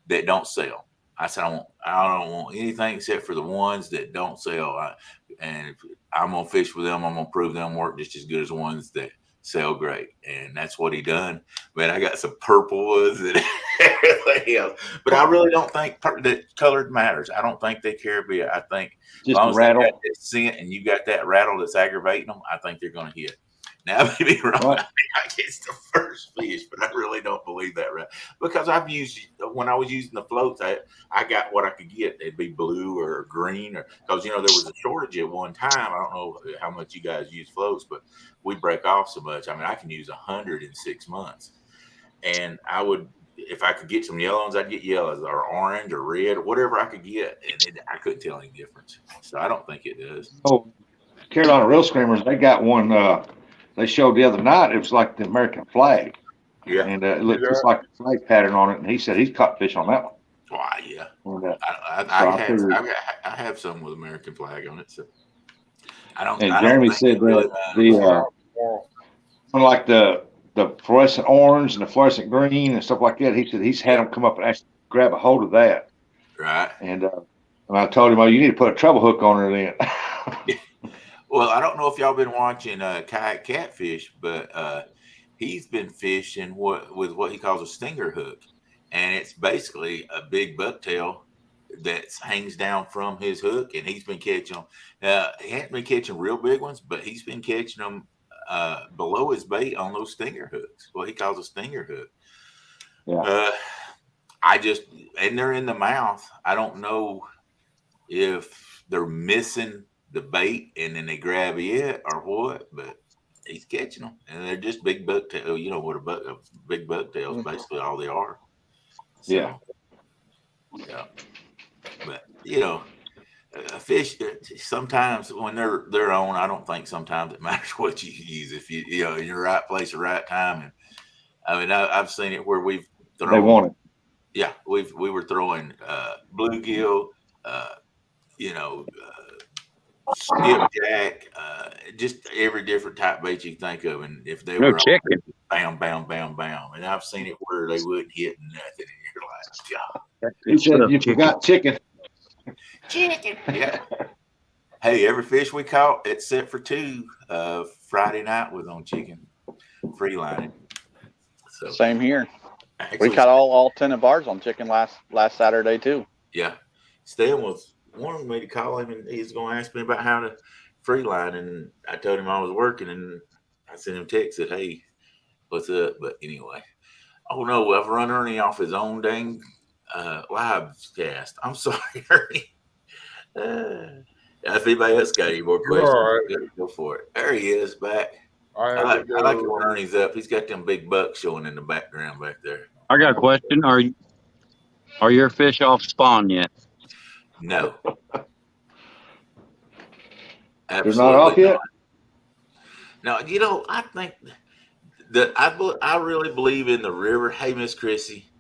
Speaker 9: that don't sell. I said, I don't want anything except for the ones that don't sell. And if I'm going to fish with them, I'm going to prove them work just as good as the ones that sell great. And that's what he done. Man, I got some purple ones and everything else. But I really don't think that color matters. I don't think they care a bit. I think
Speaker 8: Just
Speaker 9: as long as
Speaker 8: rattle.
Speaker 9: they got that scent and you got that rattle that's aggravating them, I think they're going to hit. Now, I may be wrong.
Speaker 8: Right.
Speaker 9: I guess the first fish, but I really don't believe that, right? Because I've used, when I was using the floats, I got what I could get. They'd be blue or green, or because there was a shortage at one time. I don't know how much you guys use floats, but we break off so much. I mean, I can use 100 in 6 months, and I would, if I could get some yellow ones, I'd get yellows or orange or red or whatever I could get, and I couldn't tell any difference. So I don't think it does.
Speaker 8: Oh, Carolina Real Screamers, they got one. They showed the other night. It was like the American flag.
Speaker 9: Yeah.
Speaker 8: And it looked just like the flag pattern on it. And he said he's caught fish on that one.
Speaker 9: Why, yeah.
Speaker 8: And,
Speaker 9: I have some with American flag on it. So I don't.
Speaker 8: And
Speaker 9: I
Speaker 8: Jeremy
Speaker 9: don't think
Speaker 8: said
Speaker 9: really
Speaker 8: like the fluorescent orange and the fluorescent green and stuff like that. He said he's had them come up and actually grab a hold of that.
Speaker 9: Right.
Speaker 8: And I told him, oh, you need to put a treble hook on her then.
Speaker 9: Well, I don't know if y'all been watching Kayak Catfish, but he's been fishing with what he calls a stinger hook, and it's basically a big bucktail that hangs down from his hook, and he's been catching them. He hasn't been catching real big ones, but he's been catching them below his bait on those stinger hooks, what he calls a stinger hook.
Speaker 8: Yeah.
Speaker 9: And they're in the mouth. I don't know if they're missing the bait and then they grab it or what, but he's catching them, and they're just big bucktail. You know what a big bucktail is basically all they are. So, yeah. But a fish sometimes when they're on, I don't think sometimes it matters what you use if you're in the right place at the right time. And I mean, I've seen it where we've thrown.
Speaker 8: They want it.
Speaker 9: Yeah, we were throwing bluegill, skipjack, just every different type bait you think of, and if they were
Speaker 6: chicken,
Speaker 9: bam, bam, bam, bam, and I've seen it where they wouldn't hit nothing, and you're like, God.
Speaker 8: He said you forgot chicken.
Speaker 9: Chicken, yeah. Hey, every fish we caught except for 2 Friday night was on chicken, free lining. So
Speaker 5: same here. We caught all 10 of ours on chicken last Saturday too.
Speaker 9: Yeah, Stan was wanting me to call him, and he's going to ask me about how to free line, and I told him I was working, and I sent him a text that, hey, what's up? But anyway, oh no, I've run Ernie off his own dang live cast. I'm sorry, Ernie. If anybody else got any more questions, go for it. There he is, back. I like it when Ernie's up. He's got them big bucks showing in the background back there.
Speaker 6: I got a question. Are your fish off spawn yet?
Speaker 9: No.
Speaker 8: They're not off yet?
Speaker 9: No, I think that I really believe in the river. Hey, Miss Chrissy,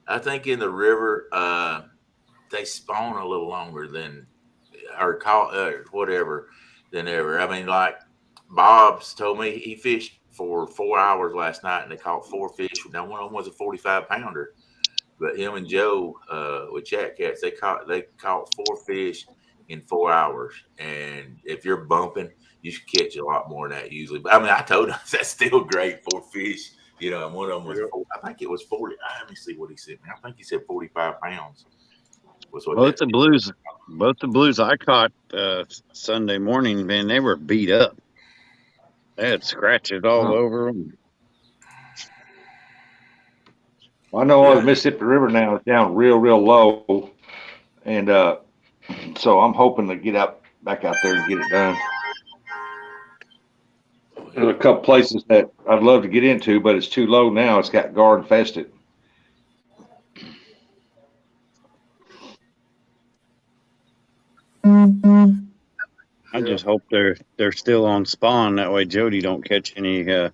Speaker 9: I think in the river they spawn a little longer than whatever than ever. I mean, like Bob's told me he fished for 4 hours last night and they caught 4 fish. Now one of them was a 45-pounder, but him and Joe with Chat Cats they caught 4 fish in 4 hours. And if you're bumping, you should catch a lot more than that usually. But I mean, I told him that's still great, 4 fish. And one of them was I think it was 40. Let me see what he said. I think he said 45 pounds.
Speaker 6: Both the blues I caught Sunday morning, man, they were beat up. They had scratches all over them.
Speaker 8: Well, I know the Mississippi River now is down real low, and so I'm hoping to get back out there and get it done. There's a couple places that I'd love to get into, but it's too low now. It's got guard infested.
Speaker 6: I just hope they're still on spawn. That way Jody don't catch any in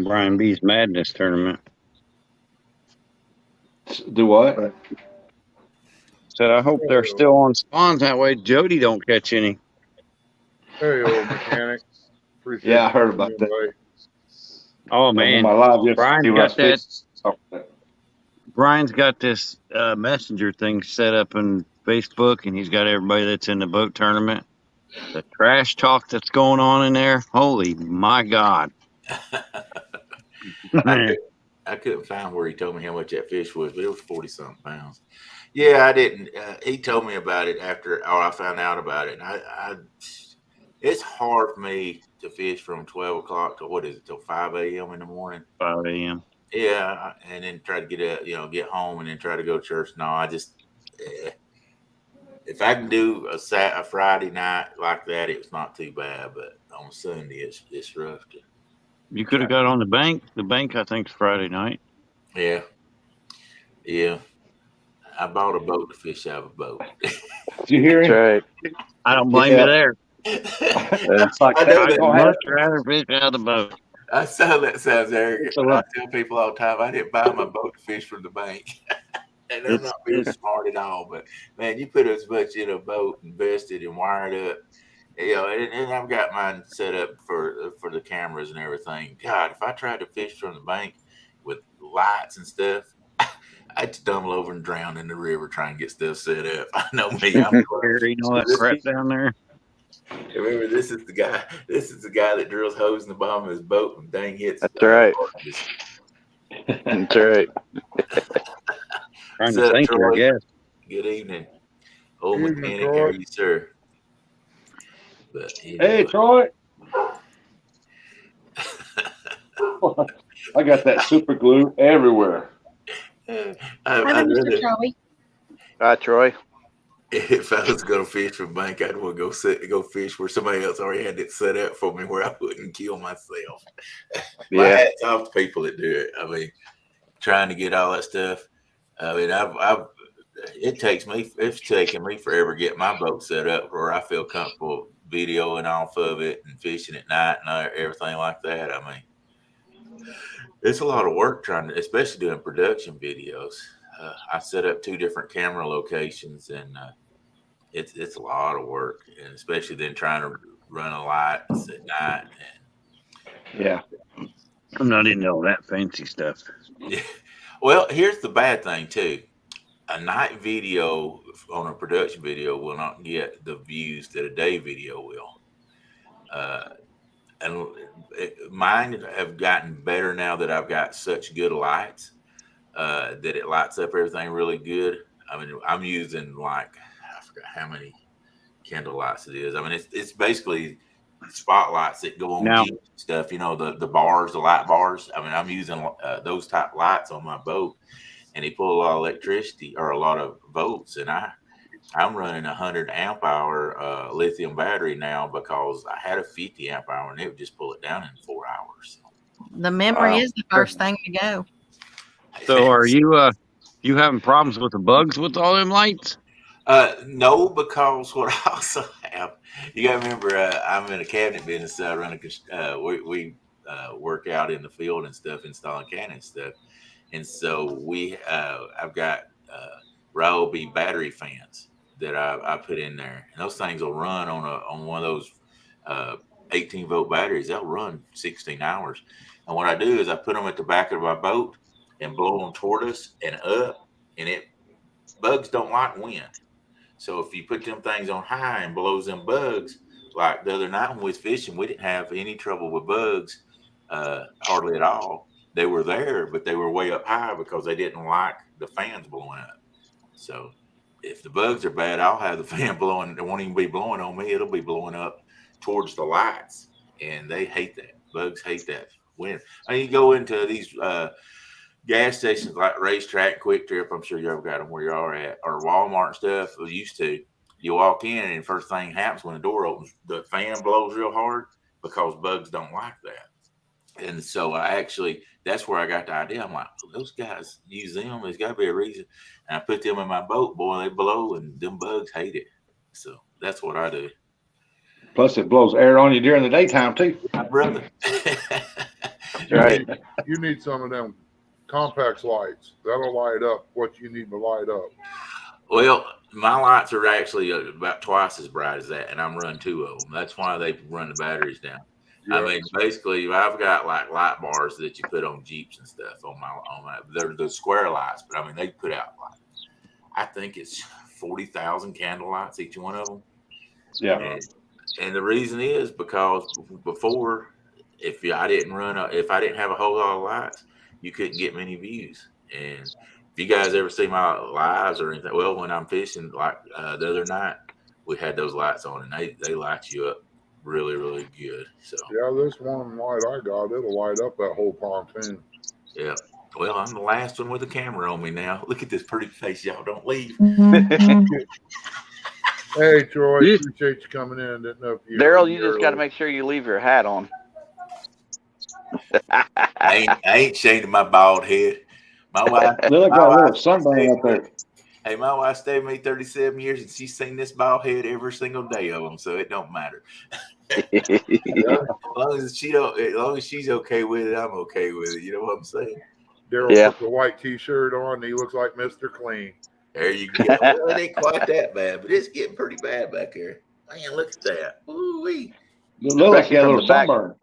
Speaker 6: Brian B's Madness tournament.
Speaker 8: Do what?
Speaker 6: Said I hope they're still on spawns. That way Jody don't catch any.
Speaker 1: Hey, old mechanic. Appreciate
Speaker 8: Yeah, I
Speaker 1: you
Speaker 8: heard
Speaker 1: giving me
Speaker 8: about that.
Speaker 1: a bite.
Speaker 6: Oh
Speaker 8: On
Speaker 6: man,
Speaker 8: my live yesterday
Speaker 6: Brian's
Speaker 8: when I was
Speaker 6: got that.
Speaker 8: fixing.
Speaker 6: Brian's got this messenger thing set up in Facebook, and he's got everybody that's in the boat tournament. The trash talk that's going on in there, holy my God.
Speaker 9: I couldn't find where he told me how much that fish was, but it was 40-something pounds. Yeah, I didn't. He told me about it after I found out about it. And it's hard for me to fish from 12 o'clock to what is it, till 5 a.m. in the morning.
Speaker 6: 5 a.m.
Speaker 9: Yeah, and then try to get home and then try to go to church. No, I just if I can do a Friday night like that, it's not too bad. But on Sunday, it's rough.
Speaker 6: You could have got on the bank. The bank, I think, is Friday night.
Speaker 9: Yeah. I bought a boat to fish out of a boat.
Speaker 8: Did you hear him?
Speaker 5: That's right.
Speaker 6: I don't blame you there.
Speaker 8: It's like
Speaker 9: I know
Speaker 6: I'd
Speaker 9: that.
Speaker 6: much rather fish out of the boat.
Speaker 9: I know that sounds arrogant, but I tell people all the time I didn't buy my boat to fish from the bank. And I'm not being smart at all, but man, you put as much in a boat, invested and wired up, and I've got mine set up for the cameras and everything. God, if I tried to fish from the bank with lights and stuff, I'd stumble over and drown in the river trying to get stuff set up. I know me. I'm
Speaker 6: carrying all that crap down there.
Speaker 9: Remember, this is the guy. This is the guy that drills holes in the bottom of his boat and dang hits.
Speaker 5: That's right. That's right.
Speaker 6: Trying to think here, I guess.
Speaker 9: Good evening, old
Speaker 1: Evening,
Speaker 9: mechanic.
Speaker 1: Troy.
Speaker 9: How are you, sir? But
Speaker 8: Hey, Troy. I got that super glue everywhere.
Speaker 7: Hi, Mr. Troy.
Speaker 5: Hi, Troy.
Speaker 9: If I was going to fish from bank, I'd want to go fish where somebody else already had it set up for me, where I wouldn't kill myself. My hat's off to people that do it. I mean, trying to get all that stuff. I mean, it's taken me forever to get my boat set up where I feel comfortable videoing off of it and fishing at night and everything like that. I mean, it's a lot of work especially doing production videos. I set up 2 different camera locations, and it's a lot of work, and especially then trying to run a lights at night.
Speaker 8: Yeah,
Speaker 6: I'm not into all that fancy stuff.
Speaker 9: Yeah. Well, here's the bad thing too. A night video on a production video will not get the views that a day video will. And mine have gotten better now that I've got such good lights that it lights up everything really good. I mean, I'm using I forgot how many candle lights it is. I mean, it's basically spotlights that go on
Speaker 6: Now,
Speaker 9: stuff. The bars, the light bars. I mean, I'm using those type lights on my boat, and they pull a lot of electricity or a lot of volts, and I'm running 100 amp hour lithium battery now because I had a 50 amp hour and it would just pull it down in 4 hours.
Speaker 7: The memory is the first thing to go.
Speaker 6: So are you having problems with the bugs with all them lights?
Speaker 9: No, because what I also have, you got to remember, I'm in a cabinet business. I run we work out in the field and stuff, installing cabinet stuff, and so I've got Ryobi battery fans that I put in there, and those things will run on one of those 18-volt batteries. They'll run 16 hours, and what I do is I put them at the back of my boat and blow them toward us and up, and bugs don't like wind. So if you put them things on high and blows them bugs, like the other night when we was fishing, we didn't have any trouble with bugs, hardly at all. They were there, but they were way up high because they didn't like the fans blowing up. So if the bugs are bad, I'll have the fan blowing. It won't even be blowing on me. It'll be blowing up towards the lights, and they hate that. Bugs hate that wind. I mean, you go into these gas stations like Racetrack, Quick Trip, I'm sure y'all got them where y'all are at, or Walmart and stuff. We used to. You walk in, and the first thing happens when the door opens, the fan blows real hard because bugs don't like that. And so that's where I got the idea. I'm like, those guys use them. There's got to be a reason. And I put them in my boat. Boy, they blow, and them bugs hate it. So that's what I do.
Speaker 8: Plus, it blows air on you during the daytime too.
Speaker 9: My brother.
Speaker 5: That's right.
Speaker 1: You need some of them complex lights. That'll light up what you need to light up.
Speaker 9: Well, my lights are actually about twice as bright as that, and I'm running 2 of them. That's why they run the batteries down.
Speaker 1: Yeah.
Speaker 9: I mean, basically, I've got like light bars that you put on Jeeps and stuff on my. They're the square lights, but I mean, they put out like I think it's 40,000 candle lights each one of them.
Speaker 8: Yeah.
Speaker 9: And the reason is because before, if I didn't have a whole lot of lights, you couldn't get many views. And if you guys ever see my lives or anything, well, when I'm fishing, like the other night, we had those lights on, and they light you up really, really good. So
Speaker 1: yeah, this one light I got, it'll light up that whole pontoon.
Speaker 9: Yeah. Well, I'm the last one with a camera on me now. Look at this pretty face. Y'all don't leave.
Speaker 1: Hey, Troy, appreciate you coming in. Didn't know if you
Speaker 5: Daryl, you just got to make sure you leave your hat on.
Speaker 9: I ain't ashamed of my bald head. My wife.
Speaker 8: Look got a little sunburn up there.
Speaker 9: Hey, my wife stayed with me 37 years, and she's seen this bald head every single day of them, so it don't matter. As long as she's okay with it, I'm okay with it. You know what I'm saying?
Speaker 1: Daryl put the white T-shirt on, and he looks like Mr. Clean.
Speaker 9: There you go. Well, it ain't quite that bad, but it's getting pretty bad back here. Man, look at that. Ooh-wee.
Speaker 8: You look like you got a little sunburn.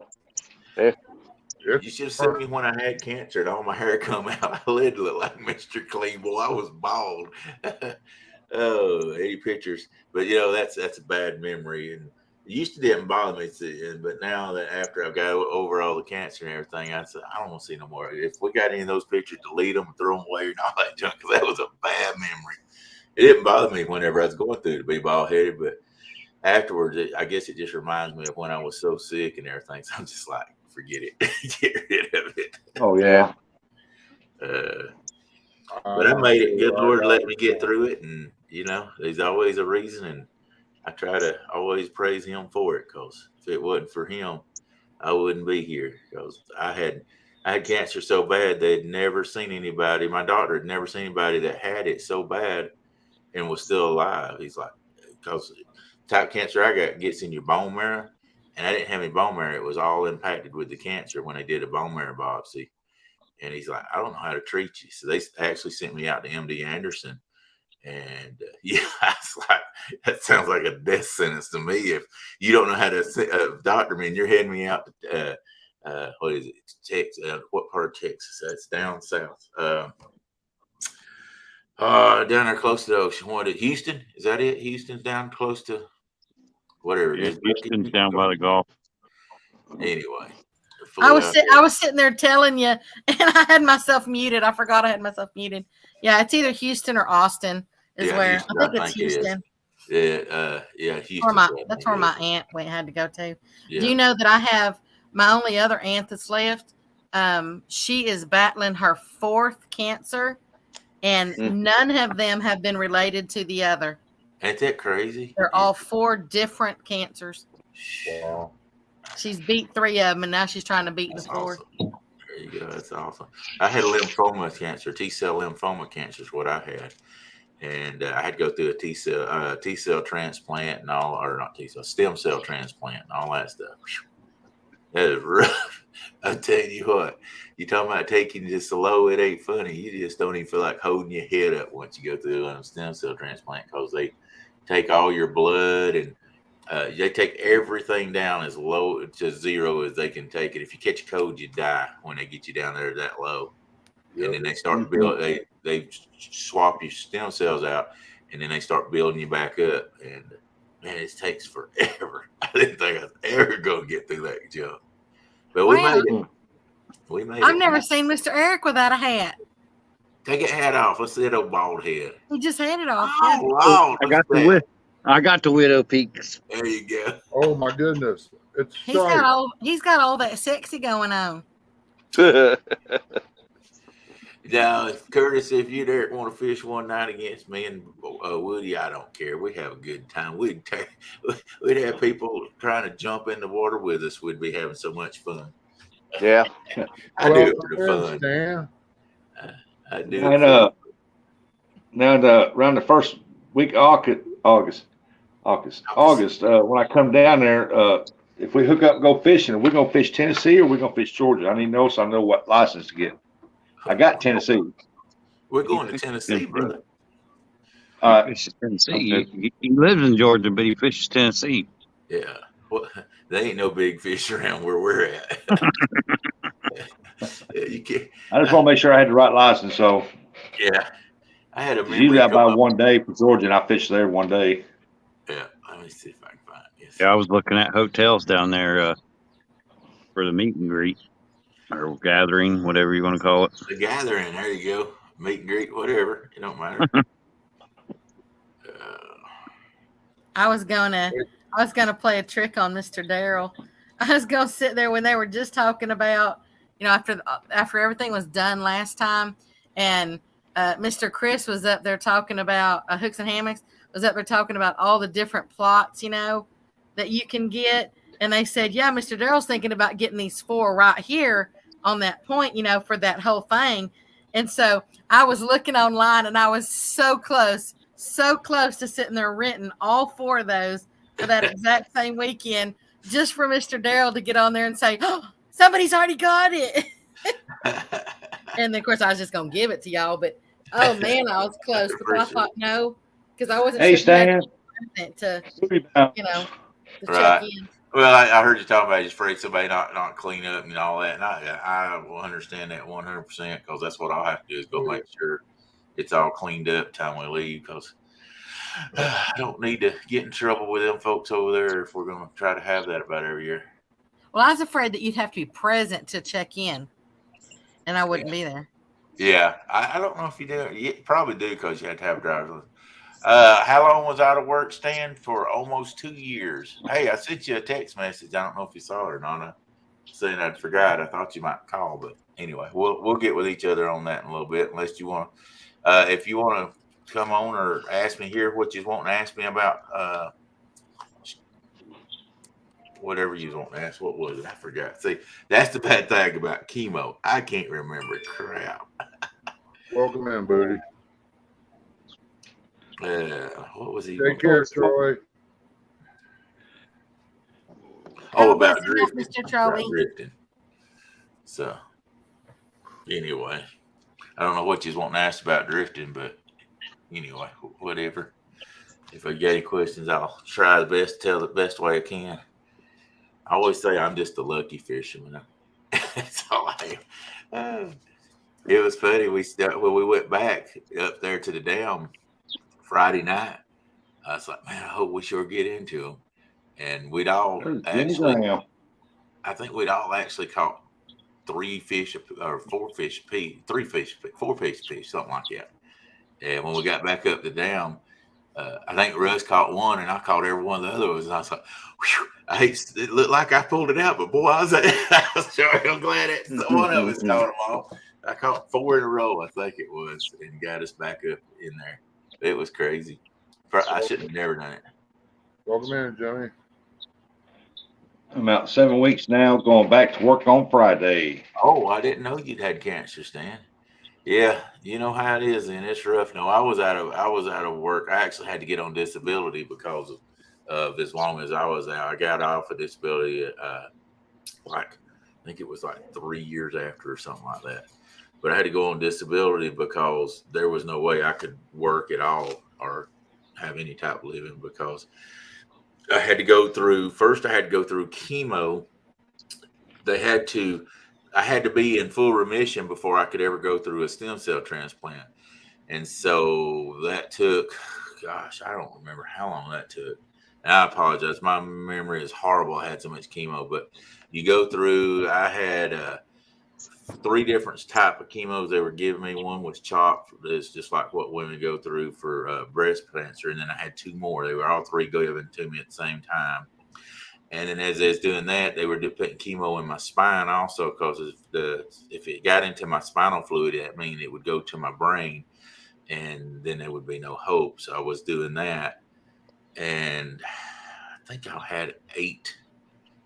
Speaker 9: You should have seen me when I had cancer and all my hair come out. I did look like Mr. Clean. Boy, I was bald. Oh, 80 pictures. But, you know, that's a bad memory. And it used to didn't bother me, but now that after I've got over all the cancer and everything, I said, I don't want to see no more. If we got any of those pictures, delete them and throw them away and all that junk, because that was a bad memory. It didn't bother me whenever I was going through to be bald-headed, but afterwards, I guess it just reminds me of when I was so sick and everything. So I'm just like, forget it. Get rid of it.
Speaker 8: Oh, yeah.
Speaker 9: But I made it. Good Lord let me get through it. And, you know, there's always a reason. And I try to always praise him for it, because if it wasn't for him, I wouldn't be here. Because I had cancer so bad they'd never seen anybody. My doctor had never seen anybody that had it so bad and was still alive. He's like, because the type of cancer I got gets in your bone marrow, and I didn't have any bone marrow. It was all impacted with the cancer when they did a bone marrow biopsy. And he's like, I don't know how to treat you. So they actually sent me out to MD Anderson. And yeah, it's like, that sounds like a death sentence to me. If you don't know how to doctor me and you're heading me out to, what is it? Texas? What part of Texas? That's down south. Down there close to the ocean. What is it? Houston? Is that it? Houston's down close to whatever it is.
Speaker 6: Houston's down by the Gulf.
Speaker 9: Anyway.
Speaker 7: I was sitting there telling you, and I had myself muted. I forgot I had myself muted. Yeah, it's either Houston or Austin is where Houston, I think it's Houston.
Speaker 9: Yeah, Houston.
Speaker 7: That's where my aunt had to go to. Yeah. Do you know that I have my only other aunt that's left? She is battling her 4th cancer, and none of them have been related to the other.
Speaker 9: Ain't that crazy?
Speaker 7: They're all 4 different cancers.
Speaker 1: Wow.
Speaker 7: She's beat 3 of them, and now she's trying to beat the 4th.
Speaker 9: Awesome. There you go. That's awesome. I had lymphoma cancer. T-cell lymphoma cancer is what I had. And I had to go through a T-cell transplant and all, or not T-cell, stem cell transplant and all that stuff. That is rough. I'm telling you what, you talking about taking just slow, it ain't funny. You just don't even feel like holding your head up once you go through a stem cell transplant, because they take all your blood and they take everything down as low to 0 as they can take it. If you catch a cold, you die when they get you down there that low. Yep. And then they start building. They swap your stem cells out, and then they start building you back up. And man, it takes forever. I didn't think I was ever going to get through that jump, but we made it. We made it.
Speaker 7: I've never seen Mr. Eric without a hat.
Speaker 9: Take a hat off. Let's see that old bald head.
Speaker 7: He just had it off.
Speaker 9: Oh, Lord,
Speaker 6: I got the widow peaks.
Speaker 9: There you go.
Speaker 1: Oh my goodness,
Speaker 7: he's got all that sexy going on.
Speaker 9: Now, Curtis, if you'd want to fish one night against me and Woody, I don't care. We have a good time. We'd have people trying to jump in the water with us. We'd be having so much fun.
Speaker 5: Yeah,
Speaker 9: I do it for the fun.
Speaker 1: Dan.
Speaker 9: I do.
Speaker 8: And now, around the first week of August, August. When I come down there, if we hook up and go fishing, are we gonna fish Tennessee or are we gonna fish Georgia? I need to know so I know what license to get. I got Tennessee.
Speaker 9: We're
Speaker 6: He
Speaker 9: going to
Speaker 6: fishes
Speaker 9: Tennessee, brother.
Speaker 6: He fishes Tennessee. He lives in Georgia, but he fishes Tennessee.
Speaker 9: Yeah. Well, there ain't no big fish around where we're at. Yeah, you can't.
Speaker 8: I just want to make sure I had the right license. So
Speaker 9: Yeah, I had a
Speaker 8: usually
Speaker 9: memory
Speaker 8: I
Speaker 9: come
Speaker 8: buy
Speaker 9: up.
Speaker 8: 1 day for Georgia and I fish there 1 day.
Speaker 9: Yeah, let me see if I can find this.
Speaker 6: Yeah, I was looking at hotels down there for the meet and greet or gathering, whatever you want to call it.
Speaker 9: The gathering. There you go. Meet and greet, whatever. It don't matter.
Speaker 7: I was gonna play a trick on Mr. Darrell. I was gonna sit there when they were just talking about, after everything was done last time, and Mr. Chris was up there talking about hooks and hammocks. Was up there talking about all the different plots, that you can get, and they said, yeah, Mr. Darrell's thinking about getting these 4 right here on that point, for that whole thing. And so I was looking online, and I was so close to sitting there renting all 4 of those for that exact same weekend, just for Mr. Darrell to get on there and say, oh, somebody's already got it. And then, of course, I was just going to give it to y'all. But, oh, man, I was close. But I thought, no, because I wasn't
Speaker 8: Hey,
Speaker 7: sure if you
Speaker 8: Stan.
Speaker 7: had to
Speaker 9: Right.
Speaker 7: check in.
Speaker 9: Well, I heard you talking about just afraid somebody not clean up and all that, and I will understand that 100% because that's what I'll have to do is go make sure it's all cleaned up time we leave because I don't need to get in trouble with them folks over there if we're going to try to have that about every year.
Speaker 7: Well, I was afraid that you'd have to be present to check in, and I wouldn't be there.
Speaker 9: Yeah, I don't know if you do. You probably do because you had to have driver's license. How long was out of work, Stan? For almost 2 years. Hey, I sent you a text message. I don't know if you saw it or not. Saying I'd forgot. I thought you might call, but anyway, we'll get with each other on that in a little bit. Unless you want to, if you want to come on or ask me here what you want to ask me about, whatever you want to ask. What was it? I forgot. See, that's the bad thing about chemo. I can't remember crap.
Speaker 1: Welcome in, Booty.
Speaker 9: What was he?
Speaker 1: Take care, Troy.
Speaker 9: Oh, about drifting.
Speaker 7: Mr. Troy.
Speaker 9: Drifting. So, anyway, I don't know what you want to ask about drifting, but anyway, whatever. If I get any questions, I'll try the best to tell the best way I can. I always say I'm just a lucky fisherman. That's all I am. It was funny. When we went back up there to the dam Friday night, I was like, man, I hope we sure get into them. And we'd all actually, I think we'd all actually caught 3 fish or 4 fish apiece, 3 fish, 4 fish apiece, something like that. And when we got back up the dam, I think Russ caught 1 and I caught every one of the other ones. And I was like, whew, it looked like I pulled it out, but boy, I'm sure I'm glad that one of us caught them all. I caught 4 in a row, I think it was, and got us back up in there. It was crazy. I should have never done it.
Speaker 1: Welcome in, Johnny.
Speaker 8: I'm out 7 weeks now, going back to work on Friday.
Speaker 9: Oh, I didn't know you'd had cancer, Stan. Yeah, you know how it is, and it's rough. No, I was out of work. I actually had to get on disability because of as long as I was out. I got off of disability I think it was like 3 years after or something like that. But I had to go on disability because there was no way I could work at all or have any type of living because I had to go through chemo. I had to be in full remission before I could ever go through a stem cell transplant. And so that took, gosh, I don't remember how long that took. And I apologize. My memory is horrible. I had so much chemo, but you go through, I had 3 different type of chemos they were giving me. One was CHOP. It's just like what women go through for breast cancer. And then I had 2 more. They were all 3 given to me at the same time. And then as I was doing that, they were putting chemo in my spine also because if it got into my spinal fluid, that means it would go to my brain and then there would be no hope. So I was doing that. And I think I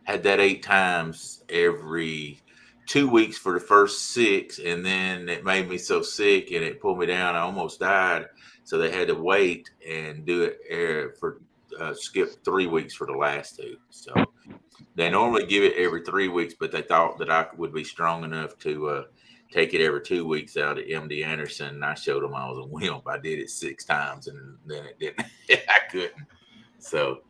Speaker 9: had that 8 times every 2 weeks for the first 6. And then it made me so sick and it pulled me down. I almost died. So they had to wait and do it for skipped 3 weeks for the last two. So they normally give it every 3 weeks, but they thought that I would be strong enough to take it every 2 weeks out at MD Anderson. And I showed them I was a wimp. I did it 6 times, and then it didn't. I couldn't. So,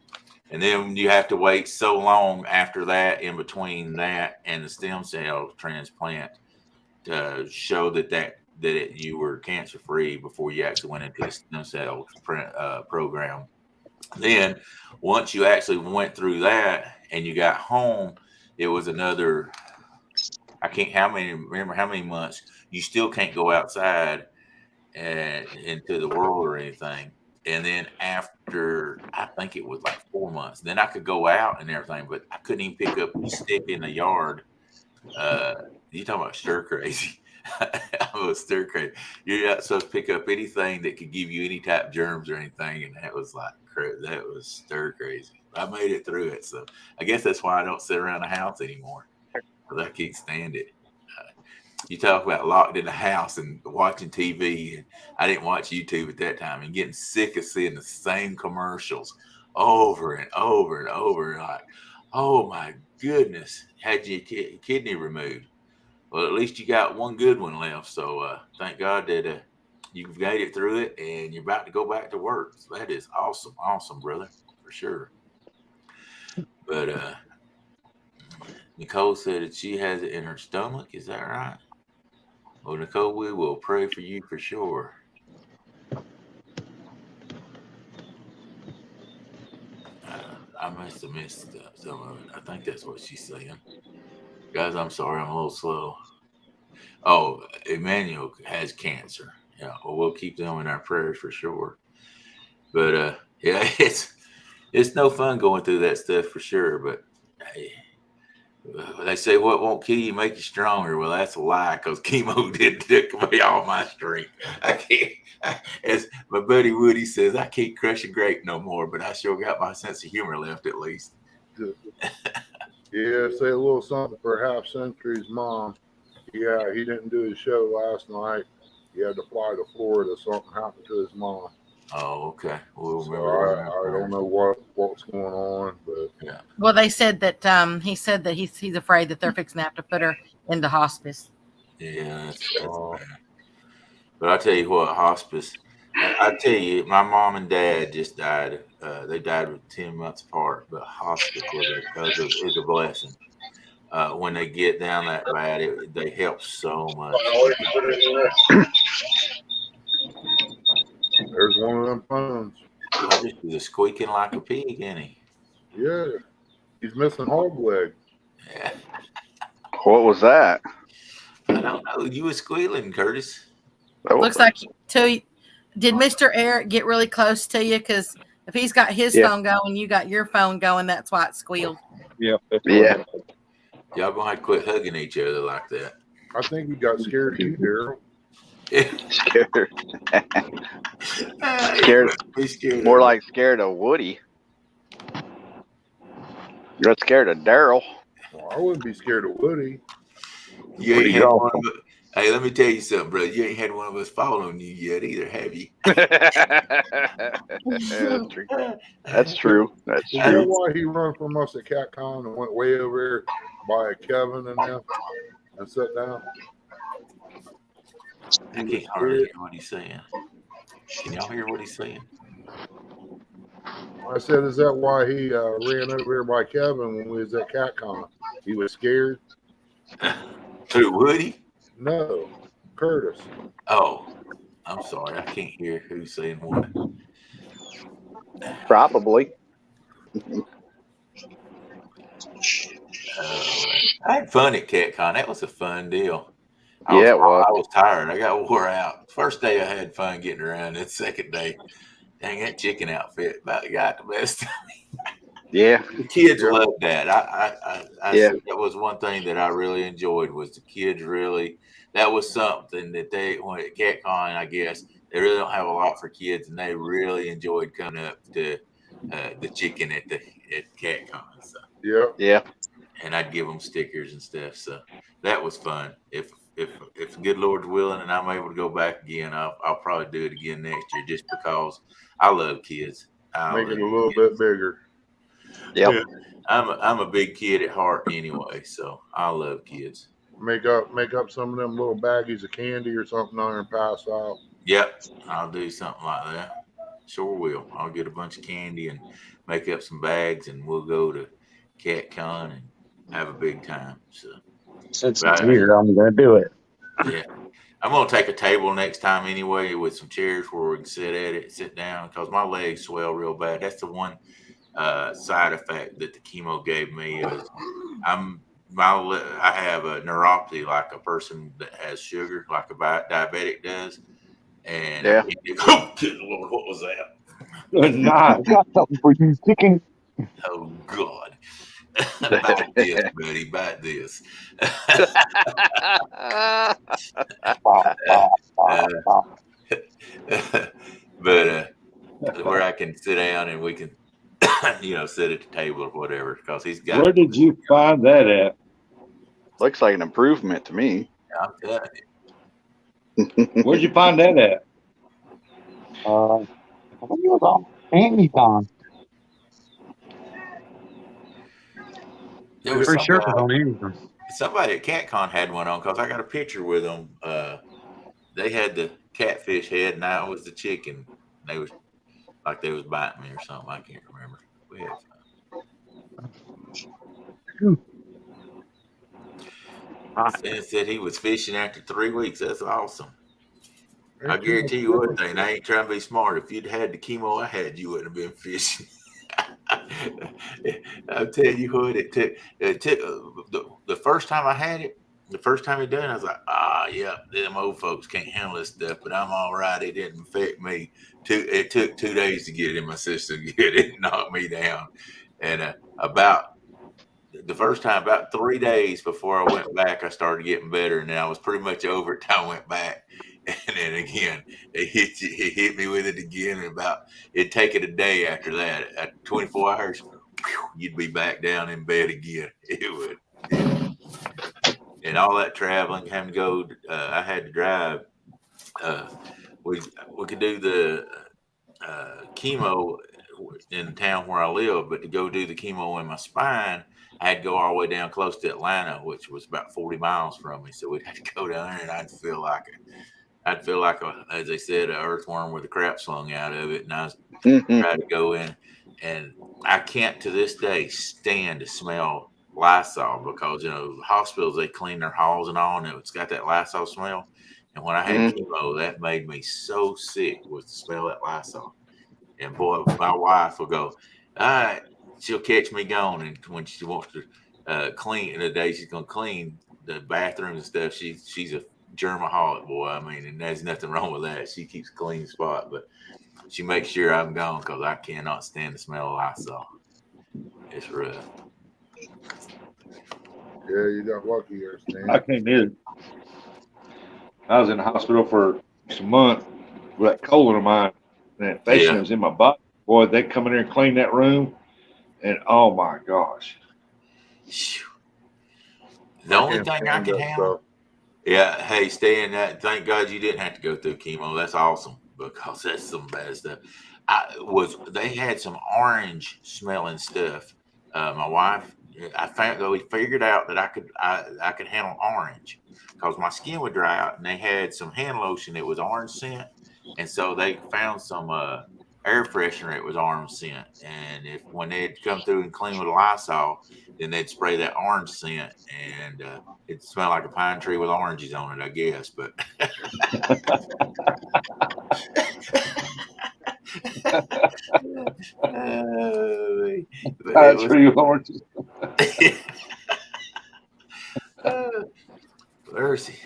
Speaker 9: and then you have to wait so long after that, in between that and the stem cell transplant, to show that you were cancer free before you actually went into the stem cell program. Then once you actually went through that and you got home, it was another, I can't remember how many months. You still can't go outside and into the world or anything. And then after, I think it was like 4 months, then I could go out and everything, but I couldn't even pick up a stick in the yard. You talking about stir crazy? I was stir crazy. You're not supposed to pick up anything that could give you any type of germs or anything, and that was like that was stir crazy. I made it through it, so I guess that's why I don't sit around the house anymore, because I can't stand it. You talk about locked in the house and watching TV, and I didn't watch YouTube at that time, and getting sick of seeing the same commercials over and over and over. Like, oh my goodness, had your kidney removed. Well, at least you got one good one left. So thank God that you've made it through it, and you're about to go back to work. So that is awesome, brother, for sure. But Nicole said that she has it in her stomach. Is that right? Well, Nicole, we will pray for you for sure. I must have missed some of it. I think that's what she's saying. Guys, I'm sorry, I'm a little slow. Oh, Emmanuel has cancer. Yeah, well, we'll keep them in our prayers for sure. But yeah, it's no fun going through that stuff for sure. But hey, they say what won't kill you make you stronger. Well, that's a lie, because chemo did take away all my strength. I can't, as my buddy Woody says, I can't crush a grape no more, but I sure got my sense of humor left at least.
Speaker 1: Yeah, say a little something for Half Century's mom. Yeah, he didn't do his show last night. He had to fly to Florida. Something happened to his mom.
Speaker 9: Oh, okay. We'll
Speaker 1: So
Speaker 9: remember.
Speaker 1: I don't know what's going on, but
Speaker 9: yeah.
Speaker 7: Well, they said that he said that he's afraid that they're fixing to have to put her into hospice.
Speaker 9: Yeah, that's bad. But I tell you what, hospice. I tell you, my mom and dad just died. They died with 10 months apart. But hospice is a blessing. When they get down that bad, they help so much.
Speaker 1: There's one of them phones.
Speaker 9: He's squeaking like a pig, ain't he?
Speaker 1: Yeah, he's missing hog leg.
Speaker 9: Yeah.
Speaker 5: What was that?
Speaker 9: I don't know. You were squealing, Curtis.
Speaker 7: Looks like did Mr. Eric get really close to you? Because if he's got his phone going, you got your phone going. That's why it squealed.
Speaker 6: Yeah.
Speaker 5: Yeah.
Speaker 9: Y'all gonna have to quit hugging each other like that.
Speaker 1: I think he got scared too, Daryl.
Speaker 5: Scared. More like scared of Woody. You're not scared of Daryl.
Speaker 1: Well, I wouldn't be scared of Woody.
Speaker 9: You ain't had one of us. Hey, let me tell you something, brother. You ain't had one of us following you yet either, have you?
Speaker 5: That's true. That's
Speaker 1: Is that why he run from us at CatCon and went way over there by Kevin and them and sat down?
Speaker 9: I can't hardly hear what he's saying. Can y'all hear what he's saying?
Speaker 1: I said, is that why he ran over here by Kevin when we was at CatCon? He was scared?
Speaker 9: Who, Woody?
Speaker 1: No, Curtis.
Speaker 9: Oh, I'm sorry. I can't hear who's saying what.
Speaker 5: Probably.
Speaker 9: I had fun at CatCon. That was a fun deal. I was tired. I got wore out. First day I had fun getting around. That second day, dang, that chicken outfit about got the best of me.
Speaker 5: Yeah.
Speaker 9: The kids loved that. I said that was one thing that I really enjoyed was the kids really. That was something that when at CatCon, I guess they really don't have a lot for kids, and they really enjoyed coming up to the chicken at CatCon. So.
Speaker 5: Yeah.
Speaker 9: And I'd give them stickers and stuff. So that was fun. If good Lord's willing and I'm able to go back again, I'll probably do it again next year just because I love kids.
Speaker 1: Make it a little bit bigger.
Speaker 5: Yep.
Speaker 9: Yeah, I'm a big kid at heart anyway, so I love kids.
Speaker 1: Make up some of them little baggies of candy or something on there and pass out.
Speaker 9: Yep, I'll do something like that. Sure will. I'll get a bunch of candy and make up some bags, and we'll go to CatCon and have a big time. So,
Speaker 6: Since it's
Speaker 9: but
Speaker 6: here, I'm gonna do it.
Speaker 9: yeah, I'm gonna take a table next time anyway with some chairs where we can sit at it, sit down, because my legs swell real bad. That's the one side effect that the chemo gave me is I have a neuropathy like a person that has sugar, like a diabetic does, and I
Speaker 5: Yeah.
Speaker 9: can't do. Oh, good Lord, what was that?
Speaker 8: Good night.
Speaker 6: Got something for you, chicken.
Speaker 9: Oh God, bite this, buddy, bite this. But where I can sit down and we can, sit at the table or whatever, because he's got.
Speaker 8: Where did you find that at?
Speaker 5: Looks like an improvement to me.
Speaker 9: I'm telling you.
Speaker 8: Where'd you find that at?
Speaker 6: I think it was on Amazon.
Speaker 9: There was
Speaker 6: Pretty
Speaker 9: some
Speaker 6: sure it was
Speaker 9: guy,
Speaker 6: on Amazon.
Speaker 9: somebody at CatCon had one on because I got a picture with them. They had the catfish head, and I was the chicken. They was like they was biting me or something. I can't remember. We had fun. Stan said he was fishing after 3 weeks. That's awesome. I guarantee you one thing. I ain't trying to be smart. If you'd had the chemo I had, you wouldn't have been fishing. I'll tell you what, it took the first time I had it, the first time it done, I was like, yeah, them old folks can't handle this stuff, but I'm all right. It didn't affect me. It took 2 days to get it in my system. It knocked me down. And about the first time, about 3 days before I went back, I started getting better, and then I was pretty much over it till I went back. And then again, it hit me with it again. And it'd take it a day after that. At 24 hours, you'd be back down in bed again. It would. Yeah. And all that traveling, having to go, I had to drive. We could do the chemo in the town where I live, but to go do the chemo in my spine, I had to go all the way down close to Atlanta, which was about 40 miles from me. So we'd have to go down there, and I'd feel like as they said, an earthworm with a crap slung out of it. And I was trying to go in, and I can't to this day stand to smell Lysol because, hospitals, they clean their halls and all, and it's got that Lysol smell. And when I had chemo, that made me so sick, was to smell that Lysol. And boy, my wife will go, all right, she'll catch me gone. And when she wants to clean, the day she's going to clean the bathrooms and stuff, she's a germaholic, boy. I mean, and there's nothing wrong with that. She keeps a clean spot, but she makes sure I'm gone because I cannot stand the smell of Lysol. It's rough.
Speaker 1: Yeah, you got lucky here, Stan.
Speaker 8: I can't either. I was in the hospital for some months with that colon of mine, and that infection was in my body. Boy, they come in there and clean that room, and oh my gosh.
Speaker 9: The only thing I can handle. Yeah, hey, Stan, thank God you didn't have to go through chemo. That's awesome, because that's some bad stuff. They had some orange smelling stuff. My wife, we figured out that I could handle orange because my skin would dry out, and they had some hand lotion that was orange scent, and so they found some air freshener that was orange scent, and when they'd come through and clean with Lysol, then they'd spray that orange scent, and it smelled like a pine tree with oranges on it, I guess. But
Speaker 8: Pine tree with oranges.
Speaker 9: Mercy.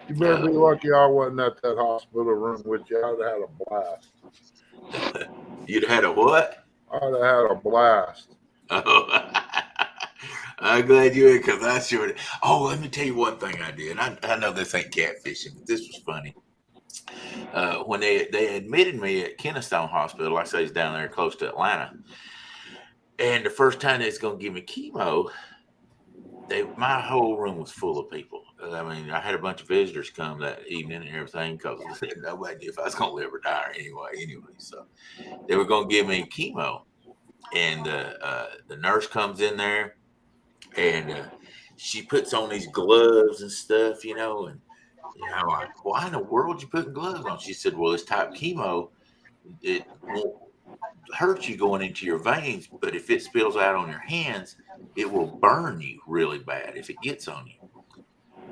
Speaker 1: You better be lucky I wasn't at that hospital room with you. I'd have had a blast.
Speaker 9: You'd had a what?
Speaker 1: I'd have had a blast.
Speaker 9: Oh, I'm glad you did, because I sure did. Oh, let me tell you one thing I did. I know this ain't catfishing, but this was funny. When they admitted me at Kennestone Hospital, like I say, it's down there close to Atlanta. And the first time they was going to give me chemo, my whole room was full of people. I mean, I had a bunch of visitors come that evening and everything because nobody knew if I was going to live or die anyway. So they were going to give me chemo. And the nurse comes in there and she puts on these gloves and stuff, and I'm like, why in the world you putting gloves on? She said, well, this type chemo, it won't hurt you going into your veins, but if it spills out on your hands, it will burn you really bad if it gets on you.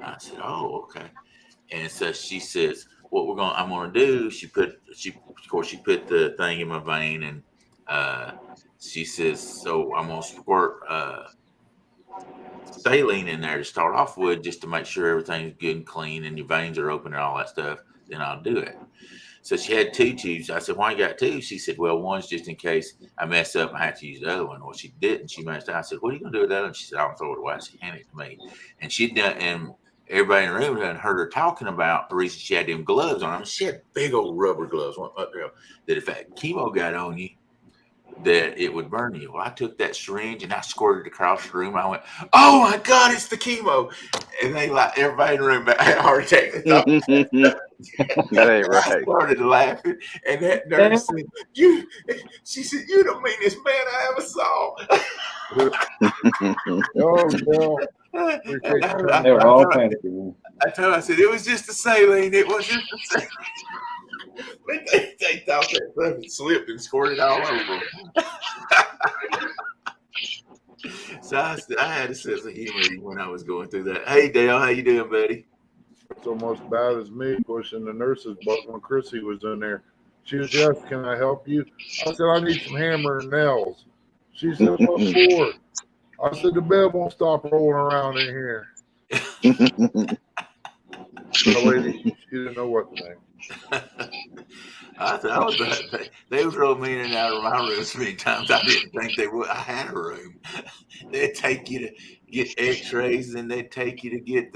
Speaker 9: I said, oh, okay. And so she says, I'm gonna do, she put the thing in my vein, and she says, so I'm gonna squirt saline in there to start off with, just to make sure everything's good and clean and your veins are open and all that stuff. Then I'll do it. So she had 2 tubes. I said, why you got 2? She said, well, one's just in case I mess up and I have to use the other one. Well, she didn't. She messed up. I said, what are you going to do with that one? She said, I'll throw it away. She handed it to me. And she'd done, and everybody in the room had heard her talking about the reason she had them gloves on. I mean, she had big old rubber gloves that if that chemo got on you, that it would burn you. Well, I took that syringe and I squirted it across the room. I went, oh my God, it's the chemo. And they everybody in the room had a heart attack.
Speaker 5: That ain't right.
Speaker 9: I started laughing, and that nurse said, she said, you don't mean this man I ever saw.
Speaker 1: Oh,
Speaker 8: They were all panicking.
Speaker 9: I told her, I said, it was just the saline. It was just the saline. But they thought that stuff had slipped and squirted all over them. So I had a sense of humor when I was going through that. Hey, Dale, how you doing, buddy?
Speaker 1: It's almost bad as me pushing the nurse's butt when Chrissy was in there. She was, yes, can I help you? I said, I need some hammer and nails. She said, what for? I said, the bed won't stop rolling around in here. The lady, she didn't know what to think.
Speaker 9: They would throw me in and out of my room so many times I didn't think they would. I had a room. They'd take you to get x-rays, and they'd take you to get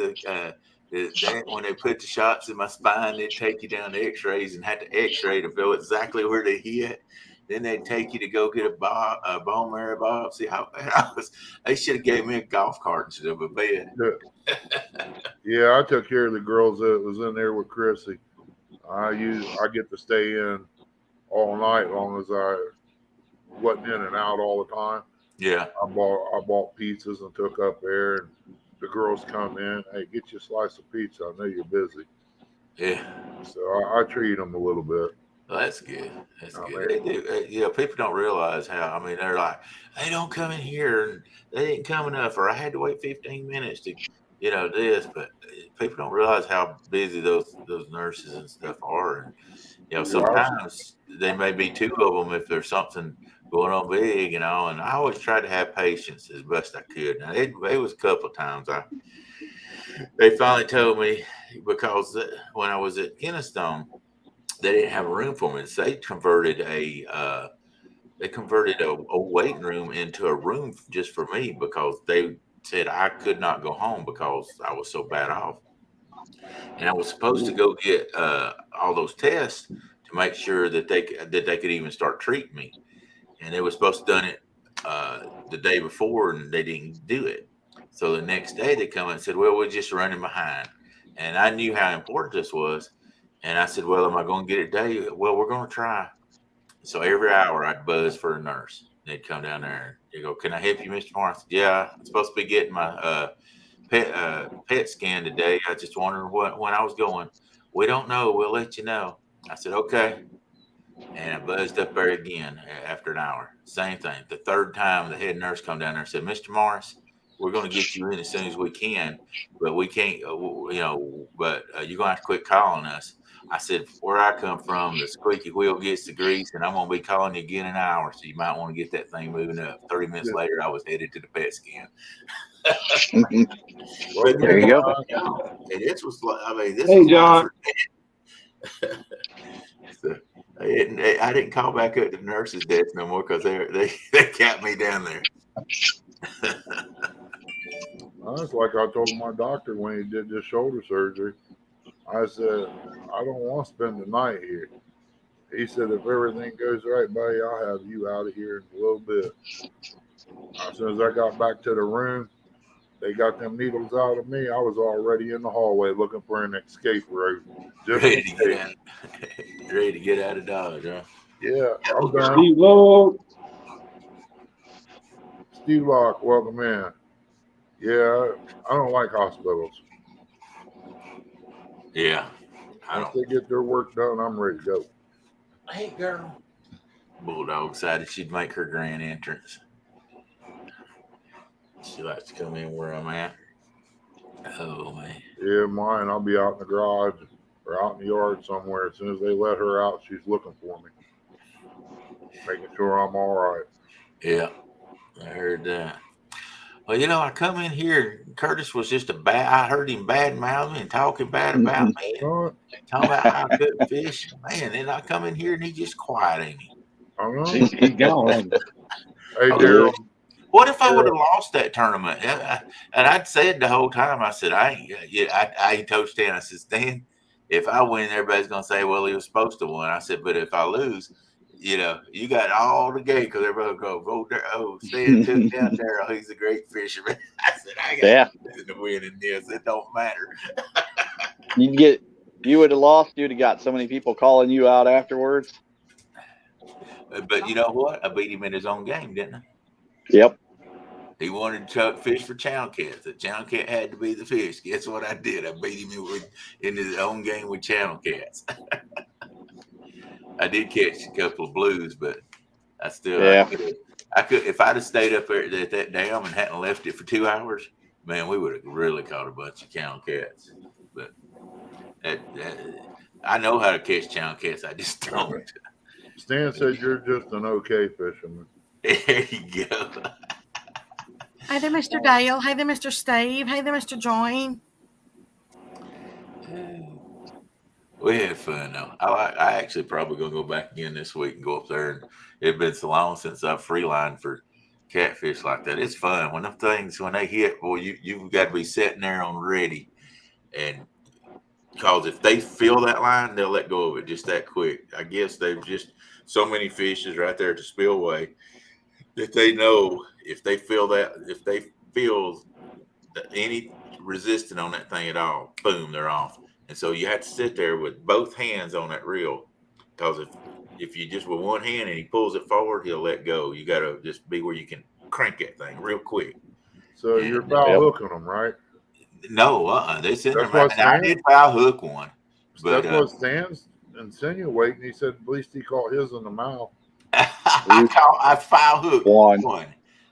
Speaker 9: when they put the shots in my spine, they'd take you down to x-rays and had to x-ray to feel exactly where they hit. Then they'd take you to go get a bone marrow biopsy. They should have gave me a golf cart instead of a bed.
Speaker 1: Yeah, I took care of the girls that was in there with Chrissy. I get to stay in all night, long as I wasn't in and out all the time.
Speaker 9: Yeah,
Speaker 1: I bought pizzas and took up there, and the girls come in. Hey, get you a slice of pizza. I know you're busy.
Speaker 9: Yeah.
Speaker 1: So I treat them a little bit.
Speaker 9: Well, that's good. That's good. They do. People don't realize how. I mean, they're like, they don't come in here, and they didn't come enough, or I had to wait 15 minutes to, this. But people don't realize how busy those nurses and stuff are. And sometimes they may be 2 of them if there's something going on big, and I always try to have patience as best I could. Now, it was a couple of times they finally told me, because when I was at Kennestone, they didn't have a room for me. So they converted a waiting room into a room just for me, because they said I could not go home because I was so bad off. And I was supposed to go get all those tests to make sure that they could even start treating me. And they were supposed to done it the day before, and they didn't do it. So the next day they come and said, well, we're just running behind. And I knew how important this was. And I said, well, am I going to get it today? Well, we're going to try. So every hour I'd buzz for a nurse. They'd come down there and they go, can I help you, Mr. Morris? Yeah, I'm supposed to be getting my PET scan today. I just wondered when I was going. We don't know. We'll let you know. I said, okay. And I buzzed up there again after an hour. Same thing. The third time, the head nurse come down there and said, Mr. Morris, we're going to get you in as soon as we can, but we can't, but you're going to have to quit calling us. I said, where I come from, the squeaky wheel gets the grease, and I'm going to be calling you again in an hour, so you might want to get that thing moving up. 30 minutes later, I was headed to the PET scan.
Speaker 5: Well, there you go.
Speaker 9: And this was like, this
Speaker 8: Hey,
Speaker 9: was
Speaker 8: John.
Speaker 9: So, I didn't call back up to the nurse's desk no more because they kept me down there.
Speaker 1: That's like I told my doctor when he did this shoulder surgery. I said, I don't want to spend the night here. He said, if everything goes right, buddy, I'll have you out of here in a little bit. As soon as I got back to the room, they got them needles out of me, I was already in the hallway looking for an escape route. Just
Speaker 9: Ready
Speaker 1: in
Speaker 9: to get
Speaker 1: case.
Speaker 9: out. Ready to get out of Dodge, huh?
Speaker 1: Yeah, I'm
Speaker 9: girl.
Speaker 1: done.
Speaker 8: Steve Lord.
Speaker 1: Steve Locke, welcome in. Yeah, I don't like hospitals.
Speaker 9: Yeah. I
Speaker 1: Once
Speaker 9: don't.
Speaker 1: they get their work done, I'm ready to go.
Speaker 9: Hey, girl. Bulldog decided she'd make her grand entrance. She likes to come in where I'm at. Oh, man.
Speaker 1: Yeah, mine, I'll be out in the garage or out in the yard somewhere. As soon as they let her out, she's looking for me, making sure I'm all right.
Speaker 9: Yeah, I heard that. Well, I come in here. Curtis was just I heard him bad mouthing and talking bad about me and
Speaker 1: All
Speaker 9: talking about how I couldn't fish. Man, then I come in here and he's just quiet, ain't he?
Speaker 1: right. I know.
Speaker 8: He's gone.
Speaker 1: Hey,
Speaker 9: Oh,
Speaker 1: Daryl.
Speaker 9: What if I would
Speaker 1: Daryl,
Speaker 9: have lost that tournament? And I'd said the whole time, I said, I ain't. Yeah, I told Stan, I said, Stan, if I win, everybody's gonna say, well, he was supposed to win. I said, but if I lose, you got all the game because everybody will go, Stan took down Daryl. He's a great fisherman. I said, I got nothing to win in this. It don't matter.
Speaker 5: You would have lost. You'd have got so many people calling you out afterwards.
Speaker 9: But you know what? I beat him in his own game, didn't I?
Speaker 5: Yep.
Speaker 9: He wanted to fish for channel cats. The channel cat had to be the fish. Guess what I did? I beat him in his own game with channel cats. I did catch a couple of blues, but I still I could if I'd have stayed up there at that dam and hadn't left it for 2 hours, man, we would have really caught a bunch of channel cats. But I know how to catch channel cats. I just don't.
Speaker 1: Stan said you're just an okay fisherman.
Speaker 9: There you go.
Speaker 7: Hey there, Mr. Dale. Hey there, Mr. Steve. Hey there, Mr. Joyne.
Speaker 9: We had fun though. I actually probably gonna go back again this week and go up there. And it's been so long since I've freelined for catfish like that. It's fun when them things when they hit. Boy, you've got to be sitting there on ready, and because if they feel that line, they'll let go of it just that quick. I guess they've just so many fishes right there at the spillway that they know if they feel any resistance on that thing at all, boom, they're off. And so you have to sit there with both hands on that reel, because if you just with one hand and he pulls it forward, he'll let go. You got to just be where you can crank that thing real quick.
Speaker 1: So you're foul hooking them, right?
Speaker 9: No, they sitting there.
Speaker 1: What
Speaker 9: I did foul hook one, but
Speaker 1: that's what Stan's insinuating. He said at least he caught his in the mouth.
Speaker 9: I foul hooked
Speaker 5: one.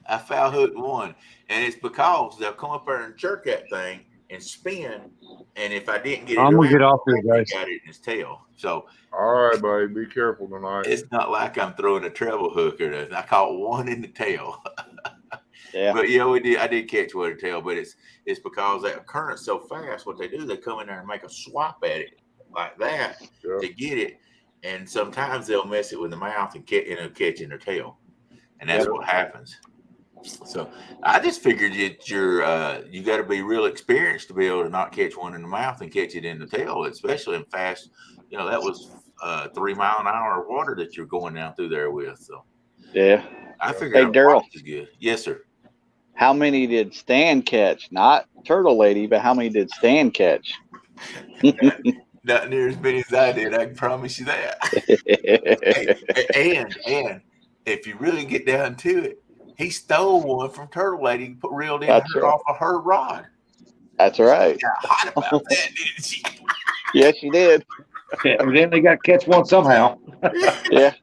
Speaker 9: I foul hooked one, and it's because they'll come up there and jerk that thing and spin. And if I didn't get it,
Speaker 6: I'm gonna get off here, guys.
Speaker 9: Got it in his tail. So,
Speaker 1: all right, buddy, be careful tonight.
Speaker 9: It's not like I'm throwing a treble hook or nothing. I caught one in the tail.
Speaker 5: Yeah.
Speaker 9: But we did. I did catch one in the tail, but it's because that current's so fast. What they do, they come in there and make a swap at it like that to get it. And sometimes they'll mess it with the mouth and catch in their tail, and that's what happens. So I just figured that you got to be real experienced to be able to not catch one in the mouth and catch it in the tail, especially in fast. That was 3 mile an hour water that you're going down through there with. So I figured.
Speaker 5: Hey, Daryl,
Speaker 9: is good. Yes, sir.
Speaker 5: How many did Stan catch? Not Turtle Lady, but how many did Stan catch?
Speaker 9: Not near as many as I did. I can promise you that. and if you really get down to it, he stole one from Turtle Lady, reeled in off of her rod.
Speaker 5: That's right.
Speaker 9: She got hot about that, didn't she?
Speaker 5: Yes, she did.
Speaker 8: Evidently got to catch one somehow.
Speaker 5: Yeah.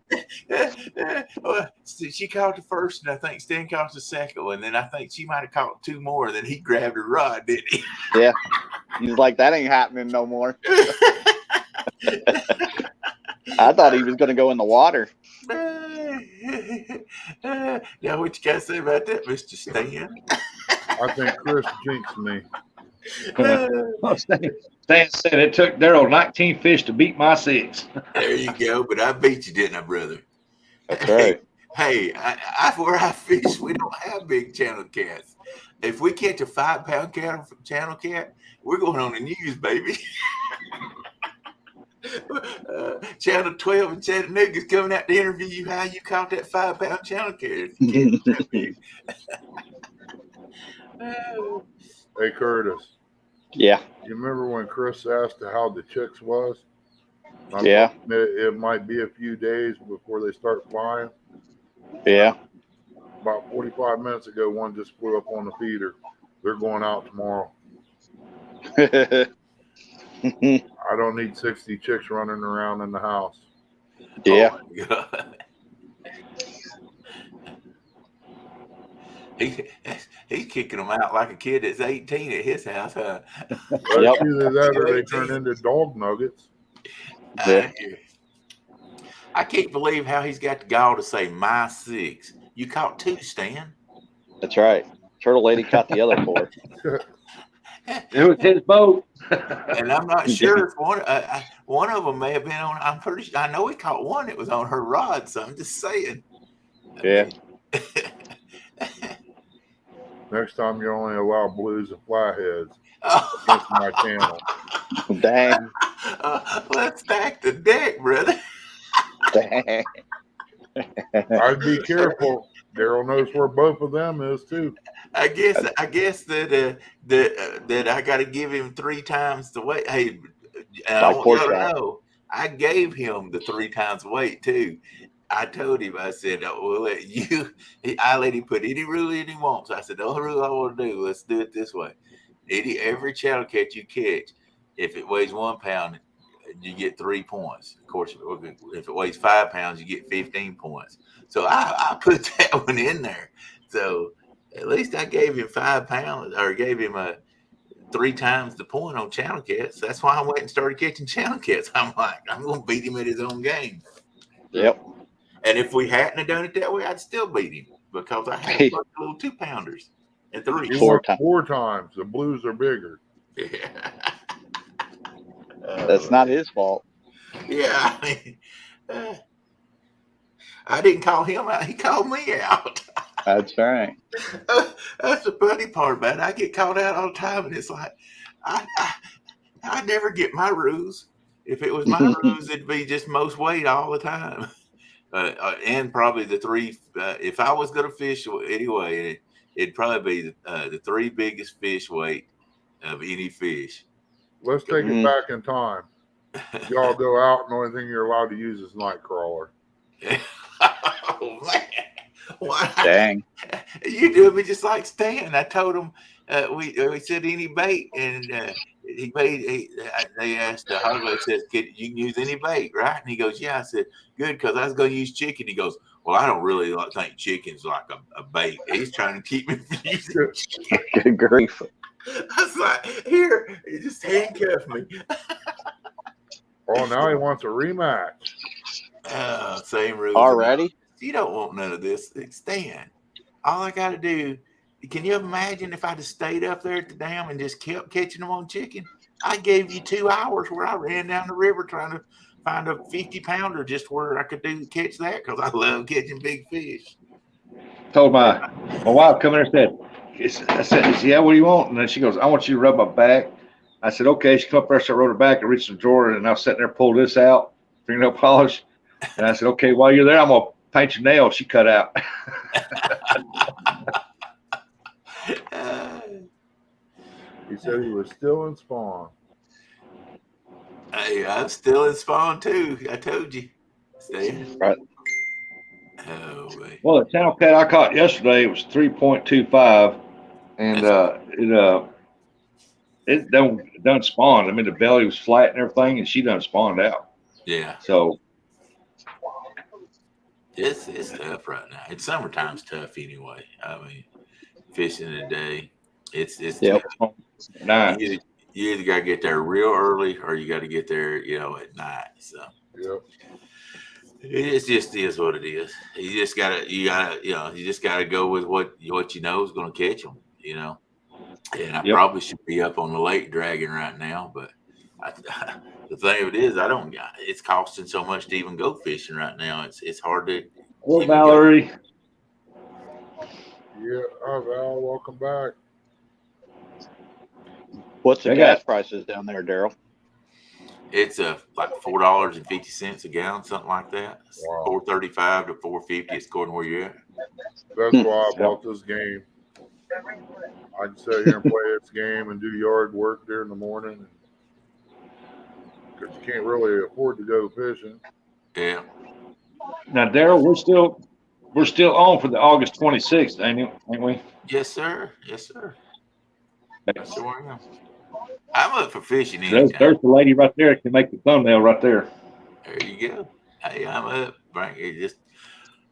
Speaker 9: Well, she caught the first, and I think Stan caught the second one. Then I think she might have caught 2 more. Then he grabbed her rod, didn't he?
Speaker 5: Yeah. He's like, that ain't happening no more. I thought he was going to go in the water.
Speaker 9: Yeah, what you got to say about that, Mr. Stan?
Speaker 1: I think Chris jinxed me.
Speaker 8: Stan said it took Daryl 19 fish to beat my 6.
Speaker 9: There you go. But I beat you, didn't I, brother?
Speaker 5: That's right.
Speaker 9: Hey, where I fish, we don't have big channel cats. If we catch a 5-pound channel cat, we're going on the news, baby. Channel 12 in Chattanooga's coming out to interview you how you caught that 5-pound channel cat.
Speaker 2: Oh,
Speaker 1: Hey, Curtis,
Speaker 5: Yeah.
Speaker 1: you remember when Chris asked how the chicks was? I
Speaker 5: Yeah.
Speaker 1: told him it might be a few days before they start flying.
Speaker 5: Yeah.
Speaker 1: About 45 minutes ago, one just flew up on the feeder. They're going out tomorrow. I don't need 60 chicks running around in the house.
Speaker 5: Yeah.
Speaker 9: Oh my God. He's kicking them out like a kid that's 18 at his house, huh?
Speaker 1: Well,
Speaker 5: Yep.
Speaker 1: it's either that or they
Speaker 9: 18.
Speaker 1: turn into dog nuggets.
Speaker 5: Yeah.
Speaker 9: I can't believe how he's got the gall to say my 6. You caught 2, Stan.
Speaker 5: That's right. Turtle Lady caught the other 4.
Speaker 8: It was his boat.
Speaker 9: And I'm not sure if one of them may have been on. I'm pretty sure. I know he caught one that was on her rod. So I'm just saying.
Speaker 5: Yeah.
Speaker 1: Next time you only allow blues and flatheads against my channel.
Speaker 5: Dang.
Speaker 9: Let's stack the deck, brother.
Speaker 5: Dang.
Speaker 1: I'd be careful. Daryl knows where both of them is too.
Speaker 9: I guess that I got to give him 3 times the weight. Hey, and I
Speaker 5: Like
Speaker 9: want
Speaker 5: pork
Speaker 9: y'all to
Speaker 5: chop.
Speaker 9: know, I gave him the 3 times weight too. I told him, I said, we'll let you. I let him put any rule in he wants. I said, the only rule I want to do, let's do it this way. Every channel catch you catch, if it weighs 1 pound, you get 3 points. Of course, if it weighs 5 pounds, you get 15 points. So I put that one in there. So at least I gave him 5 pounds, or gave him 3 times the point on channel cats. That's why I went and started catching channel cats. I'm like, I'm going to beat him at his own game.
Speaker 5: Yep.
Speaker 9: And if we hadn't have done it that way, I'd still beat him because I had a bunch of little 2 pounders and 3.
Speaker 1: He
Speaker 5: 4
Speaker 1: won
Speaker 5: times.
Speaker 1: 4 times. The blues are bigger.
Speaker 9: Yeah.
Speaker 5: That's not his fault.
Speaker 9: Yeah. I didn't call him out. He called me out.
Speaker 5: That's right.
Speaker 9: That's the funny part about it. I get called out all the time, and it's like I never get my rules. If it was my rules, it'd be just most weight all the time, and probably the 3. If I was going to fish anyway, it'd probably be the 3 biggest fish weight of any fish.
Speaker 1: Let's take it back in time. Y'all go out, and the only thing you're allowed to use is night crawler.
Speaker 9: Oh man! Why?
Speaker 5: Dang.
Speaker 9: You do me just like Stan. I told him we said any bait, and they asked Harvey, says, you can use any bait, right? And he goes, yeah. I said, good, because I was going to use chicken. He goes, well, I don't really think chicken's like a bait. He's trying to keep me from using chicken.
Speaker 5: Good grief.
Speaker 9: I was like, here, he just handcuffed me.
Speaker 1: Oh, now he wants a rematch.
Speaker 9: Same rules.
Speaker 5: Already?
Speaker 9: You don't want none of this. Stan, all I got to do, can you imagine if I just stayed up there at the dam and just kept catching them on chicken? I gave you 2 hours where I ran down the river trying to find a 50-pounder just where I could catch that because I love catching big fish.
Speaker 8: Told my wife come in and said, I said, yeah, what do you want? And then she goes, I want you to rub my back. I said, okay. She come up there, so I rode her back and reached the drawer, and I was sitting there, pulled this out, fingernail polish. And I said, okay, while you're there, I'm going to paint your nails. She cut out.
Speaker 1: He said he was still in spawn.
Speaker 9: Hey, I'm still in spawn too. I told you. See?
Speaker 5: Right.
Speaker 9: Oh, boy.
Speaker 8: Well, the channel cat I caught yesterday was 3.25, and it done spawned. I mean, the belly was flat and everything, and she done spawned out.
Speaker 9: Yeah.
Speaker 8: So
Speaker 9: it's tough right now. It's summertime's tough anyway. I mean, fishing in the day, it's
Speaker 5: Yep.
Speaker 9: tough.
Speaker 8: Nice.
Speaker 9: You either gotta get there real early or you gotta get there, at night. So
Speaker 1: Yep.
Speaker 9: it just is what it is. You just gotta go with what you know is gonna catch them. And I probably should be up on the lake dragging right now, but the thing of it is, it's costing so much to even go fishing right now. It's hard to.
Speaker 8: Well, Valerie.
Speaker 1: Yeah, Val, welcome back.
Speaker 5: What's the gas prices down there, Daryl?
Speaker 9: It's like $4.50 a gallon, something like that.
Speaker 1: Wow.
Speaker 9: $4.35 to $4.50. It's according where you're at.
Speaker 1: That's why I bought this game. I can sit here and play this game and do yard work during the morning because you can't really afford to go fishing.
Speaker 9: Yeah.
Speaker 8: Now, Daryl, we're still on for the August 26th, ain't we?
Speaker 9: Yes, sir. Yes, sir. I sure am. I'm up for fishing
Speaker 8: There's
Speaker 9: anytime.
Speaker 8: the lady right there that can make the thumbnail right there.
Speaker 9: There you go. Hey, I'm up. Bring it. Just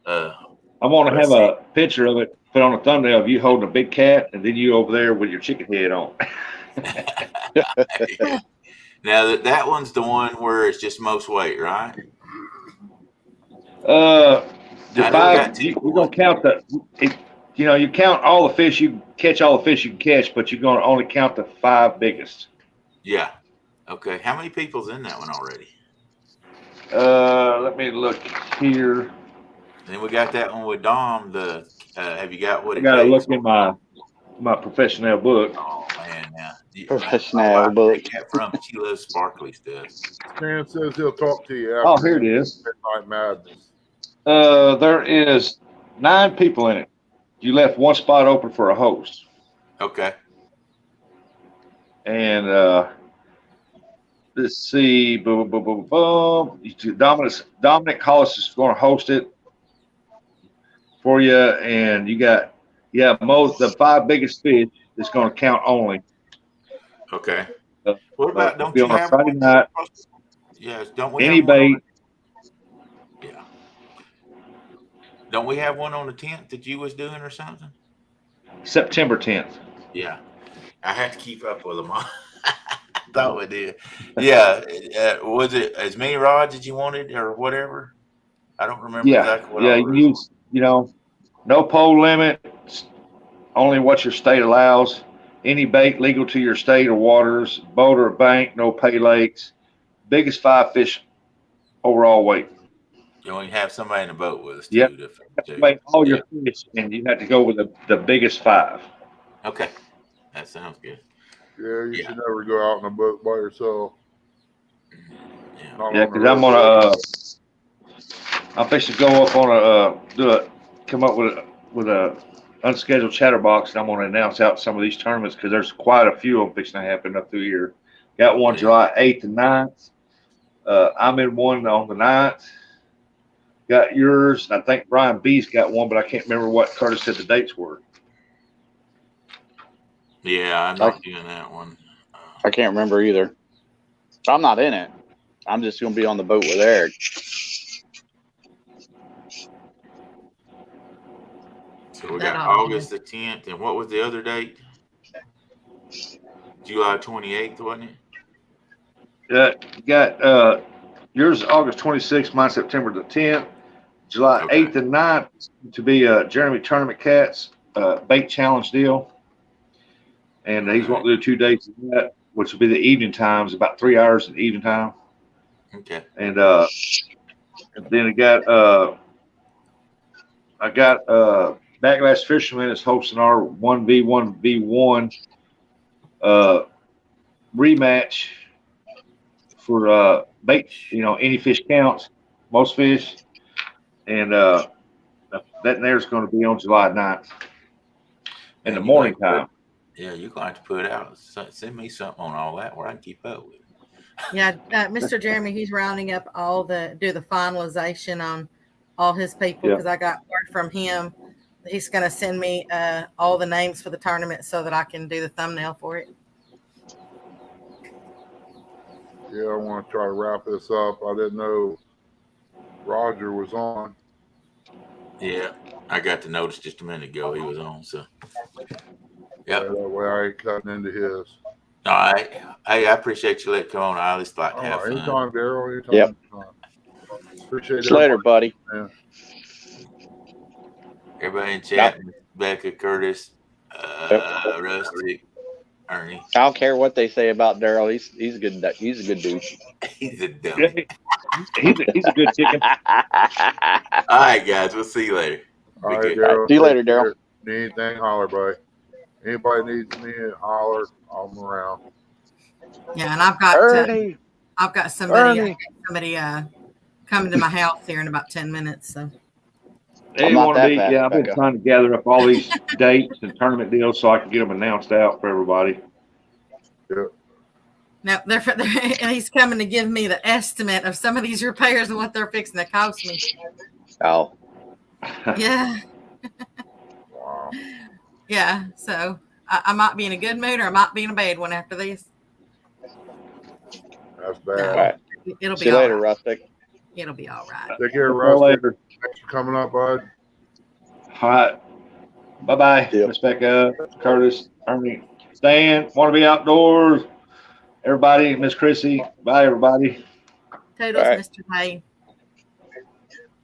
Speaker 8: I want to
Speaker 9: let's
Speaker 8: have a picture of it, put on a thumbnail of you holding a big cat, and then you over there with your chicken head on.
Speaker 9: Now that one's the one where it's just most weight, right?
Speaker 8: The
Speaker 9: I know we
Speaker 8: five,
Speaker 9: got two
Speaker 8: you're gonna count you count all the fish you catch, all the fish you can catch, but you're gonna only count the 5 biggest.
Speaker 9: Yeah. Okay. How many people's in that one already?
Speaker 8: Let me look here.
Speaker 9: And then we got that one with Dom. Have you got what
Speaker 8: I
Speaker 9: it
Speaker 8: gotta
Speaker 9: takes?
Speaker 8: look in my professional book.
Speaker 9: Oh man, now
Speaker 5: Professional book.
Speaker 9: Get from it. She loves sparkly stuff.
Speaker 1: Stan says he'll talk to you
Speaker 8: Oh,
Speaker 1: after
Speaker 8: here it is.
Speaker 1: Midnight Madness.
Speaker 8: There is 9 people in it. You left one spot open for a host.
Speaker 9: Okay.
Speaker 8: And let's see, boom, boom, boom, boom. Dominic Hollis is going to host it for you, and you got the 5 biggest fish is going to count only.
Speaker 9: Okay. What about
Speaker 8: It'll
Speaker 9: don't
Speaker 8: be
Speaker 9: you
Speaker 8: on a
Speaker 9: have
Speaker 8: Friday
Speaker 9: one?
Speaker 8: night?
Speaker 9: Yes. Don't we
Speaker 8: Any
Speaker 9: have one?
Speaker 8: bait.
Speaker 9: Yeah. Don't we have one on the 10th that you was doing or something?
Speaker 8: September 10th.
Speaker 9: Yeah. I had to keep up with them. Thought we did. Yeah. Was it as many rods as you wanted or whatever? I don't remember exactly what
Speaker 8: Yeah.
Speaker 9: all
Speaker 8: You
Speaker 9: the
Speaker 8: can use, no pole limit, only what your state allows. Any bait legal to your state or waters, boat or bank, no pay lakes. Biggest 5 fish overall weight.
Speaker 9: You only have somebody in the boat with us
Speaker 8: Yeah.
Speaker 9: too.
Speaker 8: You have to weigh all your fish, and you have to go with the biggest 5.
Speaker 9: Okay. That sounds good.
Speaker 1: Yeah, you should never go out in a boat by yourself.
Speaker 8: Yeah, because I'm fixing to go up on come up with a unscheduled chatterbox, and I'm going to announce out some of these tournaments because there's quite a few of them fixing to happen up through here. Got one July 8th and 9th. I'm in one on the 9th. Got yours. I think Brian B's got one, but I can't remember what Curtis said the dates were.
Speaker 9: Yeah, I'm not doing that one.
Speaker 5: I can't remember either. I'm not in it. I'm just going to be on the boat with Eric.
Speaker 9: So we got August the 10th, and what was the other date? July 28th, wasn't it?
Speaker 8: You got yours is August 26th, mine September the 10th. July 8th and 9th to be Jeremy Tournament Cats bait challenge deal. And he's wanting to do 2 days of that, which will be the evening times, about 3 hours in the evening time.
Speaker 9: Okay.
Speaker 8: And then I got Backlash Fisherman is hosting our 1v1v1 rematch for bait, any fish counts, most fish. And that there's going to be on July 9th in the morning time.
Speaker 9: Yeah, you're going to have to put out, send me something on all that where I can keep up with it.
Speaker 7: Yeah, Mr. Jeremy, he's rounding up do the finalization on all his people because I got word from him. He's going to send me all the names for the tournament so that I can do the thumbnail for it.
Speaker 1: Yeah, I want to try to wrap this up. I didn't know Roger was on.
Speaker 9: Yeah, I got the notice just a minute ago he was on. So,
Speaker 1: yeah, that way I ain't cutting into his.
Speaker 9: All right. Hey, I appreciate you letting come on. I always like to have fun.
Speaker 1: Anytime, Daryl. Anytime.
Speaker 5: Yep.
Speaker 1: Appreciate it.
Speaker 5: Later, buddy.
Speaker 1: Yeah.
Speaker 9: Everybody in chat, Becca, Curtis, Rustic, Ernie.
Speaker 5: I don't care what they say about Daryl. He's a good. He's a good dude.
Speaker 9: He's a dummy.
Speaker 8: He's a good chicken.
Speaker 9: All right, guys. We'll see you later.
Speaker 1: All right, Daryl.
Speaker 5: See you later, Daryl.
Speaker 1: Need anything, holler, buddy. Anybody needs me, holler. I'm around.
Speaker 7: Yeah, and I've got somebody coming to my house here in about 10 minutes. So
Speaker 8: They
Speaker 5: not
Speaker 8: want to
Speaker 5: that
Speaker 8: be.
Speaker 5: fast,
Speaker 8: Yeah, I've been
Speaker 5: Becca.
Speaker 8: trying to gather up all these dates and tournament deals so I can get them announced out for everybody.
Speaker 1: Yeah.
Speaker 7: Now and he's coming to give me the estimate of some of these repairs and what they're fixing to cost me.
Speaker 5: Oh,
Speaker 7: Yeah,
Speaker 1: Wow.
Speaker 7: yeah. So I might be in a good mood or I might be in a bad one after this.
Speaker 1: That's
Speaker 7: No,
Speaker 1: bad.
Speaker 5: all right.
Speaker 7: it'll
Speaker 5: See
Speaker 7: be
Speaker 5: you
Speaker 7: all
Speaker 5: later,
Speaker 7: right.
Speaker 5: Rustic.
Speaker 7: It'll be all right.
Speaker 1: Take care,
Speaker 8: See you
Speaker 1: Rusty.
Speaker 8: later.
Speaker 1: Thanks for coming up, bud.
Speaker 8: All right. Bye-bye,
Speaker 5: Yep.
Speaker 8: Miss Becca, Curtis, Ernie, Stan. Want to be outdoors. Everybody, Miss Chrissy. Bye, everybody.
Speaker 7: Toodles,
Speaker 5: All right.
Speaker 7: Mr. Payne.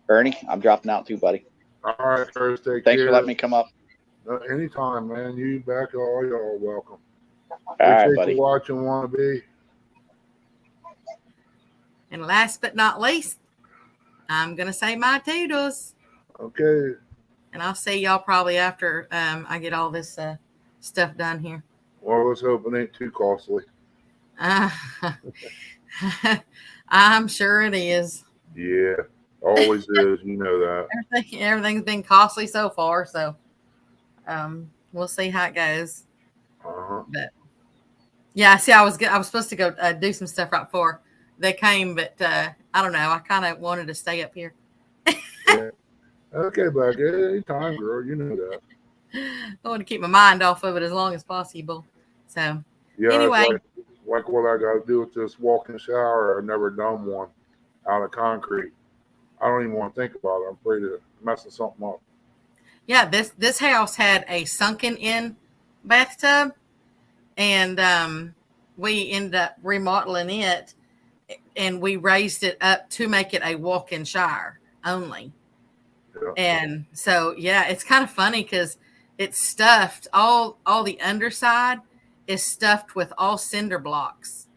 Speaker 5: Ernie, I'm dropping out too, buddy.
Speaker 1: All right, Curtis. Take
Speaker 5: Thanks
Speaker 1: care.
Speaker 5: for letting me come up.
Speaker 1: Anytime, man. You back. All y'all welcome.
Speaker 5: All right,
Speaker 1: Appreciate
Speaker 5: buddy.
Speaker 1: you watching. Want to be.
Speaker 7: And last but not least, I'm gonna say my toodles.
Speaker 1: Okay.
Speaker 7: And I'll see y'all probably after I get all this stuff done here.
Speaker 1: Well, let's hope it ain't too costly.
Speaker 7: I'm sure it is.
Speaker 1: Yeah. Always is. You know that.
Speaker 7: Everything's been costly so far, so we'll see how it goes.
Speaker 1: Uh-huh.
Speaker 7: But yeah, see, I was supposed to go do some stuff right before they came, but I don't know. I kind of wanted to stay up here.
Speaker 1: Yeah. Okay, back anytime, girl. You know that.
Speaker 7: I want to keep my mind off of it as long as possible. So
Speaker 1: Yeah.
Speaker 7: anyway,
Speaker 1: like what I got to do with this walk-in shower. I've never done one out of concrete. I don't even want to think about it. I'm afraid of messing something up.
Speaker 7: yeah, this house had a sunken in bathtub, and we ended up remodeling it, and we raised it up to make it a walk-in shower only.
Speaker 1: Yeah.
Speaker 7: And so yeah, it's kind of funny because it's stuffed. All the underside is stuffed with all cinder blocks.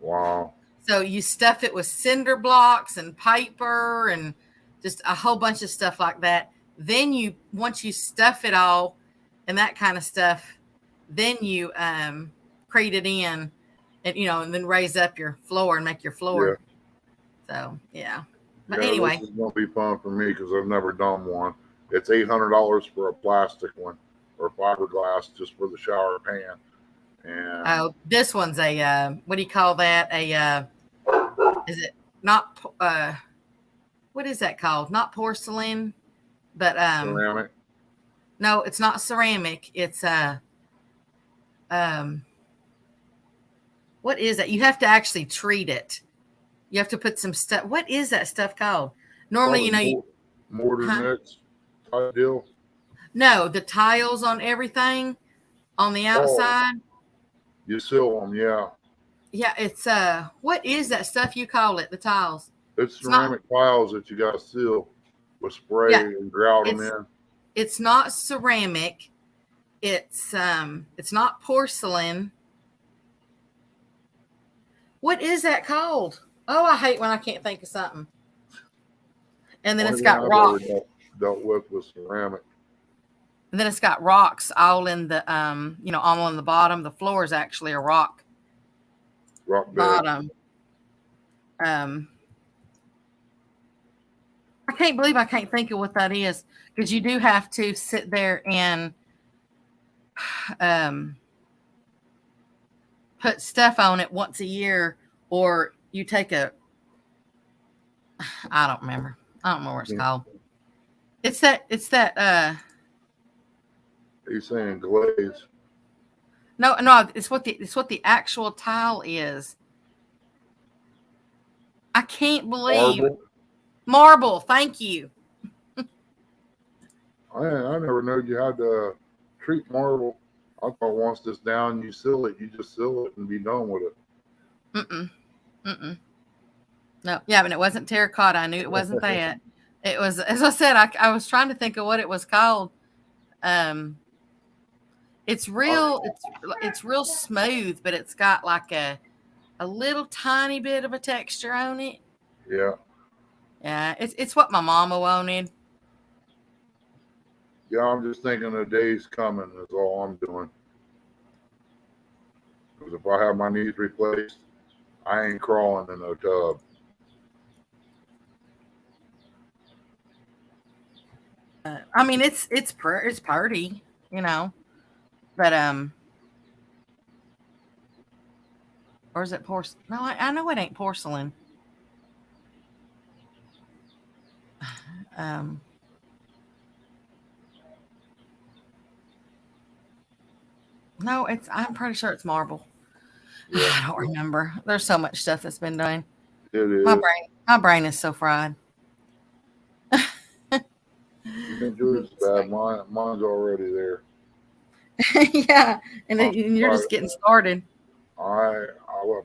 Speaker 1: Wow.
Speaker 7: So you stuff it with cinder blocks and paper and just a whole bunch of stuff like that. Then once you stuff it all and that kind of stuff, then you crate it in and and then raise up your floor and make your floor.
Speaker 1: Yeah.
Speaker 7: So yeah. But
Speaker 1: Yeah,
Speaker 7: anyway,
Speaker 1: this is gonna be fun for me because I've never done one. It's $800 for a plastic one or fiberglass just for the shower pan. And
Speaker 7: this one's a what do you call that? Is it not what is that called? Not porcelain, but
Speaker 1: ceramic.
Speaker 7: no, it's not ceramic. It's what is that? You have to actually treat it. You have to put some stuff. What is that stuff called? Normally,
Speaker 1: mortar mix type deal.
Speaker 7: No, the tiles on everything on the outside.
Speaker 1: You seal them, yeah.
Speaker 7: Yeah, it's what is that stuff you call it? The tiles.
Speaker 1: It's ceramic tiles that you got to seal with spray and grout them in.
Speaker 7: It's not ceramic. It's not porcelain. What is that called? Oh, I hate when I can't think of something. And then it's got rock.
Speaker 1: Dealt with ceramic.
Speaker 7: And then it's got rocks all in the all on the bottom. The floor is actually a rock.
Speaker 1: Rock bed.
Speaker 7: Bottom. I can't believe I can't think of what that is because you do have to sit there and put stuff on it once a year, or you take I don't remember. I don't know what it's called. It's that
Speaker 1: Are you saying glaze?
Speaker 7: No, it's what the actual tile is. I can't believe marble. Thank you.
Speaker 1: I never knew you had to treat marble. I thought once it's down, you seal it. You just seal it and be done with it.
Speaker 7: No, yeah, but it wasn't terracotta. I knew it wasn't that. It was, as I said, I was trying to think of what it was called. It's real smooth, but it's got like a little tiny bit of a texture on it.
Speaker 1: Yeah.
Speaker 7: Yeah, it's what my mama wanted.
Speaker 1: Yeah, I'm just thinking the day's coming is all I'm doing. Because if I have my knees replaced, I ain't crawling in no tub.
Speaker 7: I mean, it's party, you know, but or is it porcelain? No, I know it ain't porcelain. Um, no, it's. I'm pretty sure it's marble.
Speaker 1: Yeah,
Speaker 7: I don't remember. There's so much stuff that's been done.
Speaker 1: it is.
Speaker 7: My brain is so fried.
Speaker 1: You think yours is bad? Mine's already there.
Speaker 7: Yeah, and you're just getting started.
Speaker 1: I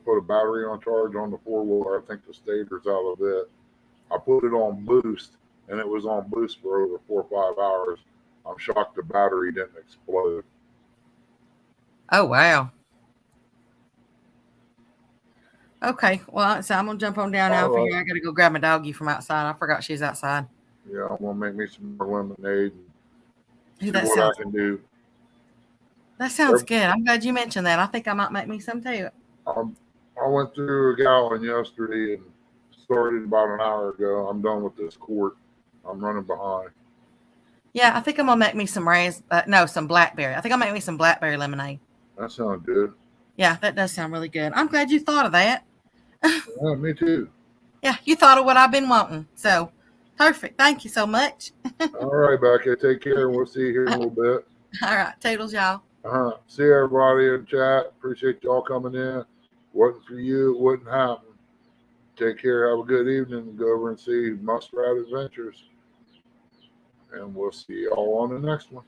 Speaker 1: put a battery on charge on the 4-wheeler. I think the stator's out of it. I put it on boost, and it was on boost for over 4 or 5 hours. I'm shocked the battery didn't explode.
Speaker 7: Oh wow. Okay, well, so I'm gonna jump on down now.
Speaker 1: All
Speaker 7: For
Speaker 1: right.
Speaker 7: here, I gotta go grab my doggy from outside. I forgot she's outside.
Speaker 1: Yeah, I'm gonna make me some more lemonade and
Speaker 7: Ooh,
Speaker 1: see
Speaker 7: that
Speaker 1: what
Speaker 7: sounds
Speaker 1: I can do.
Speaker 7: that sounds good. I'm glad you mentioned that. I think I might make me some too.
Speaker 1: I went through a gallon yesterday and started about an hour ago. I'm done with this quart. I'm running behind.
Speaker 7: Yeah, I think I'm gonna make me some some blackberry. I think I'll make me some blackberry lemonade.
Speaker 1: That sounds good.
Speaker 7: Yeah, that does sound really good. I'm glad you thought of that.
Speaker 1: Yeah, me too.
Speaker 7: Yeah, you thought of what I've been wanting. So perfect. Thank you so much.
Speaker 1: All right, Becca. Take care, and we'll see you here in a little bit.
Speaker 7: All right, toodles, y'all.
Speaker 1: See everybody in chat. Appreciate y'all coming in. Wasn't for you, it wouldn't happen. Take care. Have a good evening. Go over and see Muskrat Adventures. And we'll see y'all on the next one.